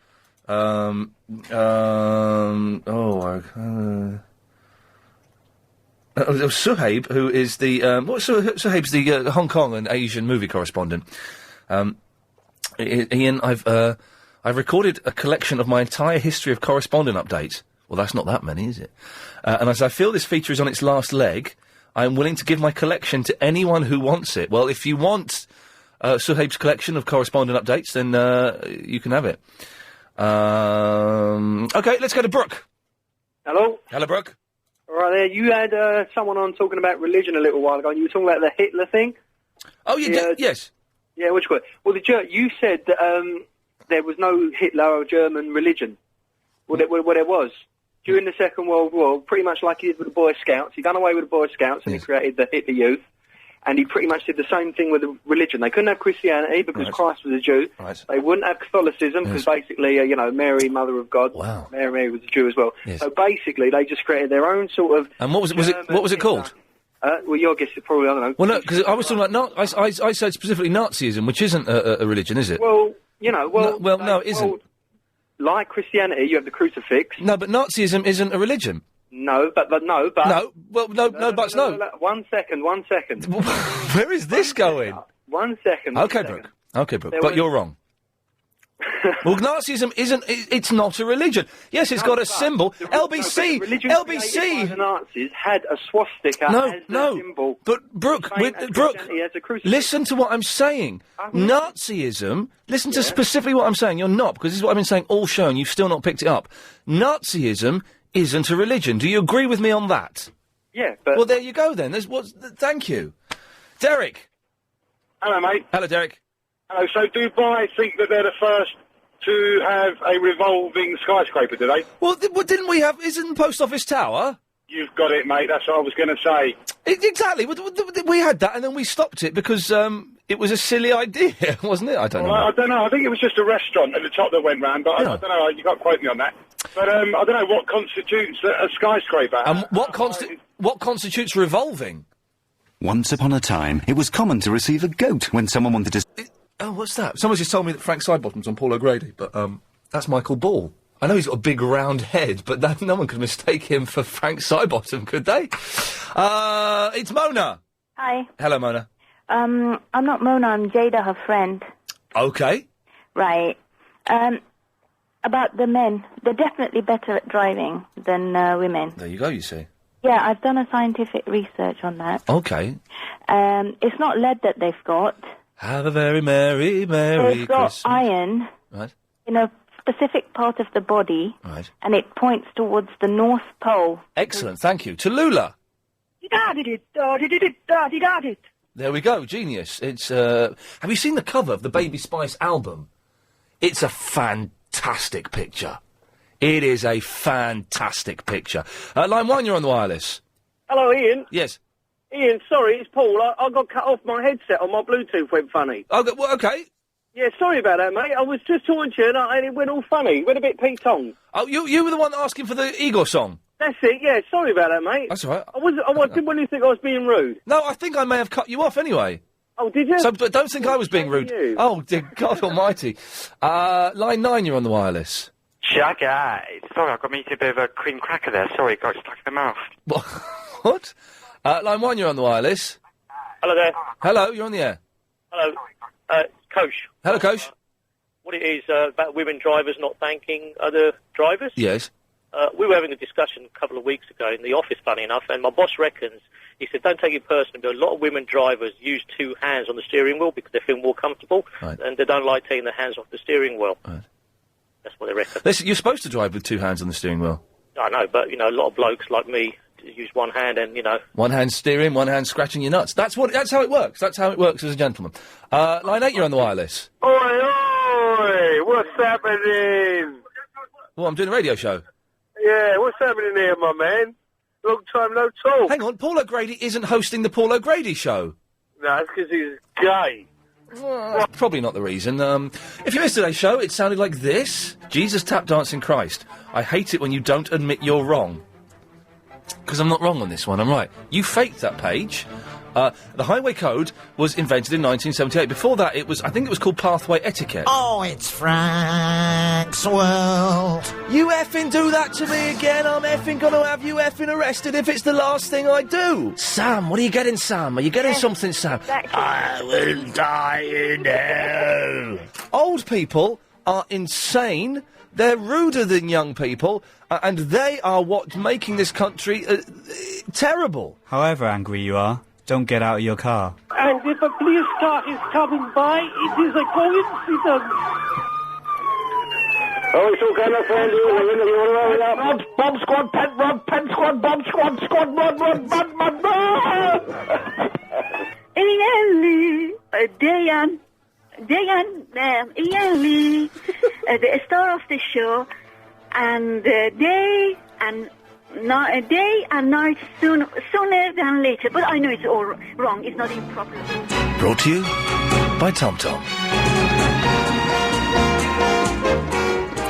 Suhaib, who is the Suhaib's the Hong Kong and Asian movie correspondent. Ian, I've recorded a collection of my entire history of correspondent updates. Well, that's not that many, is it? And as I feel this feature is on its last leg, I'm willing to give my collection to anyone who wants it. Well, if you want Suhaib's collection of correspondent updates, then you can have it. Okay, let's go to Brooke. Hello? Hello, Brooke. All right there, you had someone on talking about religion a little while ago, and you were talking about the Hitler thing? Oh, yes. Yeah, which one? Well, you said that there was no Hitler or German religion. Well, there was. During the Second World War, pretty much like he did with the Boy Scouts, he done away with the Boy Scouts and he created the Hitler Youth, and he pretty much did the same thing with the religion. They couldn't have Christianity because Christ was a Jew. Right. They wouldn't have Catholicism because basically, Mary, Mother of God. Wow. Mary was a Jew as well. Yes. So basically, they just created their own sort of. And what was it called? Well, your guess is probably, I don't know. Well, no, because I was talking about I said specifically Nazism, which isn't a religion, is it? Well, no, it isn't. Like Christianity, you have the crucifix. No, but Nazism isn't a religion. No. 1 second. Where is this going? 1 second. Okay, Brooke, but you're wrong. Well, Nazism isn't. It's not a religion. Yes, it's got a symbol. LBC. The Nazis had a swastika as a symbol. But Brooke, listen to what I'm saying. Nazism. Listen to specifically what I'm saying. You're not, because this is what I've been saying all show, and you've still not picked it up. Nazism isn't a religion. Do you agree with me on that? Yeah, but well, there you go then. Thank you, Derek. Hello, mate. Hello, Derek. Hello. So, Dubai think that they're the first to have a revolving skyscraper, do they? Well, didn't we have? Isn't the post office tower? You've got it, mate. That's what I was going to say. Exactly. We had that, and then we stopped it because it was a silly idea, wasn't it? I don't know. I don't know. I think it was just a restaurant at the top that went round, but I don't know. You got to quote me on that. But I don't know what constitutes a skyscraper. And what constitutes revolving? Once upon a time, it was common to receive a goat when someone wanted to... Oh, what's that? Someone just told me that Frank Sidebottom's on Paul O'Grady, but that's Michael Ball. I know he's got a big round head, but no one could mistake him for Frank Sidebottom, could they? It's Mona. Hi. Hello, Mona. I'm not Mona, I'm Jada, her friend. Okay. Right. About the men, they're definitely better at driving than women. There you go, you see. Yeah, I've done a scientific research on that. Okay. It's not lead that they've got. Have a very merry They've got Christmas. iron Right. in a specific part of the body, Right. and it points towards the North Pole. Excellent, thank you. Tallulah. Did. There we go, genius. It's, have you seen the cover of the Baby Spice album? It's a fantastic picture. It is a fantastic picture. Line 1, you're on the wireless. Hello, Ian. Yes. Ian, sorry, it's Paul. I got cut off my headset on my Bluetooth went funny. Oh, well, okay. Yeah, sorry about that, mate. I was just talking to you and it went all funny. It went a bit Pete-tong. Oh, you were the one asking for the Igor song? That's it, yeah. Sorry about that, mate. That's all right. I didn't want you to think I was being rude. No, I think I may have cut you off anyway. Oh, did you? So, but don't think I was being rude. you. Oh, dear God almighty. Line 9, you're on the wireless. Shaggy. Sorry, I got me to a bit of a cream cracker there. Sorry, got stuck in the mouth. What? Line 1, you're on the wireless. Hello there. Hello, you're on the air. Hello. Coach. Hello, Coach. What it is about women drivers not thanking other drivers? Yes. We were having a discussion a couple of weeks ago in the office, funny enough, and my boss reckons, he said, don't take it personally, but a lot of women drivers use two hands on the steering wheel because they feel more comfortable, and they don't like taking their hands off the steering wheel. Right. That's what they reckon. Listen, you're supposed to drive with two hands on the steering wheel. I know, but, a lot of blokes like me use one hand and, One hand steering, one hand scratching your nuts. That's how it works. That's how it works as a gentleman. Line 8, you're on the wireless. Oi, oi! What's happening? Well, I'm doing a radio show. Yeah, what's happening here, my man? Long time no talk. Hang on, Paul O'Grady isn't hosting the Paul O'Grady show. No, it's because he's gay. Well, probably not the reason. If you missed today's show, it sounded like this. Jesus tap dancing Christ. I hate it when you don't admit you're wrong. Because I'm not wrong on this one, I'm right. You faked that page. The highway code was invented in 1978. Before that, I think it was called pathway etiquette. Oh, it's Frank's World. You effing do that to me again, I'm effing gonna have you effing arrested if it's the last thing I do. Sam, what are you getting, Sam? Are you getting something, Sam? I will die in hell. Old people are insane. They're ruder than young people, and they are what's making this country terrible. However angry you are, don't get out of your car. And if a police car is coming by, it is a coincidence. Oh, it's all kind of friendly. Bomb squad, pen squad, bomb squad, run. Diane, Ian Lee, the star of the show, and day and night sooner than later. But I know it's all wrong. It's not improper. Brought to you by TomTom.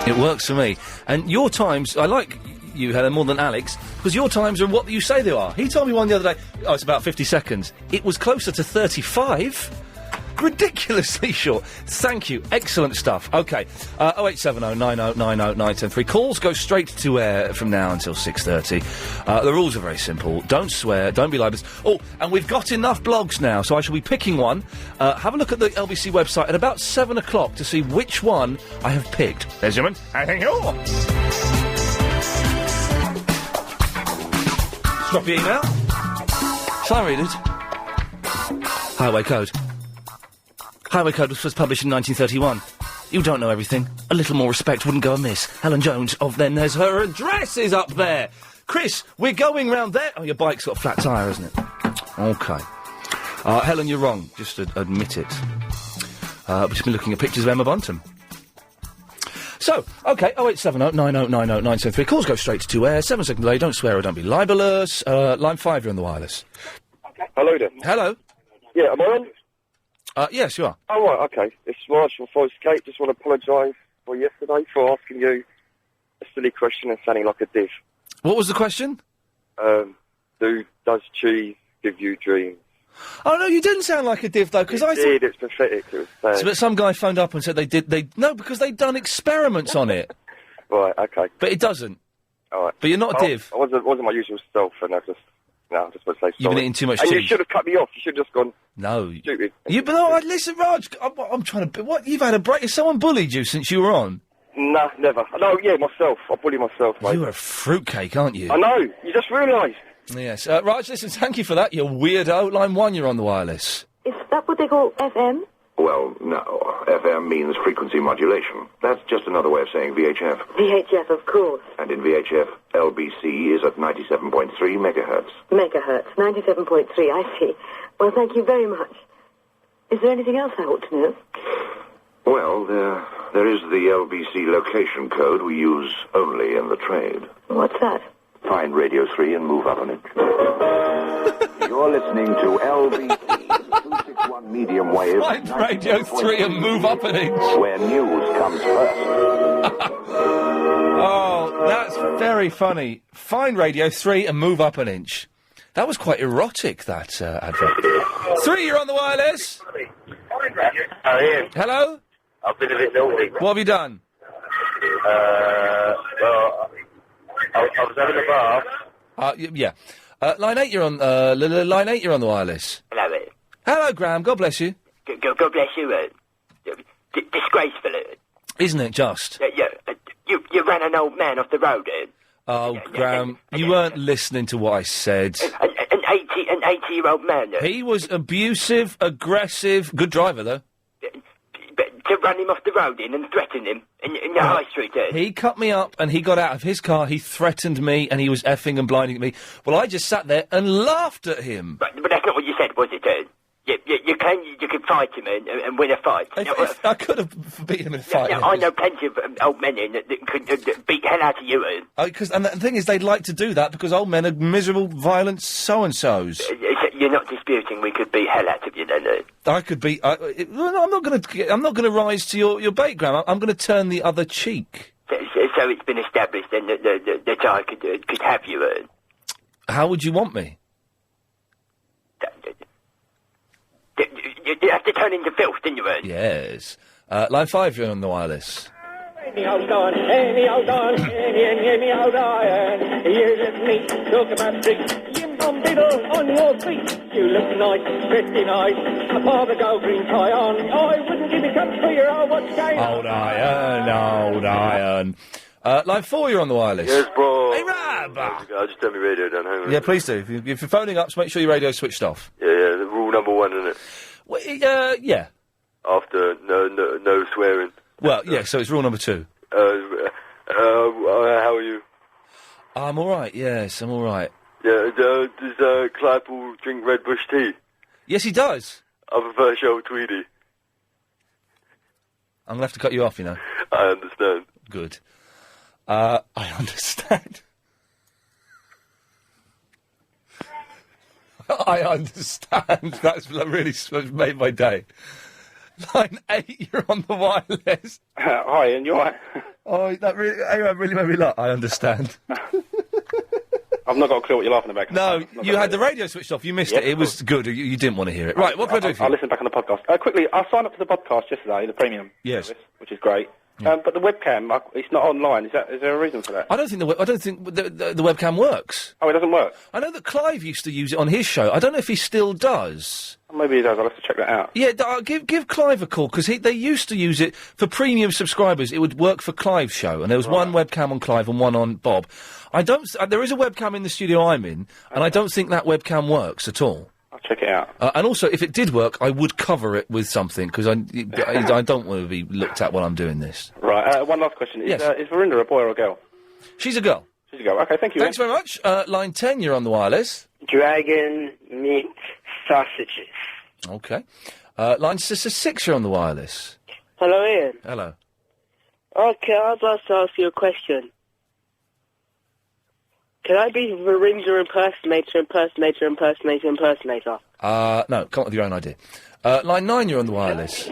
It works for me. And your times, I like you, Helen, more than Alex, because your times are what you say they are. He told me one the other day, it's about 50 seconds. It was closer to 35. Ridiculously short. Thank you. Excellent stuff. OK. 0870 90 90 973. Calls go straight to air from now until 6:30. The rules are very simple. Don't swear. Don't be libelous. Oh, and we've got enough blogs now, so I shall be picking one. Have a look at the LBC website at about 7 o'clock to see which one I have picked. There's your man. Hang on. Drop your email. Shall I read it? Highway code. Highway Code was first published in 1931. You don't know everything. A little more respect wouldn't go amiss. Helen Jones of Then There's Her address is up there. Chris, we're going round there. Oh, your bike's got a flat tyre, isn't it? OK. Helen, you're wrong. Just admit it. We've just been looking at pictures of Emma Bunton. So, OK, 0870 90 90 973. Calls go straight to air. 7-second delay. Don't swear or don't be libelous. Line 5, you're on the wireless. Hello there. Hello. Yeah, am I on? Yes, you are. Oh, right, OK. It's Raj from Forest Gate. Just want to apologise for yesterday for asking you a silly question and sounding like a div. What was the question? Does cheese give you dreams? Oh, no, you didn't sound like a div, though, because I thought... It's pathetic. It was sad. So, but some guy phoned up and said No, because they'd done experiments on it. Right, OK. But it doesn't. All right. But you're not a div. I wasn't my usual self, and I just want to say sorry. You've been eating too much and cheese. you should have cut me off. You should have just gone... No. Stupid. But no, listen, Raj, I'm trying to... What? You've had a break? Has someone bullied you since you were on? Nah, never. No, yeah, myself. I bully myself, mate. You're a fruitcake, aren't you? I know. You just realised. Yes. Raj, listen, thank you for that, you weirdo. Line 1, you're on the wireless. Is that what they call FM? Well, no. FM means frequency modulation. That's just another way of saying VHF. VHF, of course. And in VHF, LBC is at 97.3 megahertz. Megahertz, 97.3, I see. Well, thank you very much. Is there anything else I ought to know? Well, there is the LBC location code we use only in the trade. What's that? find Radio 3 and move up an inch. You're listening to LBC, 261 medium wave. Find Radio 3 and move up an inch. Where news comes first. Oh, that's very funny. Find Radio 3 and move up an inch. That was quite erotic, that advert. 3, you're on the wireless. Oh, Ian. Hello? I've been a bit naughty. What have you done? Well, I was having a bath. Yeah. Line 8, you're on. Line 8, you're on the wireless. Hello, Ian. Hello, Graham. God bless you. God bless you, disgraceful, Isn't it just? You ran an old man off the road, Ian. Oh, Graham, you weren't listening to what I said. An 80-year-old man. He was abusive, aggressive. Good driver, though. To run him off the road in and threaten him in the high street, Ian. He cut me up and he got out of his car. He threatened me and he was effing and blinding me. Well, I just sat there and laughed at him. But that's not what you said, was it, Ian? You could fight him and win a fight. I could have beaten him in a fight. I know plenty of old men in that could beat the hell out of you, Ian. And the thing is, they'd like to do that because old men are miserable, violent so-and-sos. You're not disputing we could beat hell out of you, then, Ian? I could beat... I'm not going to rise to your bait, Graham. I'm going to turn the other cheek. So it's been established then that I could have you, Ian? How would you want me? You have to turn into filth, didn't you, Ian? Yes. Line 5, you're on the wireless. Any old on, any old iron. Here's me, talk about tricks. Yim bum diddle on your feet. You look nice, pretty nice. A father go green tie on. I wouldn't give a cup for your old what's going on. Old iron. Line 4, you're on the wireless. Yes, bro. Hey, Rab! I'll just turn my radio down. Hang on. Yeah, please do. If you're phoning up, just make sure your radio's switched off. Yeah, the rule number 1, isn't it? Well, yeah. After no swearing. Well, yeah, so it's rule number 2. How are you? I'm all right, yes, I'm all right. Yeah, does Claypool drink Red Bush tea? Yes, he does. I prefer Shell Tweedy. I'm going to have to cut you off, you know. I understand. Good. I understand. I understand. That's really made my day. Line 8, you're on the wireless. Hi, and you're right. Oh, that really made me laugh. I understand. I've not got a clue what you're laughing about. No, you had the radio switched off. You missed it. It was good. You didn't want to hear it. Right, what can I do for you? I'll listen back on the podcast. Quickly, I signed up for the podcast yesterday, the premium service, which is great. But the webcam, it's not online. Is there a reason for that? I don't think the webcam works. Oh, it doesn't work? I know that Clive used to use it on his show. I don't know if he still does. Maybe he does. I'll have to check that out. Yeah, give Clive a call, because they used to use it for premium subscribers. It would work for Clive's show, and there was one webcam on Clive and one on Bob. There is a webcam in the studio I'm in, and I don't think that webcam works at all. I'll check it out. And also, if it did work, I would cover it with something, because I don't want to be looked at while I'm doing this. Right, one last question. Yes. Is Verinda a boy or a girl? She's a girl. She's a girl. Okay, thank you. Thanks very much. Line 10, you're on the wireless. Dragon meat sausages. Okay. Line 6, you're on the wireless. Hello, Ian. Hello. Okay, I'd like to ask you a question. Can I be Verinda impersonator? No, come up with your own idea. Line 9, you're on the wireless.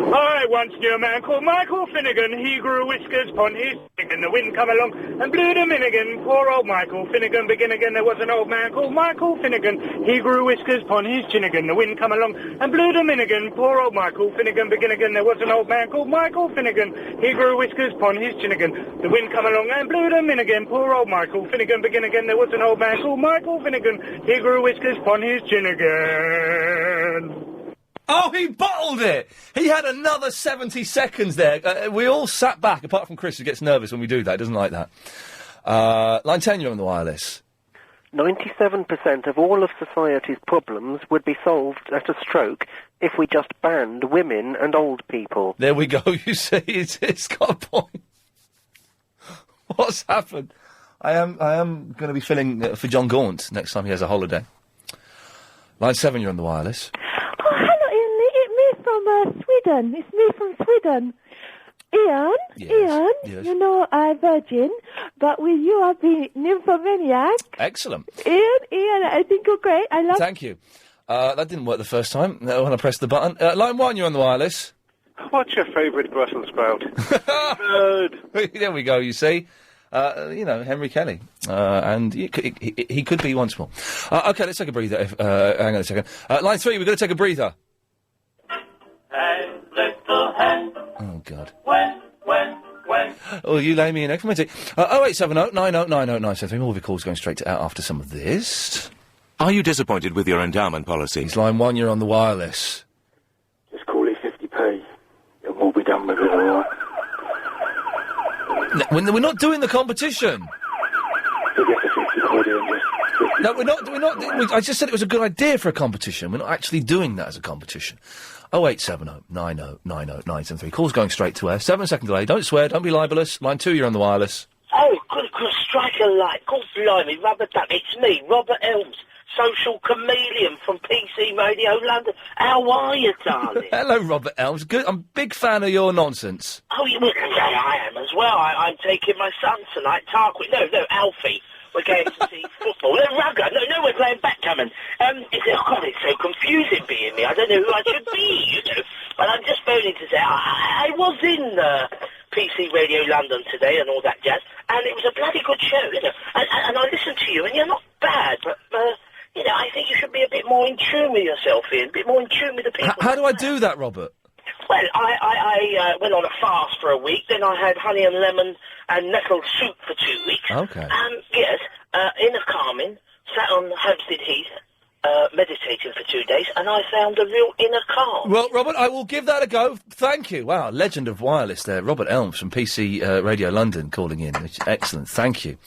I once knew a man called Michael Finnegan. He grew whiskers upon his stick, and the wind come along and blew them in again. Poor old Michael Finnegan. Begin again. There was an old man called Michael Finnegan. He grew whiskers upon his chin again. The wind come along and blew them in again. Poor old Michael Finnegan. Begin again. There was an old man called Michael Finnegan. He grew whiskers upon his chin again. The wind come along and blew them in again. Poor old Michael Finnegan. Begin again. There was an old man called Michael Finnegan. He grew whiskers upon his chin again. Oh, he bottled it! He had another 70 seconds there. We all sat back, apart from Chris, who gets nervous when we do that. He doesn't like that. Line 10, you're on the wireless. 97% of all of society's problems would be solved at a stroke if we just banned women and old people. There we go, you see, it's got a point. What's happened? I am going to be filling for John Gaunt next time he has a holiday. Line 7, you're on the wireless. Sweden. It's me from Sweden. Ian, Ian, Yes. you know I'm virgin, but with you I've been nymphomaniac. Excellent. Ian, I think you're great. I love. Thank you. That didn't work the first time when I pressed the button. Line 1, you're on the wireless. What's your favourite Brussels sprout? There we go, you see. Henry Kelly. And he could be once more. Okay, let's take a breather. Hang on a second. Line 3, we're going to take a breather. Hey, little hen. Oh, God. When. Oh, you lay me in exclamation. 0870 90 90 973. More of your calls going straight to out after some of this. Are you disappointed with your endowment policy? It's line 1, you're on the wireless. Just call it 50p. And we'll be done with it, all right? No, we're not doing the competition. No, we're not. I just said it was a good idea for a competition. We're not actually doing that as a competition. 0870 90 90 973. Calls going straight to air. 7-second delay. Don't swear. Don't be libellous. Line 2, you're on the wireless. Oh, good, strike a light. God blimey, Rubber Duck. It's me, Robert Elms, social chameleon from PC Radio London. How are you, darling? Hello, Robert Elms. Good. I'm a big fan of your nonsense. Oh, yeah, I am as well. I'm taking my son tonight, Tarquin. No, Alfie. We're going to see football. No, Rugger. No, we're playing backgammon. It's so confusing being me. I don't know who I should be, But I'm just phoning to say I was in PC Radio London today and all that jazz, and it was a bloody good show, And I listened to you, and you're not bad, but, I think you should be a bit more in tune with yourself, Ian. A bit more in tune with the people. How do I do that, Robert? Well, I went on a fast for a week, then I had honey and lemon and nettle soup for 2 weeks. Okay. Yes, inner calming, sat on Hampstead Heath, meditating for 2 days, and I found a real inner calm. Well, Robert, I will give that a go. Thank you. Wow, legend of wireless there. Robert Elms from PC Radio London calling in. Excellent. Thank you.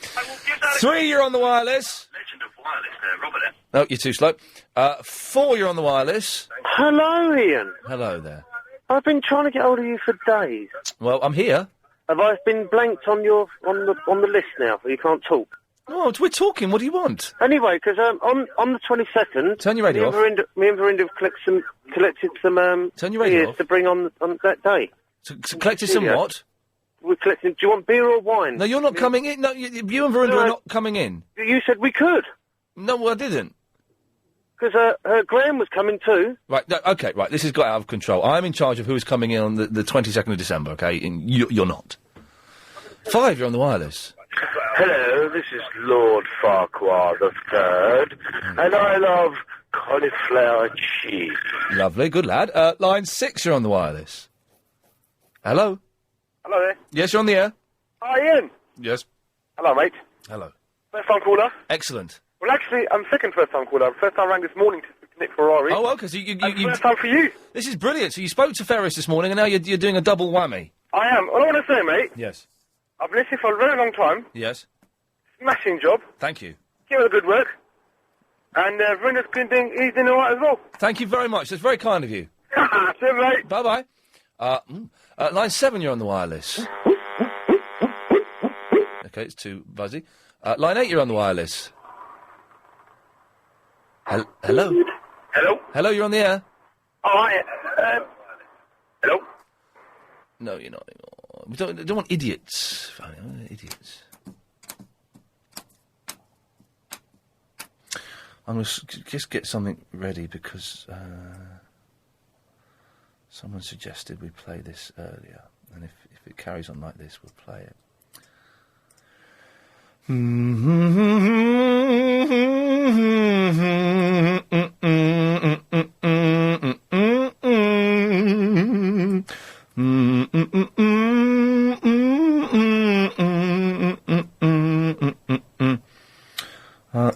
3, you're on the wireless. Legend of wireless there, Robert Elms. No, you're too slow. 4, you're on the wireless. Hello, Ian. Hello there. I've been trying to get hold of you for days. Well, I'm here. Have I been blanked on the list now? You can't talk. Oh, we're talking. What do you want? Anyway, because on the 22nd, turn your radio off. Me and Verinda have collected some turn your radio off. To bring on that day. So collected some what? We're collecting. Do you want beer or wine? No, you're not coming in. No, you and Verinda are not coming in. You said we could. No, I didn't. Because Graham was coming too. Right, no, okay, right, this has got out of control. I'm in charge of who is coming in on the 22nd of December, okay? And you're not. 5, you're on the wireless. Hello, this is Lord Farquhar III, and I love cauliflower cheese. Lovely, good lad. Line 6, you're on the wireless. Hello? Hello there. Yes, you're on the air. Hi, Ian. Yes. Hello, mate. Hello. First time caller. Excellent. Well, actually, I'm second first time caller. First time I rang this morning to Nick Ferrari. Oh, okay, so you first time for you. This is brilliant. So you spoke to Ferris this morning, and now you're doing a double whammy. I am. All I want to say, mate. Yes. I've been listening for a very long time. Yes. Smashing job. Thank you. Keep up the good work. And Verinda's he's doing all right as well. Thank you very much. That's very kind of you. See you, mate. Bye-bye. Line 7, you're on the wireless. Okay, it's too buzzy. Line 8, you're on the wireless. Hello? Hello? Hello, you're on the air. Oh, hi. Hello? No, you're not anymore. We don't want idiots. Idiots. I'm going to just get something ready because someone suggested we play this earlier. And if it carries on like this, we'll play it.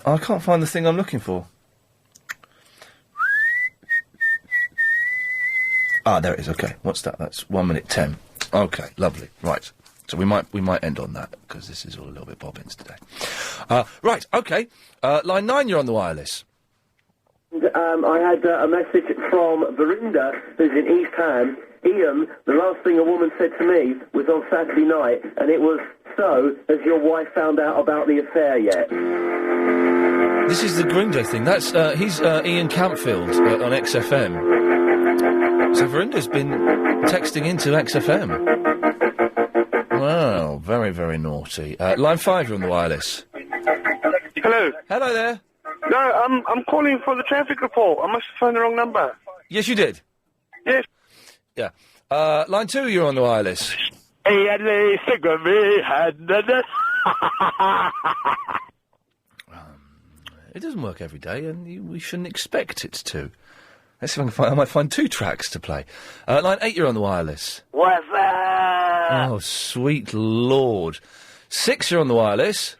I can't find the thing I'm looking for. Ah, there it is. Okay, what's that? That's 1 minute 10. Okay, lovely. Right. So we might end on that because this is all a little bit bobbins today. Right. Okay. Line 9, you're on the wireless. I had a message from Verinda, who's in East Ham. Ian, the last thing a woman said to me was on Saturday night, and it was, "So, has your wife found out about the affair yet?" This is the Green Day thing. That's he's Ian Campfield on XFM. So Verinda's been texting into XFM. Well, very, very naughty. Line 5, you're on the wireless. Hello. Hello there. No, I'm calling for the traffic report. I must have phoned the wrong number. Yes, you did. Yes. Yeah. Line 2, you're on the wireless. It doesn't work every day, and we shouldn't expect it to. Let's see if I might find 2 tracks to play. Line 8, you're on the wireless. What's that? Oh, sweet Lord. 6, you're on the wireless.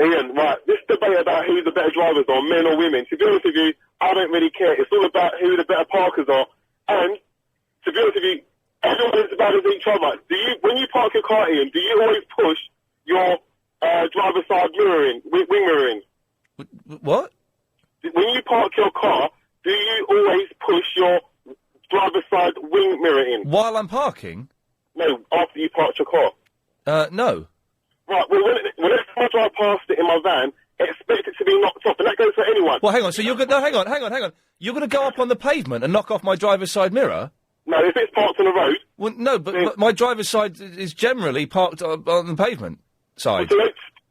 Ian, right, this debate about who the better drivers are, men or women, to be honest with you, I don't really care. It's all about who the better parkers are. And, to be honest with you, everyone's as bad as each other. When you park your car, Ian, do you always push your driver's side wing mirror in? What? When you park your car, do you always push your driver's side wing mirror in? While I'm parking? No, after you parked your car. No. Right, well, when I drive past it in my van, expect it to be knocked off, and that goes for anyone. Well, hang on, so you're going to... No, hang on. You're going to go up on the pavement and knock off my driver's side mirror? No, if it's parked on the road... Well, no, but my driver's side is generally parked on the pavement side. Well,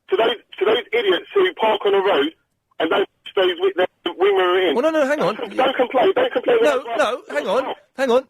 to those idiots who park on the road and don't push those wing mirror in... Well, no, hang on. Don't complain. No, hang on,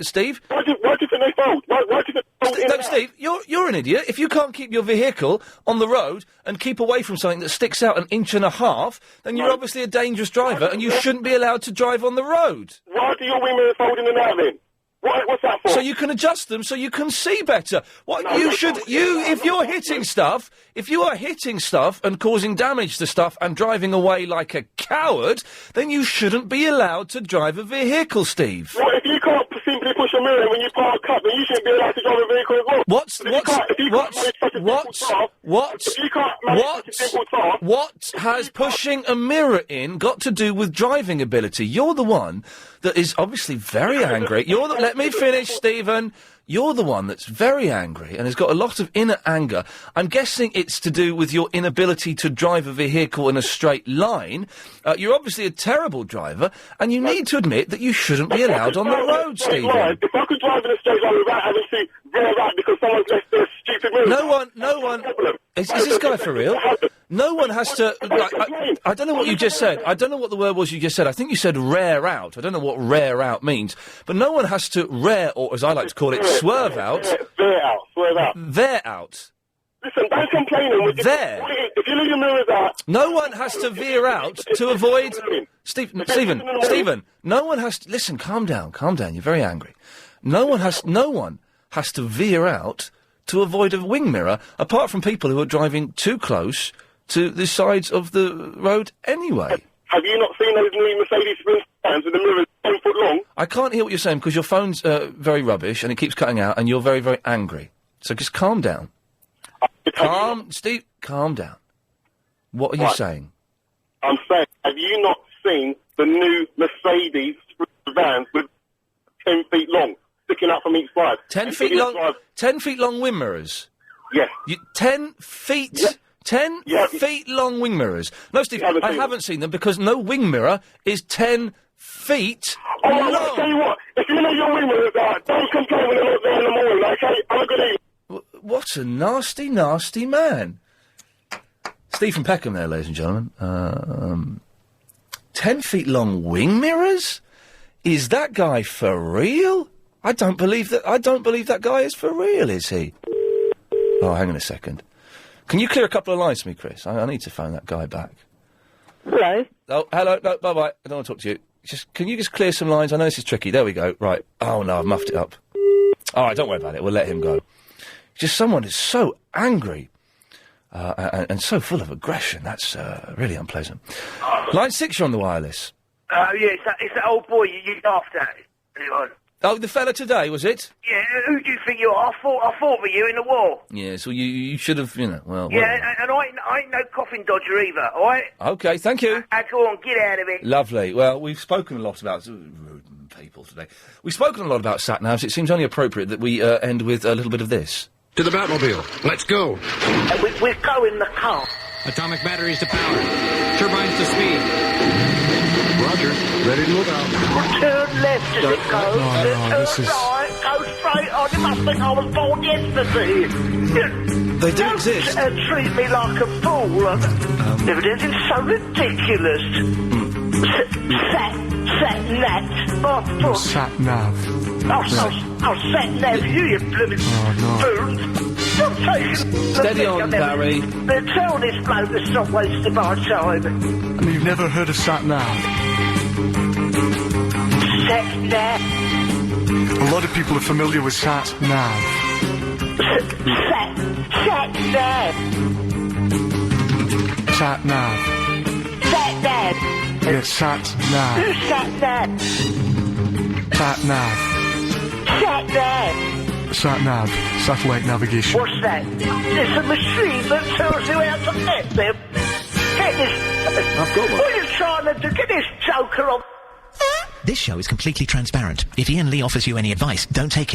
Steve. Why do you think they fold? Why do you think they fold in and out? Steve, you're an idiot. If you can't keep your vehicle on the road and keep away from something that sticks out 1.5 inches, then you're obviously a dangerous driver and you shouldn't be allowed to drive on the road. Why do your wing mirrors fold in and out then? What's that for? So you can adjust them so you can see better. If you're hitting stuff, if you are hitting stuff and causing damage to stuff and driving away like a coward, then you shouldn't be allowed to drive a vehicle, Steve. Well, if you can't simply push a mirror when you park up, then you shouldn't be allowed to drive a vehicle as well. What has pushing a mirror in got to do with driving ability? You're the one that is obviously very angry. Let me finish, Stephen. You're the one that's very angry and has got a lot of inner anger. I'm guessing it's to do with your inability to drive a vehicle in a straight line. You're obviously a terrible driver, and you need to admit that you shouldn't be allowed on the road, Stephen. If I could drive in a straight line without having to veer out because someone's left their stupid mirror... No one... Is this guy for real? No one has to... I don't know what you just said. I don't know what the word was you just said. I think you said rear out. I don't know what rear out means. But no one has to rear, or as I like to call it, swerve out. Veer out. Veer out. Listen, don't complain. If you leave your mirrors out... No one has to veer out to avoid... Stephen, no one has to... Listen, calm down. You're very angry. No one has to veer out to avoid a wing mirror, apart from people who are driving too close to the sides of the road anyway. Have you not seen those new Mercedes vans with the mirrors 10 foot long? I can't hear what you're saying because your phone's very rubbish and it keeps cutting out and you're very, very angry. So just calm down. Steve, calm down. What are you saying? I'm saying, have you not seen the new Mercedes vans with 10 feet long, sticking out from each side? 10 feet long? 10 feet long wing mirrors? Yes. 10 feet... Yes. 10 feet long wing mirrors. No, Steve, I haven't seen them because no wing mirror is 10 feet long. I'll tell you what, if you know your wing mirrors are, don't complain when they're not there in the morning, okay? Have a good evening. What a nasty, nasty man. Steve from Peckham there, ladies and gentlemen. 10 feet long wing mirrors? Is that guy for real? I don't believe that guy is for real, is he? Oh, hang on a second. Can you clear a couple of lines for me, Chris? I need to phone that guy back. Hello? Oh, hello. No, bye-bye. I don't want to talk to you. Can you just clear some lines? I know this is tricky. There we go. Right. Oh, no, I've muffed it up. All right, don't worry about it. We'll let him go. Just someone who's so angry and so full of aggression. That's really unpleasant. Line 6, you're on the wireless. Yeah, it's that old boy you laughed at. Anyone? Oh, the fella today, was it? Yeah, who do you think you are? I fought with you in the war. Yeah, so you should have, well... Yeah, and I ain't no coffin dodger either, all right? OK, thank you. Go on, get out of it. Lovely. Well, we've spoken a lot about... rude people today. We've spoken a lot about sat-navs. It seems only appropriate that we end with a little bit of this. To the Batmobile. Let's go. We're going the car. Atomic batteries to power. Turbines to speed. Roger. Ready to move out. Turn left as it goes. No, turn this is... right, go go straight on. You must think I was born yesterday. They do exist. Don't treat me like a fool. Everything's so ridiculous. Sat-nat. Oh, Sat-nav. sat-nav, you blooming fool. Stop taking... Steady on, Barry. Tell this bloke to stop wasting my time. And you've never heard of sat-nav? Sat-nav. A lot of people are familiar with sat-nav. Sat-nav. Sat-nav. Sat-nav. Yes, sat-nav. Who's sat-nav? Sat-nav. Sat-nav. Sat-nav. Satellite navigation. What's that? It's a machine that tells you how to get them. Get this... I've got one. What are you trying to do? Get this joker on... This show is completely transparent. If Iain Lee offers you any advice, don't take it.